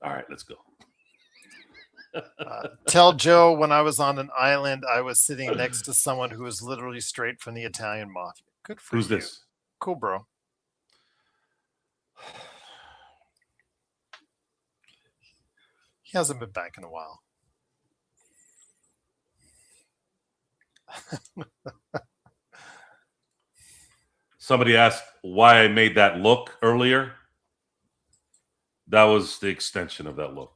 all right, let's go. Tell Joe when I was on an island, I was sitting next to someone who was literally straight from the Italian mafia. Good for you. Who's this? Cool, bro. He hasn't been back in a while. Somebody asked why I made that look earlier. That was the extension of that look.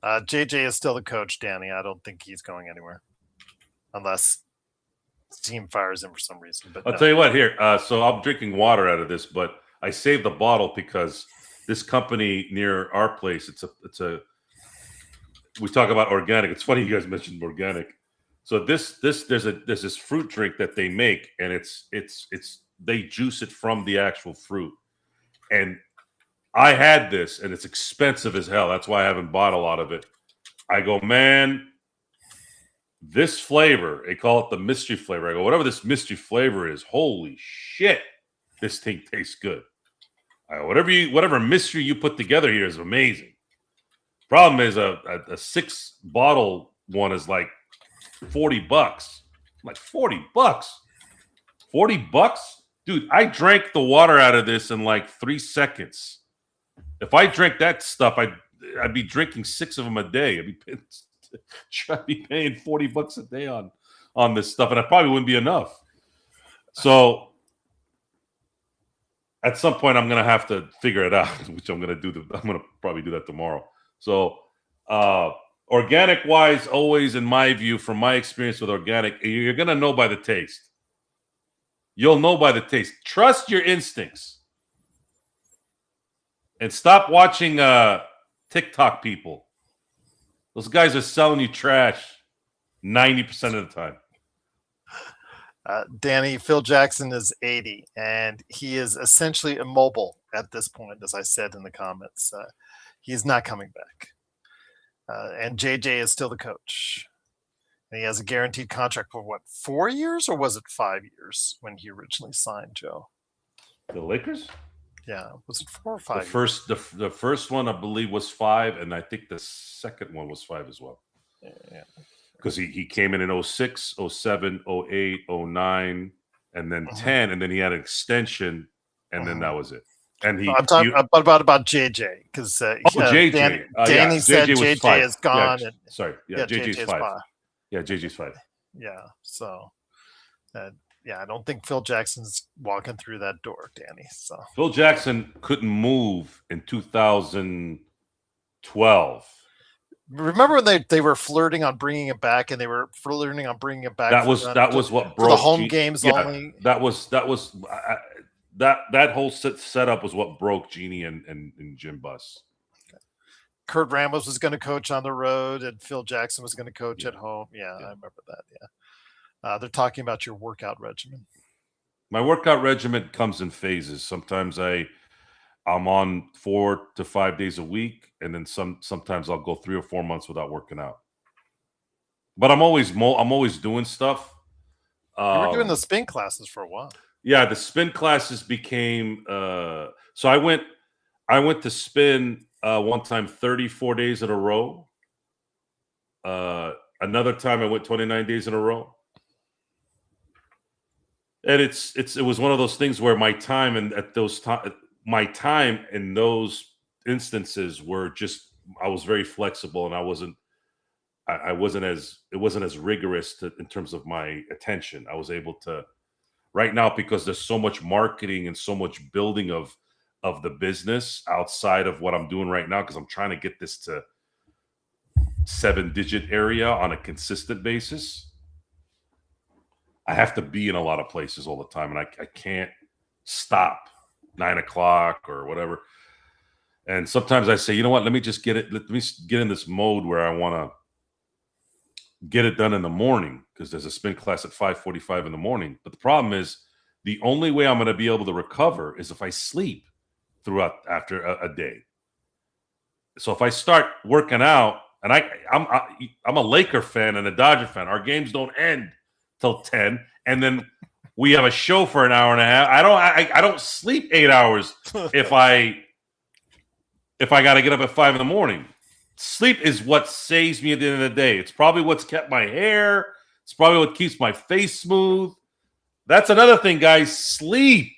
JJ is still the coach, Danny. I don't think he's going anywhere unless the team fires him for some reason. But I'll tell you what, here. So I'm drinking water out of this, but I saved the bottle because this company near our place, it's a we talk about organic. It's funny you guys mentioned organic. So there's this fruit drink that they make, and it's they juice it from the actual fruit. And I had this, and it's expensive as hell. That's why I haven't bought a lot of it. I go, man, this flavor, they call it the mystery flavor. I go, whatever this mystery flavor is, holy shit, this thing tastes good. I go, whatever mystery you put together here is amazing. Problem is a 6-bottle one is like $40. I'm like, $40? $40? Dude, I drank the water out of this in like 3 seconds. If I drank that stuff, I'd be drinking 6 of them a day. I'd be paying $40 a day on this stuff, and I probably wouldn't be enough. So at some point, I'm gonna have to figure it out, which I'm gonna probably do that tomorrow. So organic wise, always in my view, from my experience with organic, you're gonna know by the taste. You'll know by the taste. Trust your instincts. And stop watching TikTok people. Those guys are selling you trash 90% of the time. Danny, Phil Jackson is 80, and he is essentially immobile at this point, as I said in the comments. He's not coming back. And JJ is still the coach. And he has a guaranteed contract for what, 4 years, or was it 5 years when he originally signed, Joe? The Lakers? Yeah, was it 4 or 5? The first one, I believe, was 5, and I think the second one was 5 as well. Yeah. Because he came in 06, 07, 08, 09, and then 10, and then he had an extension, and then that was it. And I'm talking about JJ, because JJ. Danny said JJ 5. is gone. Yeah, sorry, JJ's 5. Yeah, JJ's 5. Yeah, so I don't think Phil Jackson's walking through that door, Danny. So Phil Jackson couldn't move in 2012. Remember when they were flirting on bringing it back, and they were flirting on bringing it back. That was what broke for the home games only. That whole setup was what broke Jeanie and Jim Buss. Kurt Rambis was going to coach on the road, and Phil Jackson was going to coach at home. Yeah, I remember that. Yeah, they're talking about your workout regimen. My workout regimen comes in phases. Sometimes I'm on 4 to 5 days a week, and then sometimes I'll go 3 or 4 months without working out. But I'm always doing stuff. You were doing the Um, spin classes for a while. yeah, the spin classes became so I went to spin one time 34 days in a row. Another time I went 29 days in a row. And it was one of those things where my time in those instances were just I was very flexible, and I wasn't as it wasn't as rigorous in terms of my attention. I was able to right now, because there's so much marketing and so much building of the business outside of what I'm doing right now, because I'm trying to get this to 7-digit area on a consistent basis. I have to be in a lot of places all the time, and I can't stop 9 o'clock or whatever. And sometimes I say, you know what, let me get in this mode where I want to get it done in the morning, because there's a spin class at 5:45 in the morning. But the problem is, the only way I'm going to be able to recover is if I sleep throughout after a day. So if I start working out, and I'm a Laker fan and a Dodger fan, our games don't end till 10, and then we have a show for an hour and a half. I don't sleep 8 hours if I got to get up at 5 in the morning. Sleep is what saves me at the end of the day. It's probably what's kept my hair. It's probably what keeps my face smooth. That's another thing, guys. Sleep.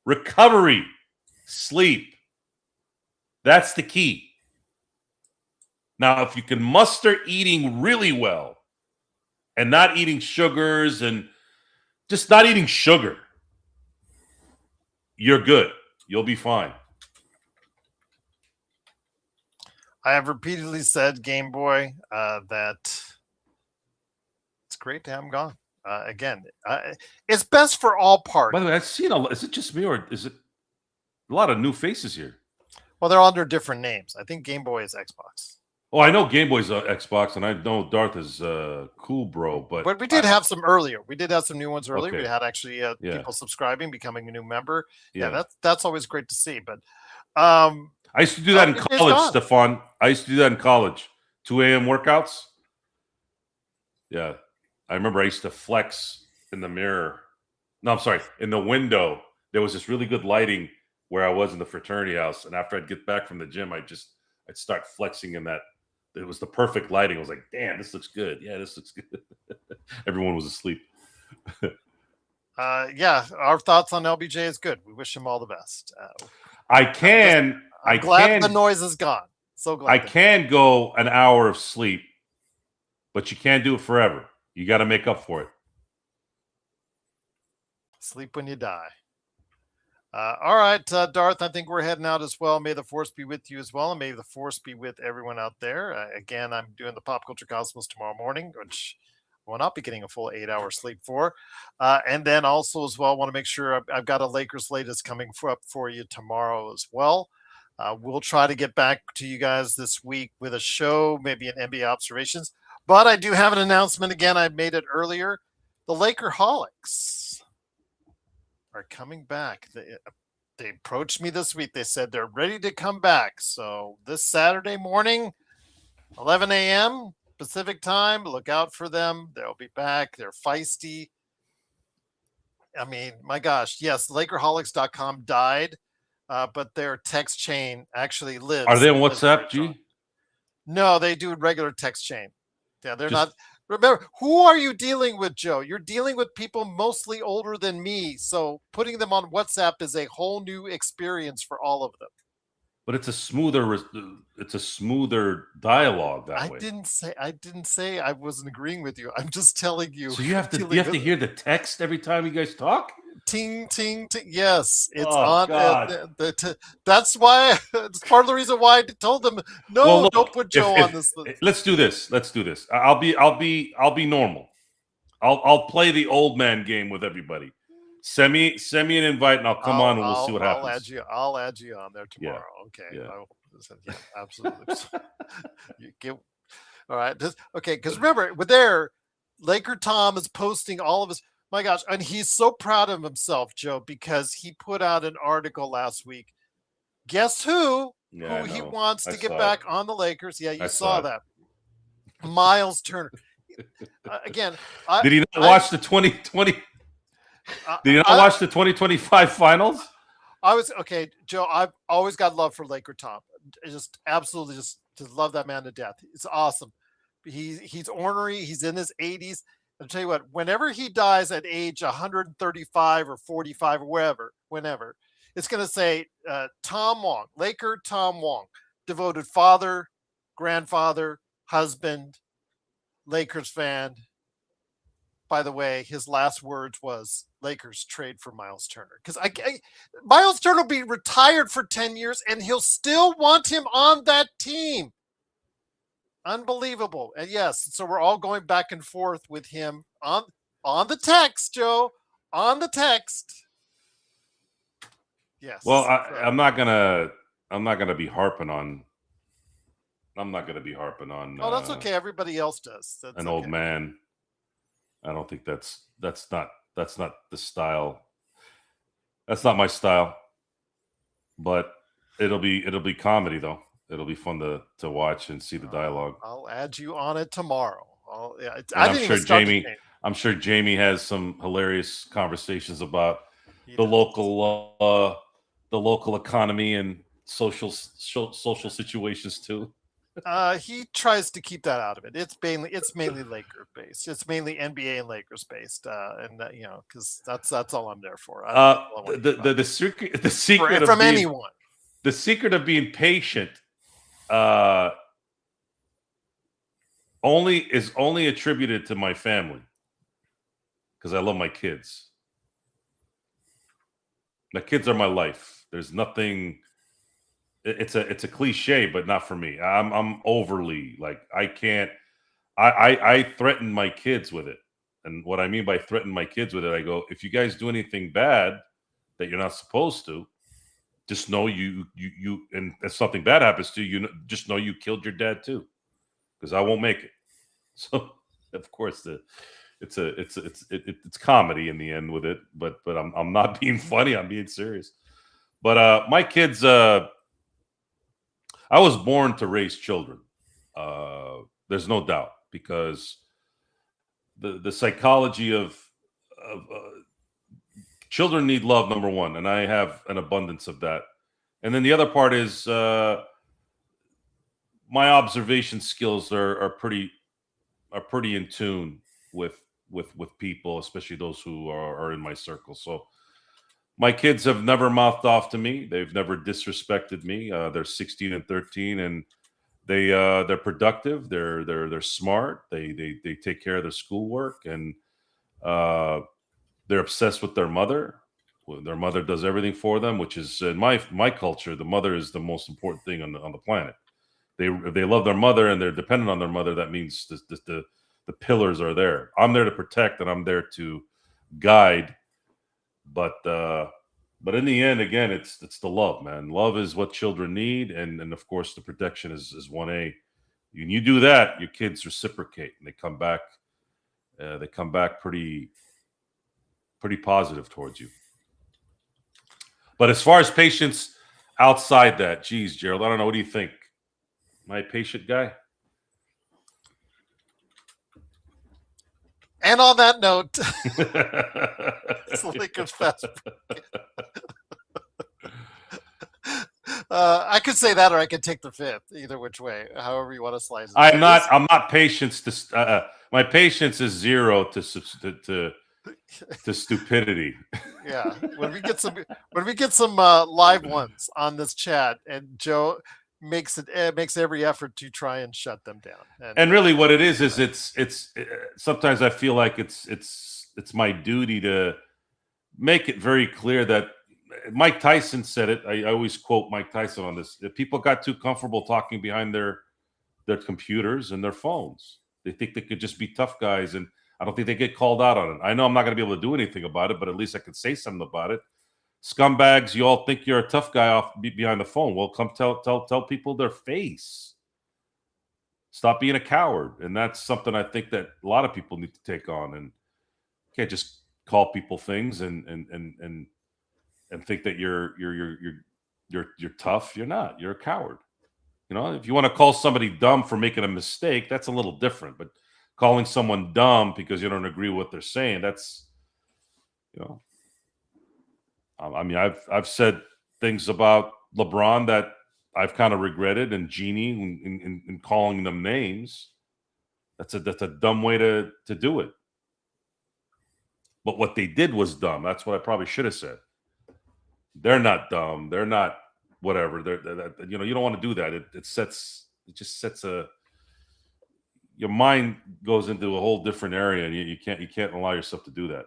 Recovery. Sleep. That's the key. Now, if you can muster eating really well and not eating sugars and just not eating sugar, you're good. You'll be fine. I have repeatedly said, Game Boy, that it's great to have him gone. Again, it's best for all parties. By the way, I've seen is it just me, or is it a lot of new faces here? Well, they're under different names. I think Game Boy is Xbox. Oh, I know Game Boy's Xbox, and I know Darth is Cool Bro, but we did have some earlier. We did have some new ones earlier. Okay. We had actually people subscribing, becoming a new member. Yeah. That's always great to see. But I used to do that in college, Stefan. I used to do that in college. 2 a.m. workouts. Yeah. I remember I used to flex in the mirror. No, I'm sorry. In the window, there was this really good lighting where I was in the fraternity house. And after I'd get back from the gym, I'd start flexing in that. It was the perfect lighting. I was like, damn, this looks good. Yeah, this looks good. Everyone was asleep. Yeah, our thoughts on LBJ is good. We wish him all the best. I'm glad the noise is gone. So glad. I can go an hour of sleep, but you can't do it forever. You got to make up for it. Sleep when you die. All right, Darth, I think we're heading out as well. May the force be with you as well, and may the force be with everyone out there. Again, I'm doing the Pop Culture Cosmos tomorrow morning, which I will not be getting a full 8-hour sleep for. And then also as well, I want to make sure I've got a Lakers latest coming up for you tomorrow as well. We'll try to get back to you guys this week with a show, maybe an NBA observations. But I do have an announcement again. I made it earlier. The Lakerholics are coming back. They approached me this week. They said they're ready to come back. So this Saturday morning, 11 a.m. Pacific time, look out for them. They'll be back. They're feisty. I mean, my gosh. Yes, Lakerholics.com died, but their text chain actually lives. Are they on WhatsApp, G? No, they do regular text chain. Yeah, they're not. Remember, who are you dealing with, Joe? You're dealing with people mostly older than me. So putting them on WhatsApp is a whole new experience for all of them. But it's a smoother dialogue that way. I didn't say I wasn't agreeing with you. I'm just telling you. So you have to hear the text every time you guys talk? Ting, ting, ting. Yes, it's on. That's why. It's part of the reason why I told them no. Well, look, don't put Joe on this list. Let's do this. I'll be normal. I'll play the old man game with everybody. Send me an invite, and I'll come on, and we'll see what happens. I'll add you on there tomorrow. Yeah. Okay. Yeah. Yeah, absolutely. All right. Okay. Because remember, Laker Tom is posting all of his. My gosh, and he's so proud of himself, Joe, because he put out an article last week. Guess who? Yeah, I Who he know. wants I to get saw it. back on the Lakers? Yeah, I you saw saw it. that. Miles Turner. Again, Did he not I, watch the 2020? Did he not I, watch the 2025 finals? I was okay, Joe. I've always got love for Laker Tom. Just absolutely, just love that man to death. It's awesome. He's ornery. He's in his 80s. I'll tell you what. Whenever he dies at age 135 or 45 or whenever, it's going to say Tom Wong, Laker Tom Wong, devoted father, grandfather, husband, Lakers fan. By the way, his last words was Lakers trade for Miles Turner because Miles Turner will be retired for 10 years and he'll still want him on that team. Unbelievable. And yes, so we're all going back and forth with him on the text, Joe, on the text. Yes. Well, I'm not gonna be harping on. I'm not gonna be harping on. Oh, that's okay. Everybody else does. That's an okay. old man. I don't think that's not the style. That's not my style. But it'll be comedy though. It'll be fun to watch and see the dialogue. I'll add you on it tomorrow. Yeah, I didn't even start I'm sure Jamie has some hilarious conversations about the local economy and social situations too. He tries to keep that out of it. It's mainly Laker based. It's mainly NBA and Lakers based, and because that's all I'm there for. The secret from anyone. The secret of being patient only attributed to my family because I love my kids. My kids are my life. There's nothing. It's a cliche, but not for me. I'm overly like I can't. I threaten my kids with it, and what I mean by threaten my kids with it, I go, if you guys do anything bad that you're not supposed to, just know you and if something bad happens to you, just know you killed your dad too, because I won't make it. So of course it's comedy in the end with it, but I'm not being funny. I'm being serious. But my kids, I was born to raise children. There's no doubt because the psychology of children need love, number one, and I have an abundance of that. And then the other part is my observation skills are pretty in tune with people, especially those who are in my circle. So my kids have never mouthed off to me. They've never disrespected me. They're 16 and 13, and they're productive. They're smart. They take care of their schoolwork, and they're obsessed with their mother. Their mother does everything for them, which is in my culture. The mother is the most important thing on the planet. If they love their mother and they're dependent on their mother, that means the pillars are there. I'm there to protect and I'm there to guide. But in the end, again, it's the love, man. Love is what children need, and of course the protection is 1A. When you do that, your kids reciprocate and they come back. They come back pretty positive towards you. But as far as patience outside that, geez, Gerald, I don't know. What do you think? Am I a patient guy? And on that note, it's Lakers fast. I could say that, or I could take the fifth. Either which way, however you want to slice it. I'm not patient. My patience is 0 to stupidity. Yeah, when we get some live ones on this chat, and Joe makes every effort to try and shut them down. And really, what it is it's sometimes I feel like it's my duty to make it very clear that Mike Tyson said it. I always quote Mike Tyson on this. That people got too comfortable talking behind their computers and their phones. They think they could just be tough guys, and I don't think they get called out on it. I know I'm not going to be able to do anything about it, but at least I could say something about it. Scumbags, you all think you're a tough guy behind the phone. Well, come tell people their face. Stop being a coward. And that's something I think that a lot of people need to take on. And can't just call people things and think that you're tough. You're not. You're a coward. You know, if you want to call somebody dumb for making a mistake, that's a little different. But calling someone dumb because you don't agree with what they're saying, that's, you know, I mean, I've said things about LeBron that I've kind of regretted, and Jeanie in calling them names. That's a dumb way to do it. But what they did was dumb. That's what I probably should have said. They're not dumb. They're not whatever. They're you know, you don't want to do that. It just sets your mind goes into a whole different area, and you can't allow yourself to do that.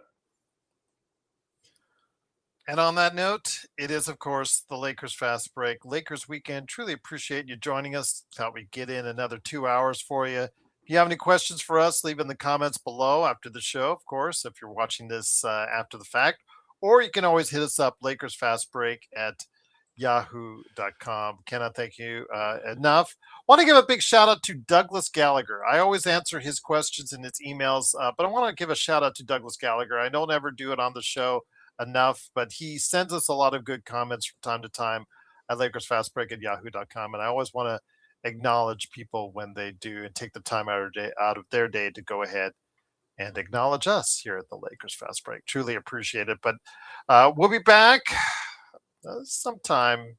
And on that note, it is, of course, the Lakers Fast Break. Lakers Weekend. Truly appreciate you joining us. Thought we'd get in another 2 hours for you. If you have any questions for us, leave in the comments below after the show, of course, if you're watching this after the fact. Or you can always hit us up, Lakers Fast Break at yahoo.com. Cannot thank you enough. Want to give a big shout out to Douglas Gallagher. I always answer his questions in his emails, but I want to give a shout out to Douglas Gallagher. I don't ever do it on the show enough, but he sends us a lot of good comments from time to time at LakersFastBreak at yahoo.com. And I always want to acknowledge people when they do and take the time out of their day to go ahead and acknowledge us here at the Lakers Fast Break. Truly appreciate it. But we'll be back sometime,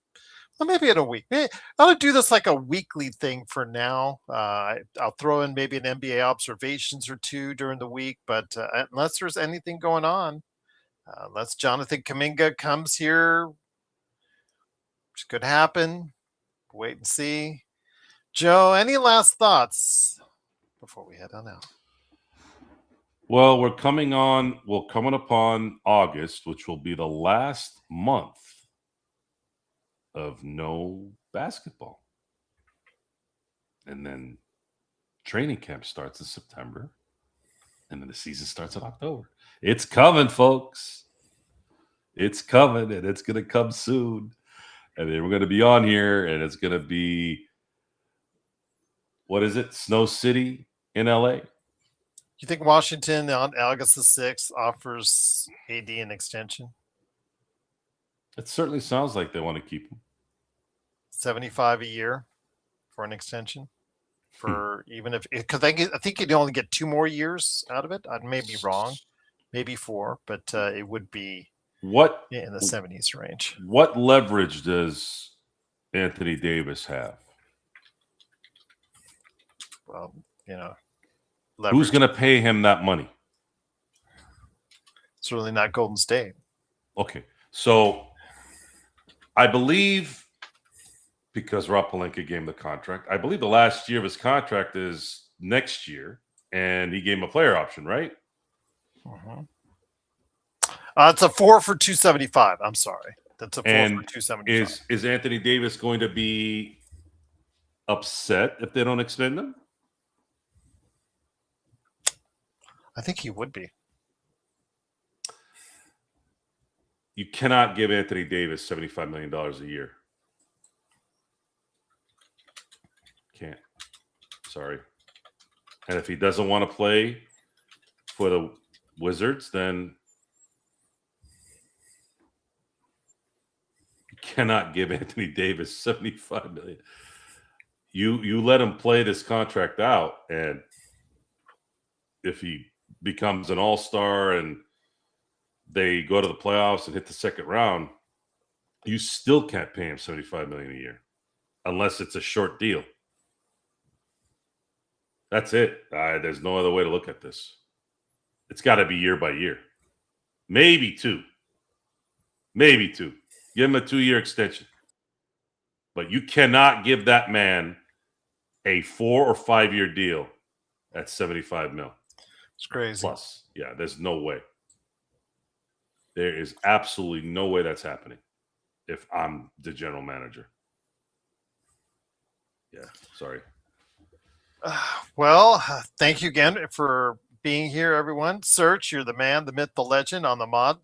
well, maybe in a week. I'll do this like a weekly thing for now. I'll throw in maybe an NBA observations or two during the week, but unless there's anything going on, unless Jonathan Kuminga comes here, which could happen. Wait and see. Joe, any last thoughts before we head on out? Well, we're coming upon August, which will be the last month of no basketball. And then training camp starts in September. And then the season starts in October. It's coming, folks. It's coming, and it's going to come soon. And then we're going to be on here, and it's going to be, what is it? Snow City in LA. You think Washington on August the 6th offers AD an extension? It certainly sounds like they want to keep him. 75 a year for an extension? For even if, because I think you'd only get 2 more years out of it. I may be wrong, maybe 4, but it would be in the 70s range. What leverage does Anthony Davis have? Well, you know, leverage. Who's going to pay him that money? It's really not Golden State. Okay, so I believe, because Rob Pelinka gave him the contract, I believe the last year of his contract is next year, and he gave him a player option, right? Mm-hmm. It's a 4 for $275. I'm sorry. That's a 4 for $275. Is Anthony Davis going to be upset if they don't extend him? I think he would be. You cannot give Anthony Davis $75 million a year. Can't. Sorry. And if he doesn't want to play for the Wizards, then you cannot give Anthony Davis $75 million. You let him play this contract out, and if he becomes an all-star and they go to the playoffs and hit the second round, you still can't pay him $75 million a year unless it's a short deal. That's it. There's no other way to look at this. It's got to be year by year. Maybe 2. Maybe 2. Give him a 2-year extension. But you cannot give that man a 4 or 5-year deal at $75 million. It's crazy. Plus, yeah, there's no way. There is absolutely no way that's happening if I'm the general manager. Yeah, sorry. Well, thank you again for being here, everyone. Serge, you're the man, the myth, the legend on the mod.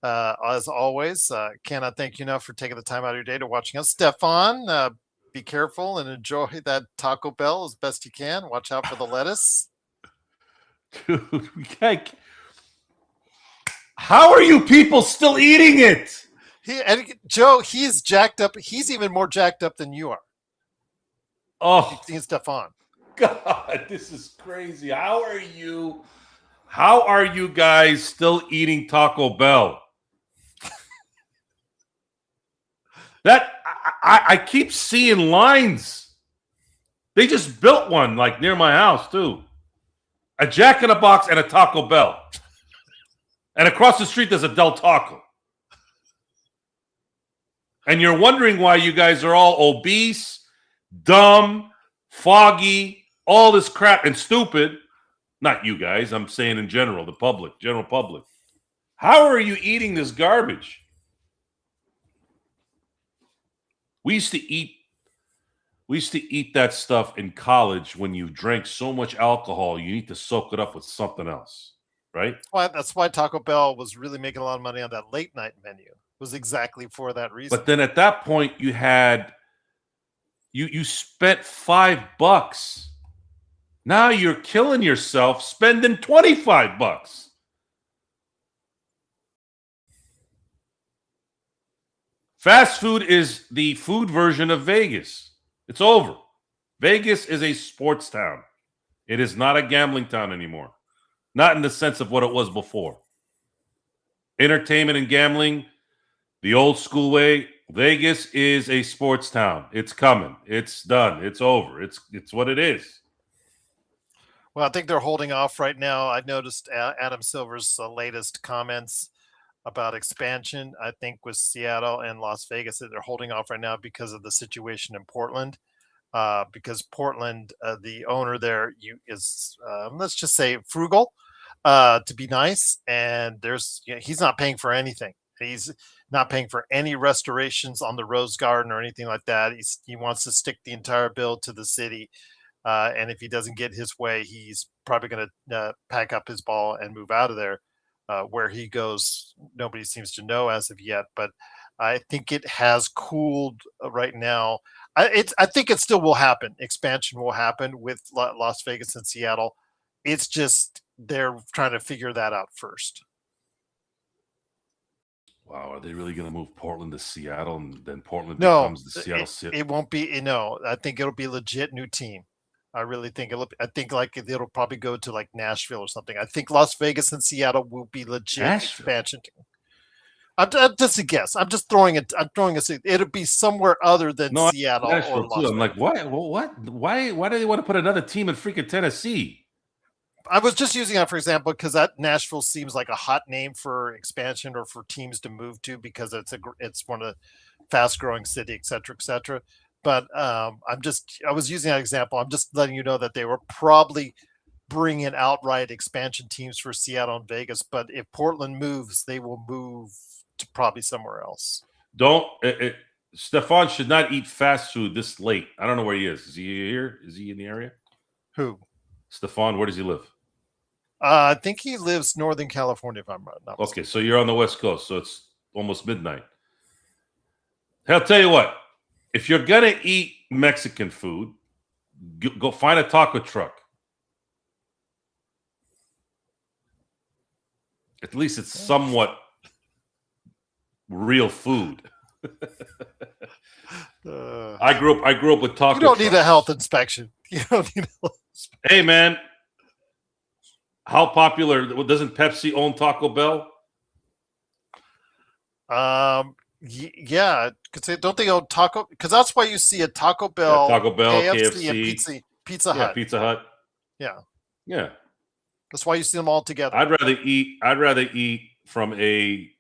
As always, cannot thank you enough for taking the time out of your day to watching us. Stefan, be careful and enjoy that Taco Bell as best you can. Watch out for the lettuce. Dude, we can't. How are you people still eating it? Joe, he's jacked up. He's even more jacked up than you are. Oh, You've seen Stefan. God, this is crazy. How are you guys still eating Taco Bell? That I keep seeing lines. They just built one like near my house too. A Jack in the Box and a Taco Bell. And across the street there's a Del Taco. And you're wondering why you guys are all obese, dumb, foggy, all this crap, and stupid. Not you guys, I'm saying in general, the public, general public. How are you eating this garbage? We used to eat that stuff in college when you drank so much alcohol, you need to soak it up with something else, right? That's why Taco Bell was really making a lot of money on that late night menu. It was exactly for that reason. But then at that point, you had you spent $5. Now you're killing yourself spending $25. Fast food is the food version of Vegas. It's over. Vegas is a sports town. It is not a gambling town anymore. Not in the sense of what it was before. Entertainment and gambling, the old school way. Vegas is a sports town. It's coming. It's done. It's over. It's what it is. Well, I think they're holding off right now. I noticed Adam Silver's latest comments about expansion, I think, with Seattle and Las Vegas, that they're holding off right now because of the situation in Portland. Because Portland, the owner there is, let's just say, frugal, to be nice. And he's not paying for anything. He's not paying for any restorations on the Rose Garden or anything like that. He wants to stick the entire bill to the city. And if he doesn't get his way, he's probably going to pack up his ball and move out of there. Where he goes, nobody seems to know as of yet. But I think it has cooled right now. I think it still will happen. Expansion will happen with Las Vegas and Seattle. It's just they're trying to figure that out first. Wow, are they really going to move Portland to Seattle and then Portland No, becomes the Seattle City? It won't be. No, I think it'll be a legit new team. I really think I think like it'll probably go to like Nashville or something. I think Las Vegas and Seattle will be legit expansion team. I'm just a guess. I'm just throwing it. I'm throwing a. It'll be somewhere other than Seattle Nashville or Las Vegas. I'm like, what? Why do they want to put another team in freaking Tennessee? I was just using that for example because that Nashville seems like a hot name for expansion or for teams to move to because it's one of the fast growing city, et cetera, et cetera. But I was using that example. I'm just letting you know that they were probably bringing outright expansion teams for Seattle and Vegas. But if Portland moves, they will move to probably somewhere else. Stefan should not eat fast food this late. I don't know where he is. Is he here? Is he in the area? Who? Stefan, where does he live? I think he lives Northern California, if I'm not mistaken. Okay, so you're on the West Coast, so it's almost midnight. I'll tell you what. If you're going to eat Mexican food, go find a taco truck. At least it's somewhat real food. I grew up with taco. You don't need a health inspection. You don't need a health inspection. Hey, man. How popular? Doesn't Pepsi own Taco Bell? Yeah, because don't they own Taco? Because that's why you see a Taco Bell, KFC, and Pizza Hut. Yeah, Pizza Hut. Yeah. That's why you see them all together. I'd rather eat from a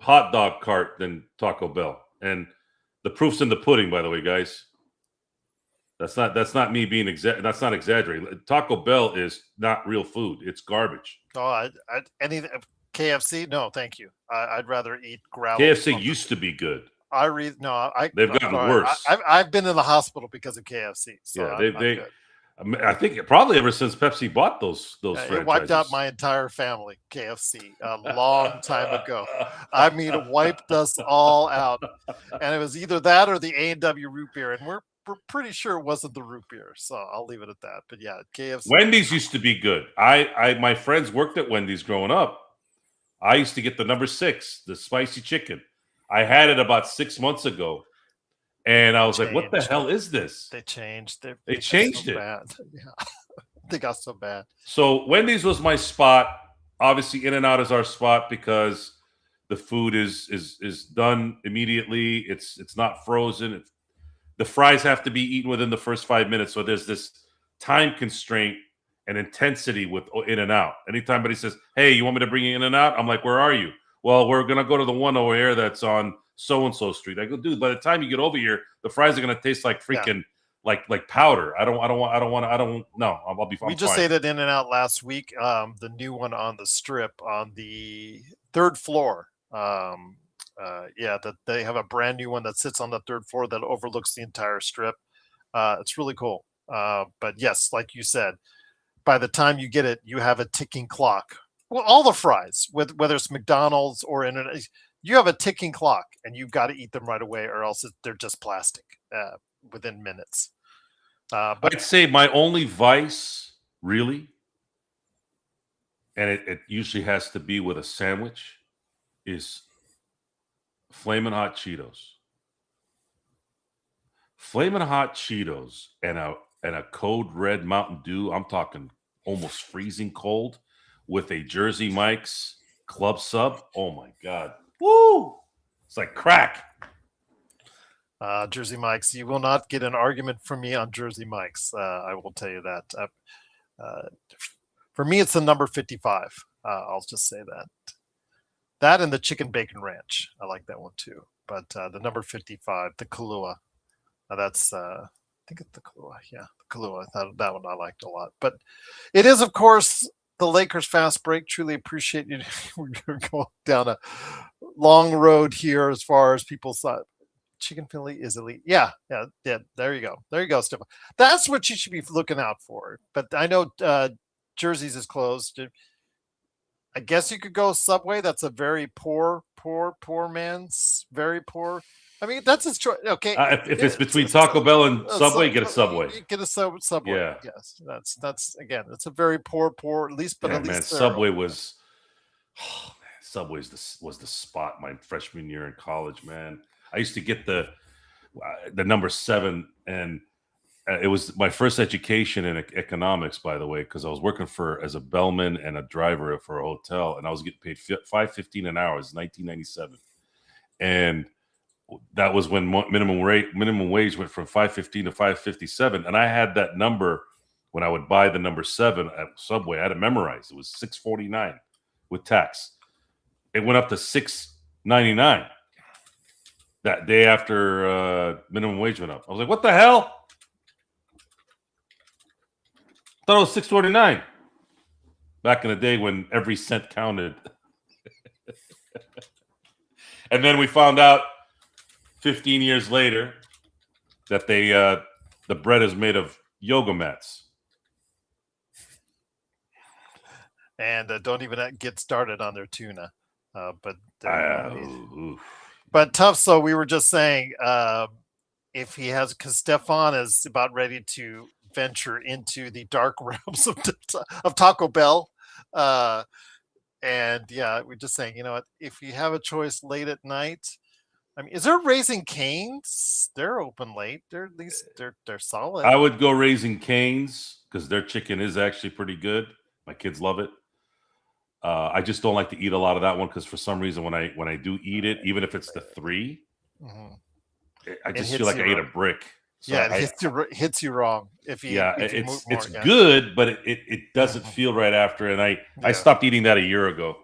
hot dog cart than Taco Bell. And the proof's in the pudding, by the way, guys. That's not me being that's not exaggerating. Taco Bell is not real food. It's garbage. Oh, any KFC? No, thank you. I'd rather eat gravel. KFC used to be good. They've gotten worse. I've been in the hospital because of KFC. So yeah, I think probably ever since Pepsi bought those franchises. It wiped out my entire family, KFC, a long time ago. I mean, it wiped us all out. And it was either that or the A&W root beer. And we're pretty sure it wasn't the root beer. So I'll leave it at that. But yeah, KFC. Wendy's used to be good. My friends worked at Wendy's growing up. I used to get the number 6, the spicy chicken. I had it about 6 months ago, and I was like, "What the hell is this?" They changed. They got changed so it. bad. Yeah, they got so bad. So Wendy's was my spot. Obviously, In-N-Out is our spot because the food is done immediately. It's not frozen. The fries have to be eaten within the first 5 minutes. So there's this time constraint and intensity with In-N-Out. Anytime somebody says, "Hey, you want me to bring you In-N-Out?" I'm like, "Where are you?" "Well, we're gonna go to the one over here that's on so and so street." I go, "Dude, by the time you get over here, the fries are gonna taste like freaking like powder. I don't want. No, I'll be. We just ate at In-N-Out last week. The new one on the strip on the 3rd floor. That they have a brand new one that sits on the 3rd floor that overlooks the entire strip. It's really cool. But yes, like you said, by the time you get it, you have a ticking clock. Well, all the fries, whether it's McDonald's or In-N-Out, you have a ticking clock, and you've got to eat them right away, or else they're just plastic within minutes. But I'd say my only vice, really, and it usually has to be with a sandwich, is Flamin' Hot Cheetos. Flamin' Hot Cheetos and a Code Red Mountain Dew. I'm talking almost freezing cold with a Jersey Mike's club sub. Oh my God. Woo! It's like crack. Jersey Mike's, you will not get an argument from me on Jersey Mike's. I will tell you that. For me, it's the number 55. I'll just say that. That and the chicken bacon ranch. I like that one too. But the number 55, the Kahlua. That's I think it's the Kahlua. Yeah, the Kahlua. That one I liked a lot. But it is, of course, the Lakers fast break. Truly appreciate you. We're going down a long road here as far as people thought. Chicken Philly is elite. Yeah. There you go, Stefan. That's what you should be looking out for. But I know Jersey's is closed. I guess you could go Subway. That's a very poor man's very poor. I mean, that's his choice. Okay, if it's between Taco Bell and Subway, get a Subway. Get a Subway. Yeah. Yes, that's again. It's a very poor. At least, but Yeah, at least man, Subway was. Oh man, Subway's was the spot my freshman year in college. Man, I used to get the number 7, and it was my first education in economics, by the way, because I was working as a bellman and a driver for a hotel, and I was getting paid $5.15 an hour. It was 1997, and that was when minimum wage went from $5.15 to $5.57, and I had that number when I would buy the number 7 at Subway. I had it memorized. It was $6.49 with tax. It went up to $6.99 that day after minimum wage went up. I was like, "What the hell?" I thought it was $6.49 back in the day when every cent counted. And then we found out 15 years later that the bread is made of yoga mats. And don't even get started on their tuna. But tough. So we were just saying, if he has, because Stefan is about ready to venture into the dark realms of Taco Bell. And yeah, we're just saying, you know what, if you have a choice late at night, I mean, is there Raising Cane's? They're open late. They're at least they're solid. I would go Raising Cane's because their chicken is actually pretty good. My kids love it. I just don't like to eat a lot of that one because for some reason when I do eat it, even if it's the 3, I just feel like I ate a brick. So it hits you wrong. It's good, but it doesn't feel right after. And I stopped eating that a year ago.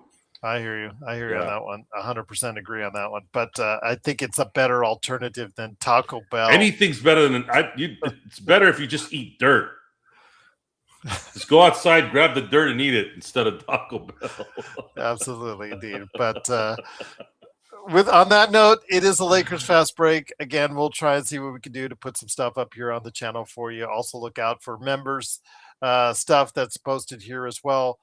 I hear you on that one. 100% agree on that one. But I think it's a better alternative than Taco Bell. Anything's better than it's better if you just eat dirt. Just go outside, grab the dirt, and eat it instead of Taco Bell. Absolutely, indeed. But on that note, it is a Lakers fast break. Again, we'll try and see what we can do to put some stuff up here on the channel for you. Also, look out for members stuff that's posted here as well.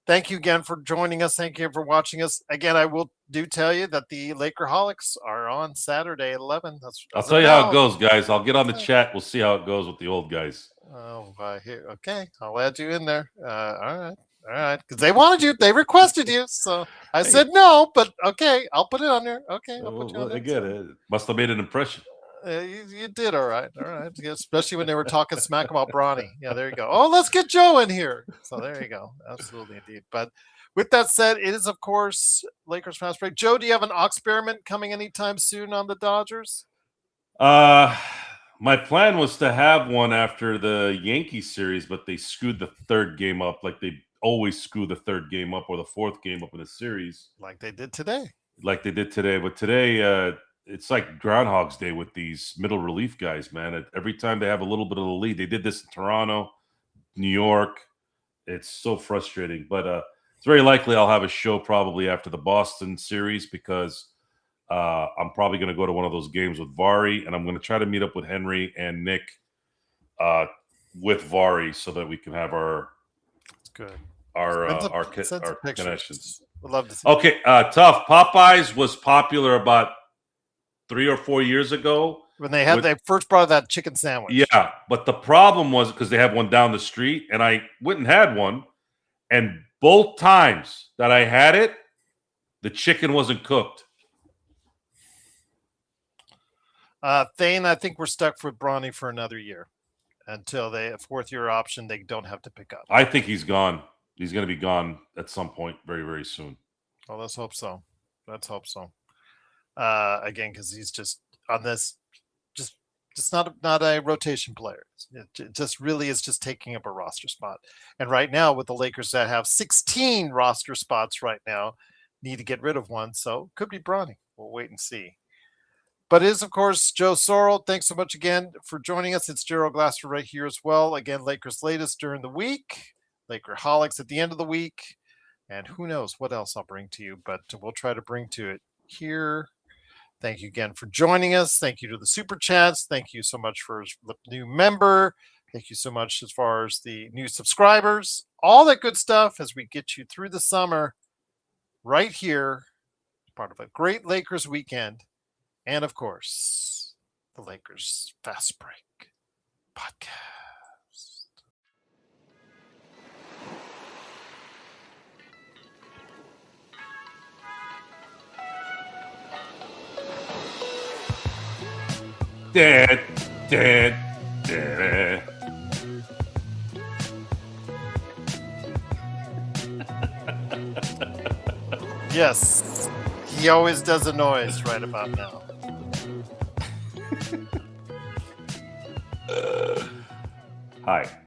Thank you again for joining us. Thank you for watching us. Again, I will tell you that the Lakerholics are on Saturday at 11. I'll tell you how it goes, guys. I'll get on the chat. We'll see how it goes with the old guys. Oh, okay. I'll add you in there. All right. All right, because they wanted you, they requested you, so I said no, but okay, I'll put it on there. Okay, I'll put you on there. Again, it must have made an impression. You did all right. All right. Yeah, especially when they were talking smack about Bronny. Yeah, there you go. Oh, let's get Joe in here. So there you go. Absolutely indeed. But with that said, it is, of course, Lakers fast break. Joe, do you have an experiment coming anytime soon on the Dodgers? My plan was to have one after the Yankees series, but they screwed the third game up like they always screw the third game up or the fourth game up in a series. Like they did today. Like they did today. But today, it's like Groundhog's Day with these middle relief guys, man. Every time they have a little bit of the lead, they did this in Toronto, New York. It's so frustrating. But it's very likely I'll have a show probably after the Boston series because I'm probably going to go to one of those games with Vari, and I'm going to try to meet up with Henry and Nick with Vari so that we can have our connections. We'd love to see. Okay, tough. Popeyes was popular about 3 or 4 years ago when they first brought that chicken sandwich. Yeah, but the problem was because they have one down the street, and I went and had one, and both times that I had it, the chicken wasn't cooked. Thane, I think we're stuck with Bronny for another year until a fourth year option they don't have to pick up. I think he's gone. He's going to be gone at some point very, very soon. Well, let's hope so. Let's hope so. Again, because he's just on this, just not a rotation player. It just really is just taking up a roster spot. And right now, with the Lakers that have 16 roster spots right now, need to get rid of one. So could be Bronny. We'll wait and see. But it is, of course, Joe Sorrell. Thanks so much again for joining us. It's Gerald Glasser right here as well. Again, Lakers latest during the week, Lakerholics at the end of the week, and who knows what else I'll bring to you, but we'll try to bring to it here. Thank you again for joining us. Thank you to the Super Chats. Thank you so much for the new member. Thank you so much as far as the new subscribers. All that good stuff as we get you through the summer right here, part of a great Lakers weekend. And, of course, the Lakers Fast Break podcast. Dad, dad, dad. Yes, he always does a noise right about now. Hi.